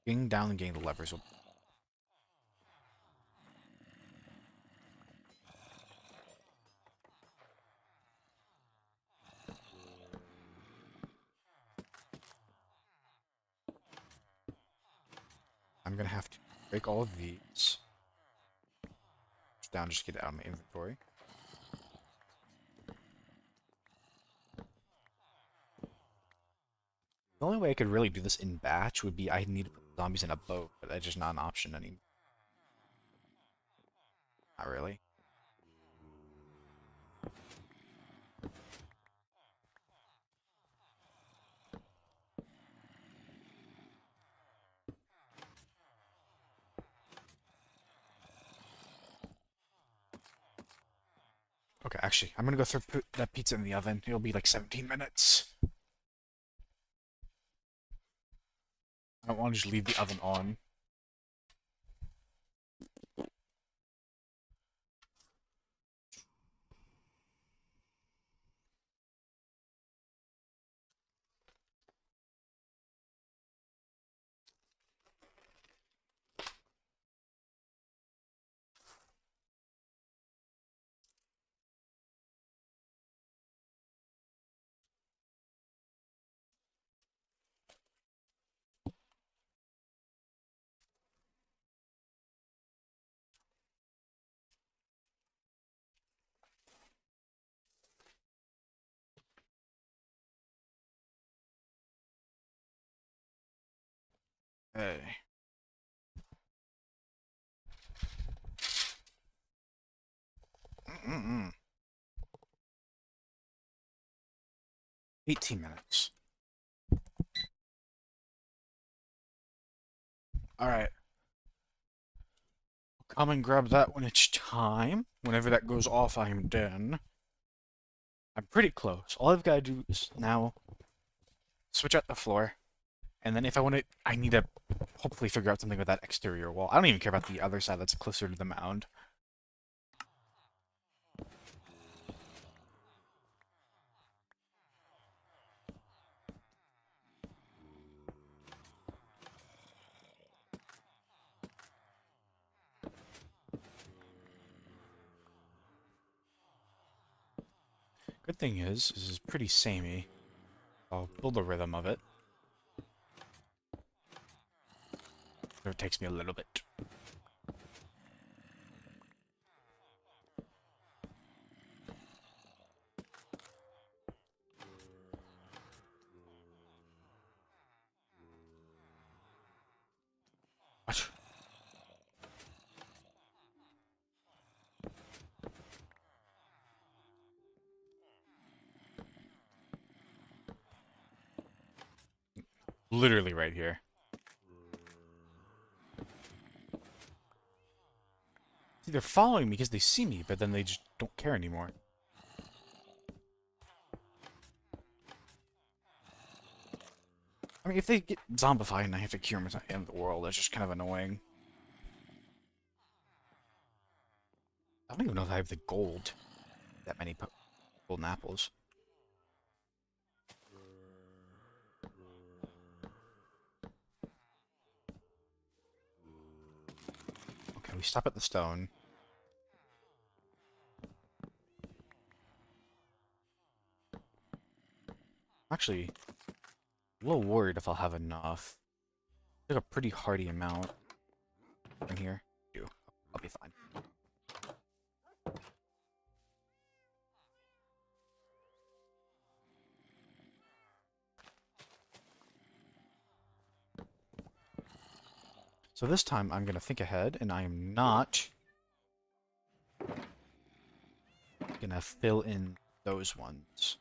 Getting down and getting the levers will... I'm gonna have to break all of these. Down, just get it out of my inventory. The only way I could really do this in batch would be I need to put zombies in a boat, but that's just not an option anymore. Not really. Okay, actually, I'm gonna go put that pizza in the oven. It'll be like 17 minutes. I don't want to just leave the oven on. Hey. Mm-mm-mm. 18 minutes. Alright. Come and grab that when it's time. Whenever that goes off, I am done. I'm pretty close. All I've got to do is now switch out the floor. And then if I want to, I need to hopefully figure out something with that exterior wall. I don't even care about the other side that's closer to the mound. Good thing is, this is pretty samey. I'll build a rhythm of it. It takes me a little bit. What? Literally right here. See, they're following me because they see me, but then they just don't care anymore. I mean, if they get zombified and I have to cure them at the end of the world, that's just kind of annoying. I don't even know if I have the gold. That many golden apples. Okay, we stop at the stone. Actually, a little worried if I'll have enough. Like a pretty hearty amount in here. I'll be fine. So this time I'm gonna think ahead, and I am not gonna fill in those ones.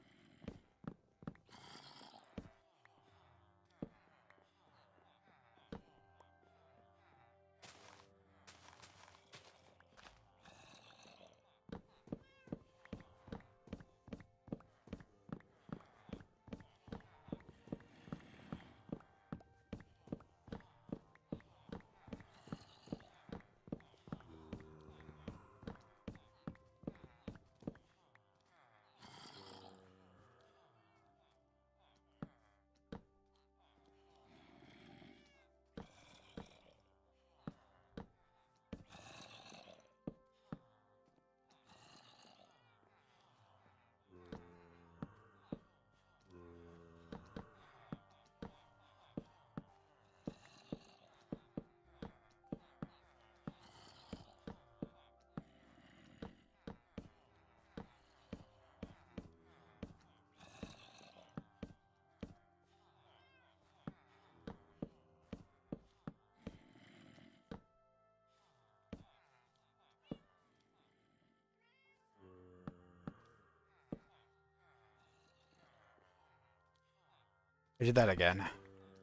I did that again.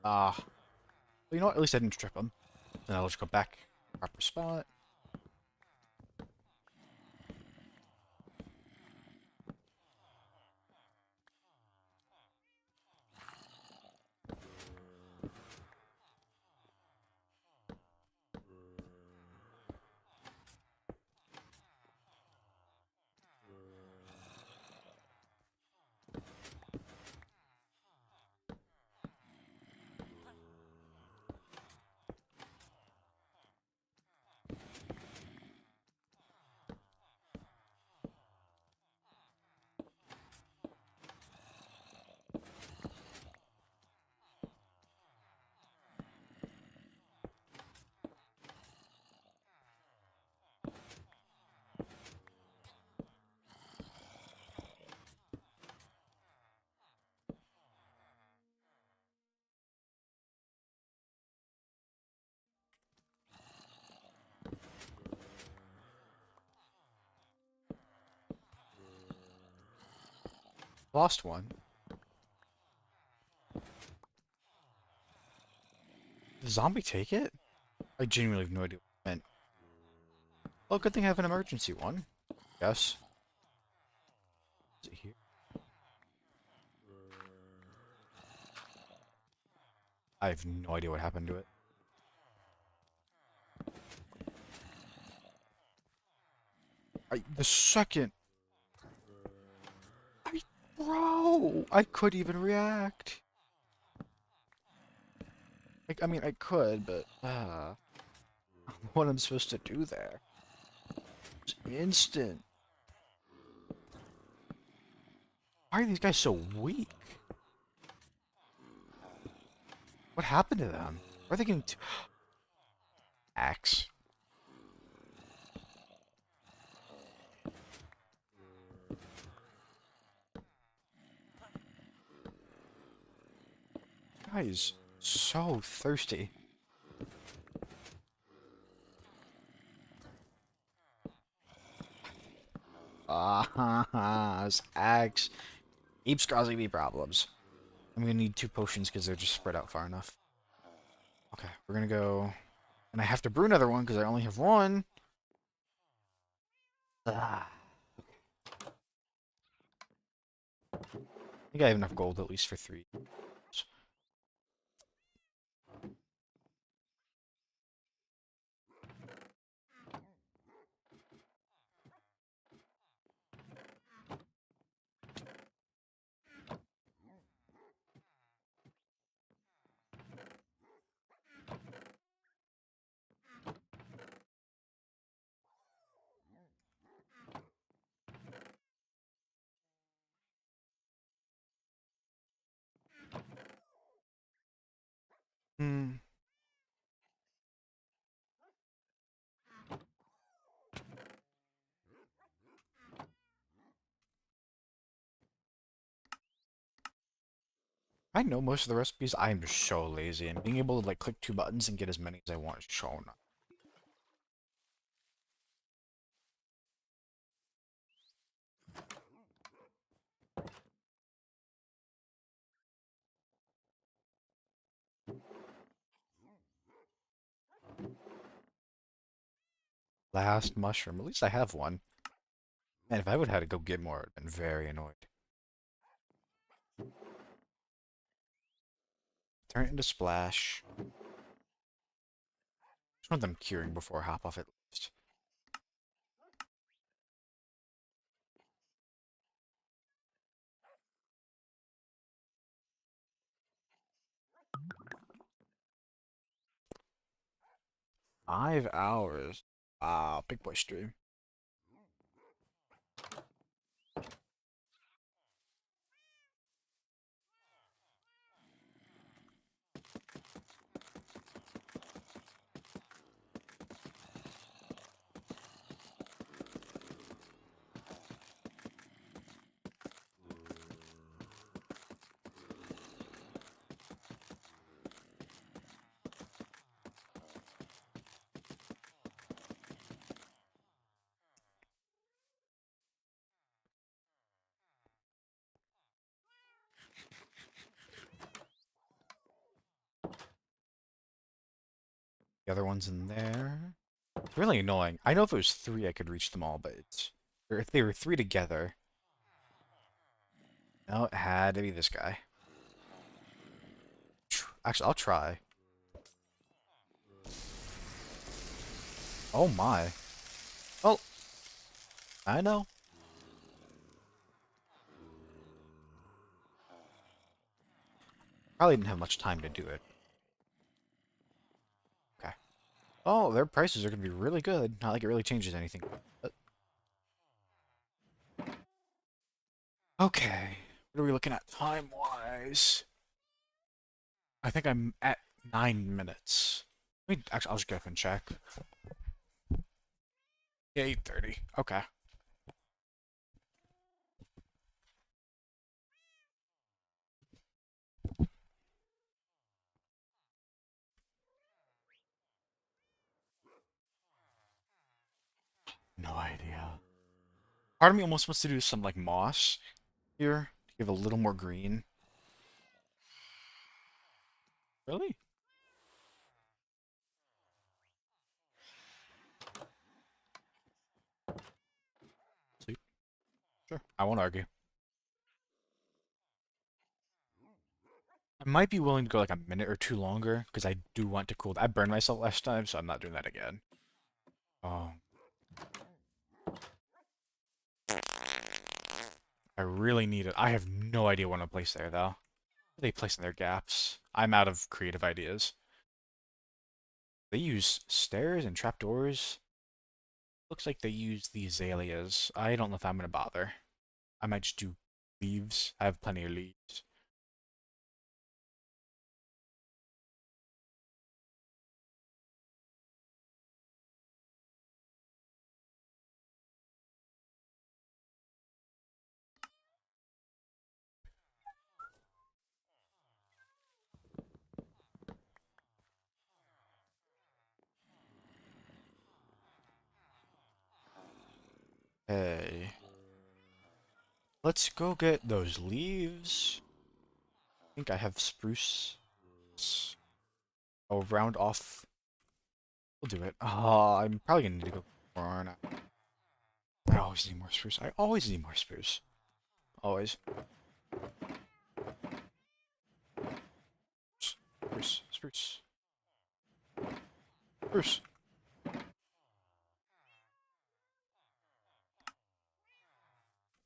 Ah. Well, you know what? At least I didn't trip him. Then I'll just go back. Proper spot. Lost one. Did the zombie take it? I genuinely have no idea what it meant. Well, good thing I have an emergency one. Yes. Is it here? I have no idea what happened to it. The second... Bro! I could even react. Like, I mean, I could, but... what I'm supposed to do there? It's instant. Why are these guys so weak? What happened to them? Why are they getting... Axe. Guys, so thirsty. This axe keeps causing me problems. I'm gonna need 2 potions because they're just spread out far enough. Okay, we're gonna go... And I have to brew another one because I only have one. Ah. I think I have enough gold at least for 3. Hmm. I know most of the recipes. I am just so lazy, and being able to like click 2 buttons and get as many as I want is so nice. Last mushroom. At least I have one. And if I would have had to go get more, I'd been very annoyed. Turn it into splash. Just want them curing before I hop off at least. $5. Wow, big boy stream. The other one's in there. It's really annoying. I know if it was three, I could reach them all, but it's or if they were three together. No, it had to be this guy. Actually, I'll try. Oh my. Oh, I know. Probably didn't have much time to do it. Okay. Oh, their prices are gonna be really good. Not like it really changes anything. But- Okay. What are we looking at time-wise? I think I'm at 9 minutes. Actually, I'll just get up and check. Yeah, 8:30. Okay. No idea. Part of me almost wants to do some like moss here to give a little more green. Really? Sleep. Sure. I won't argue. I might be willing to go like a minute or two longer because I do want to cool. I burned myself last time, so I'm not doing that again. Oh, I really need it. I have no idea what to place there though. Where are they placing their gaps? I'm out of creative ideas. They use stairs and trapdoors. Looks like they use the azaleas. I don't know if I'm gonna bother. I might just do leaves. I have plenty of leaves. Hey, let's go get those leaves. I think I have spruce. I'll round off. We'll do it. I'm probably gonna need to go more, aren't I? I always need more spruce. I always need more spruce. Always. Spruce, spruce, spruce.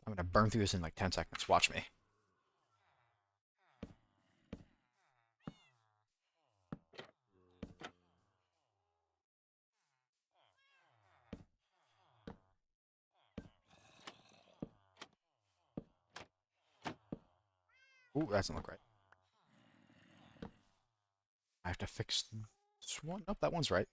I'm gonna burn through this in like 10 seconds. Watch me. Ooh, that doesn't look right. I have to fix this one. Nope, that one's right.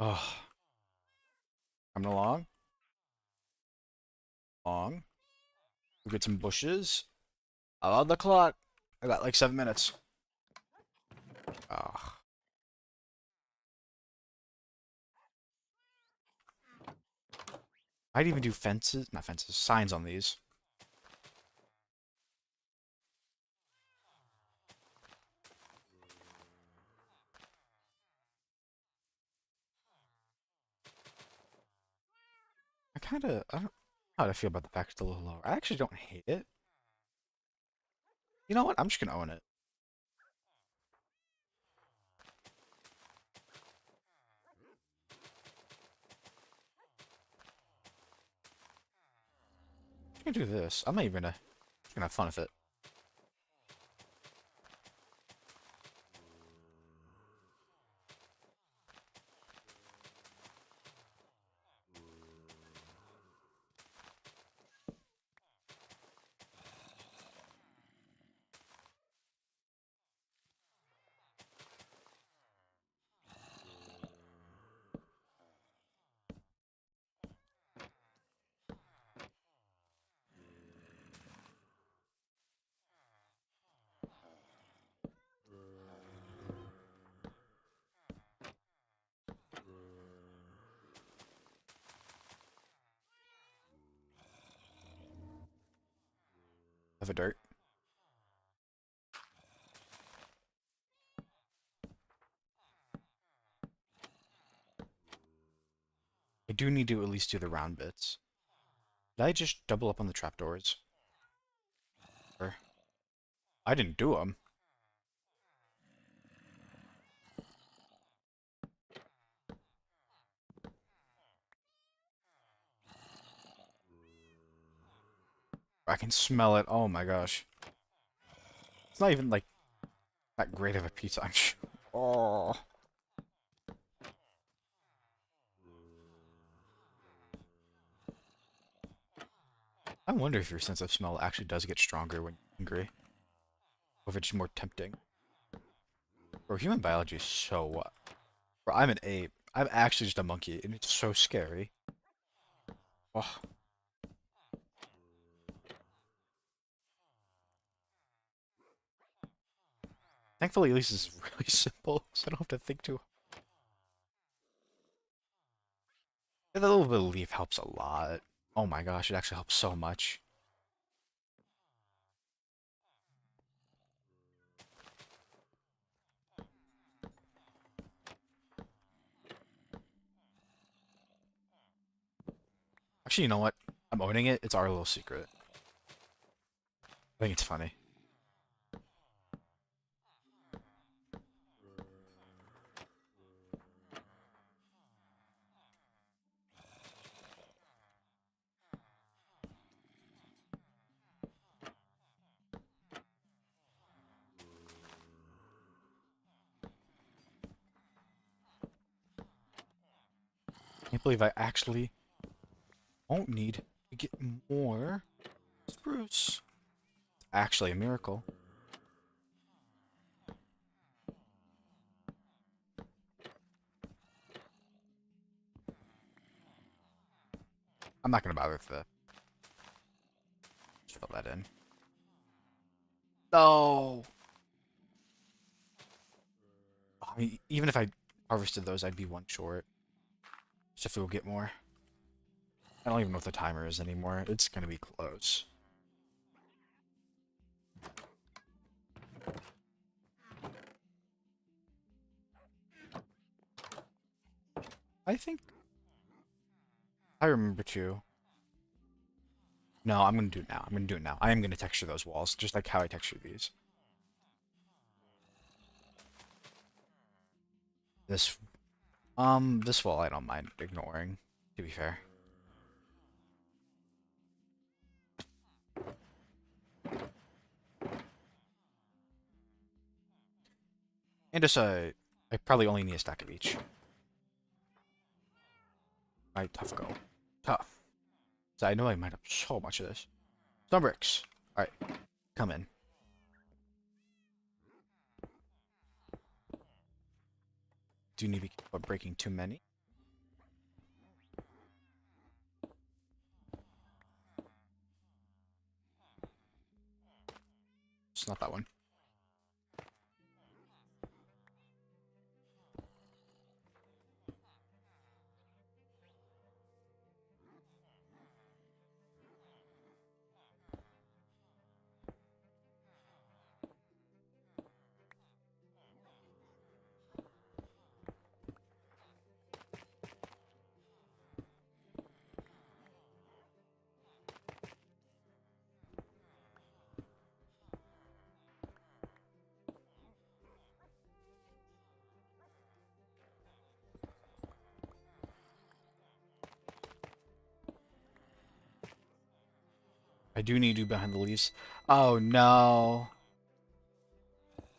Oh, coming along. Long. We get some bushes. On the clock. I got like 7 minutes. Oh. I'd even do fences. Not fences. Signs on these. I don't know how to feel about the fact it's a little lower. I actually don't hate it. You know what? I'm just gonna own it. I'm gonna do this. I'm not even gonna have fun with it. of a dirt. I do need to at least do the round bits. Did I just double up on the trapdoors? Or I didn't do them. I can smell it. Oh my gosh. It's not even like that great of a pizza. I'm sure. Oh. I wonder if your sense of smell actually does get stronger when you're hungry. Or if it's more tempting. Bro, human biology is so... Bro, I'm an ape. I'm actually just a monkey, and it's so scary. Oh. Thankfully, at least it's really simple, so I don't have to think too. Yeah, the little bit of leaf helps a lot. Oh my gosh, it actually helps so much. Actually, you know what? I'm owning it. It's our little secret. I think it's funny. I can't believe I actually won't need to get more spruce. It's actually a miracle. I'm not gonna bother with the. Just fill that in. No. I mean, even if I harvested those, I'd be one short. Just have to go get more. I don't even know what the timer is anymore. It's gonna be close. I think I remember to. No, I'm gonna do it now. I'm gonna do it now. I am gonna texture those walls, just like how I texture these. This, this wall I don't mind ignoring, to be fair. And just, I probably only need a stack of each. Alright, tough go. Tough. So I know I might have so much of this. Stone bricks. Alright, come in. Do you need to be careful breaking too many? It's not that one. I do need you behind the leaves. Oh no.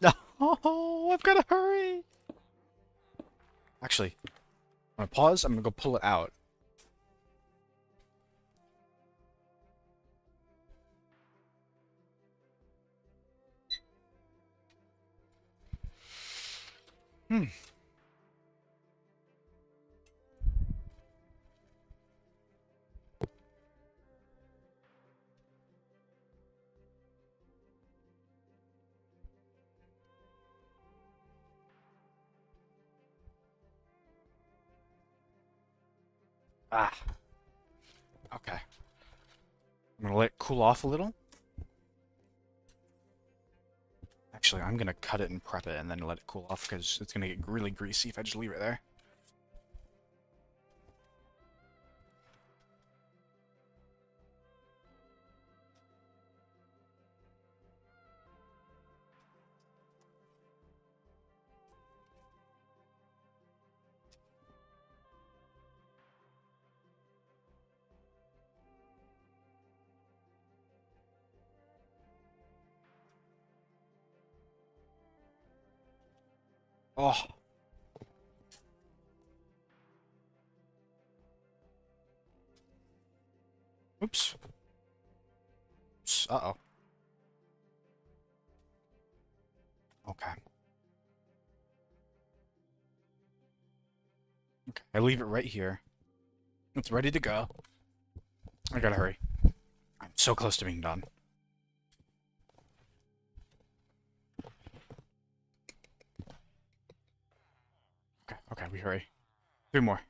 No, I've gotta hurry. Actually, I'm gonna pause. I'm gonna go pull it out. Hmm. Ah. Okay. I'm gonna let it cool off a little. Actually, I'm gonna cut it and prep it and then let it cool off because it's gonna get really greasy if I just leave it there. Oh. Oops. Uh-oh. Okay. Okay. I leave it right here. It's ready to go. I gotta hurry. I'm so close to being done. Okay, okay, we hurry. 3 more.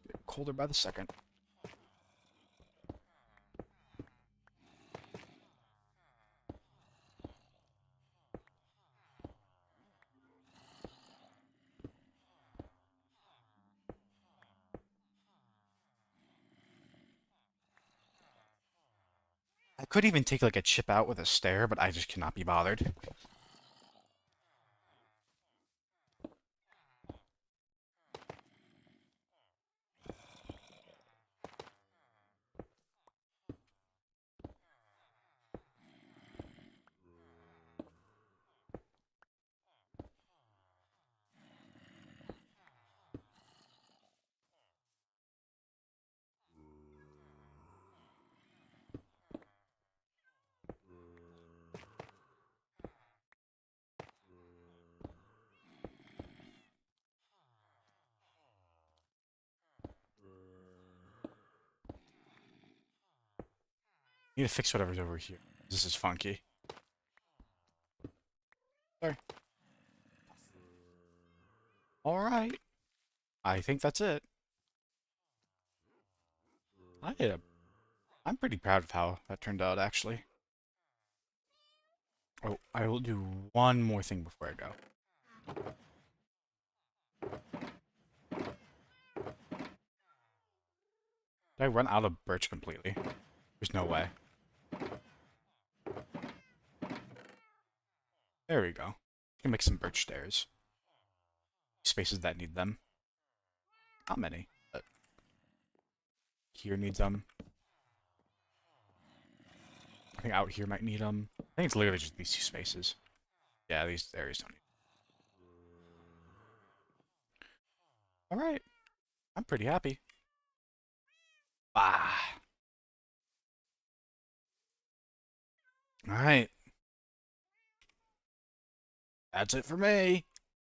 Get colder by the second. I could even take like a chip out with a stair, but I just cannot be bothered. Need to fix whatever's over here. This is funky. Sorry. Alright. I think that's it. I'm pretty proud of how that turned out, actually. Oh, I will do one more thing before I go. Did I run out of birch completely? There's no way. There we go. You can make some birch stairs. Spaces that need them. Not many, but here needs them. I think out here might need them. I think it's literally just these 2 spaces. Yeah, these areas don't need. Alright. I'm pretty happy. Ah. Alright. That's it for me.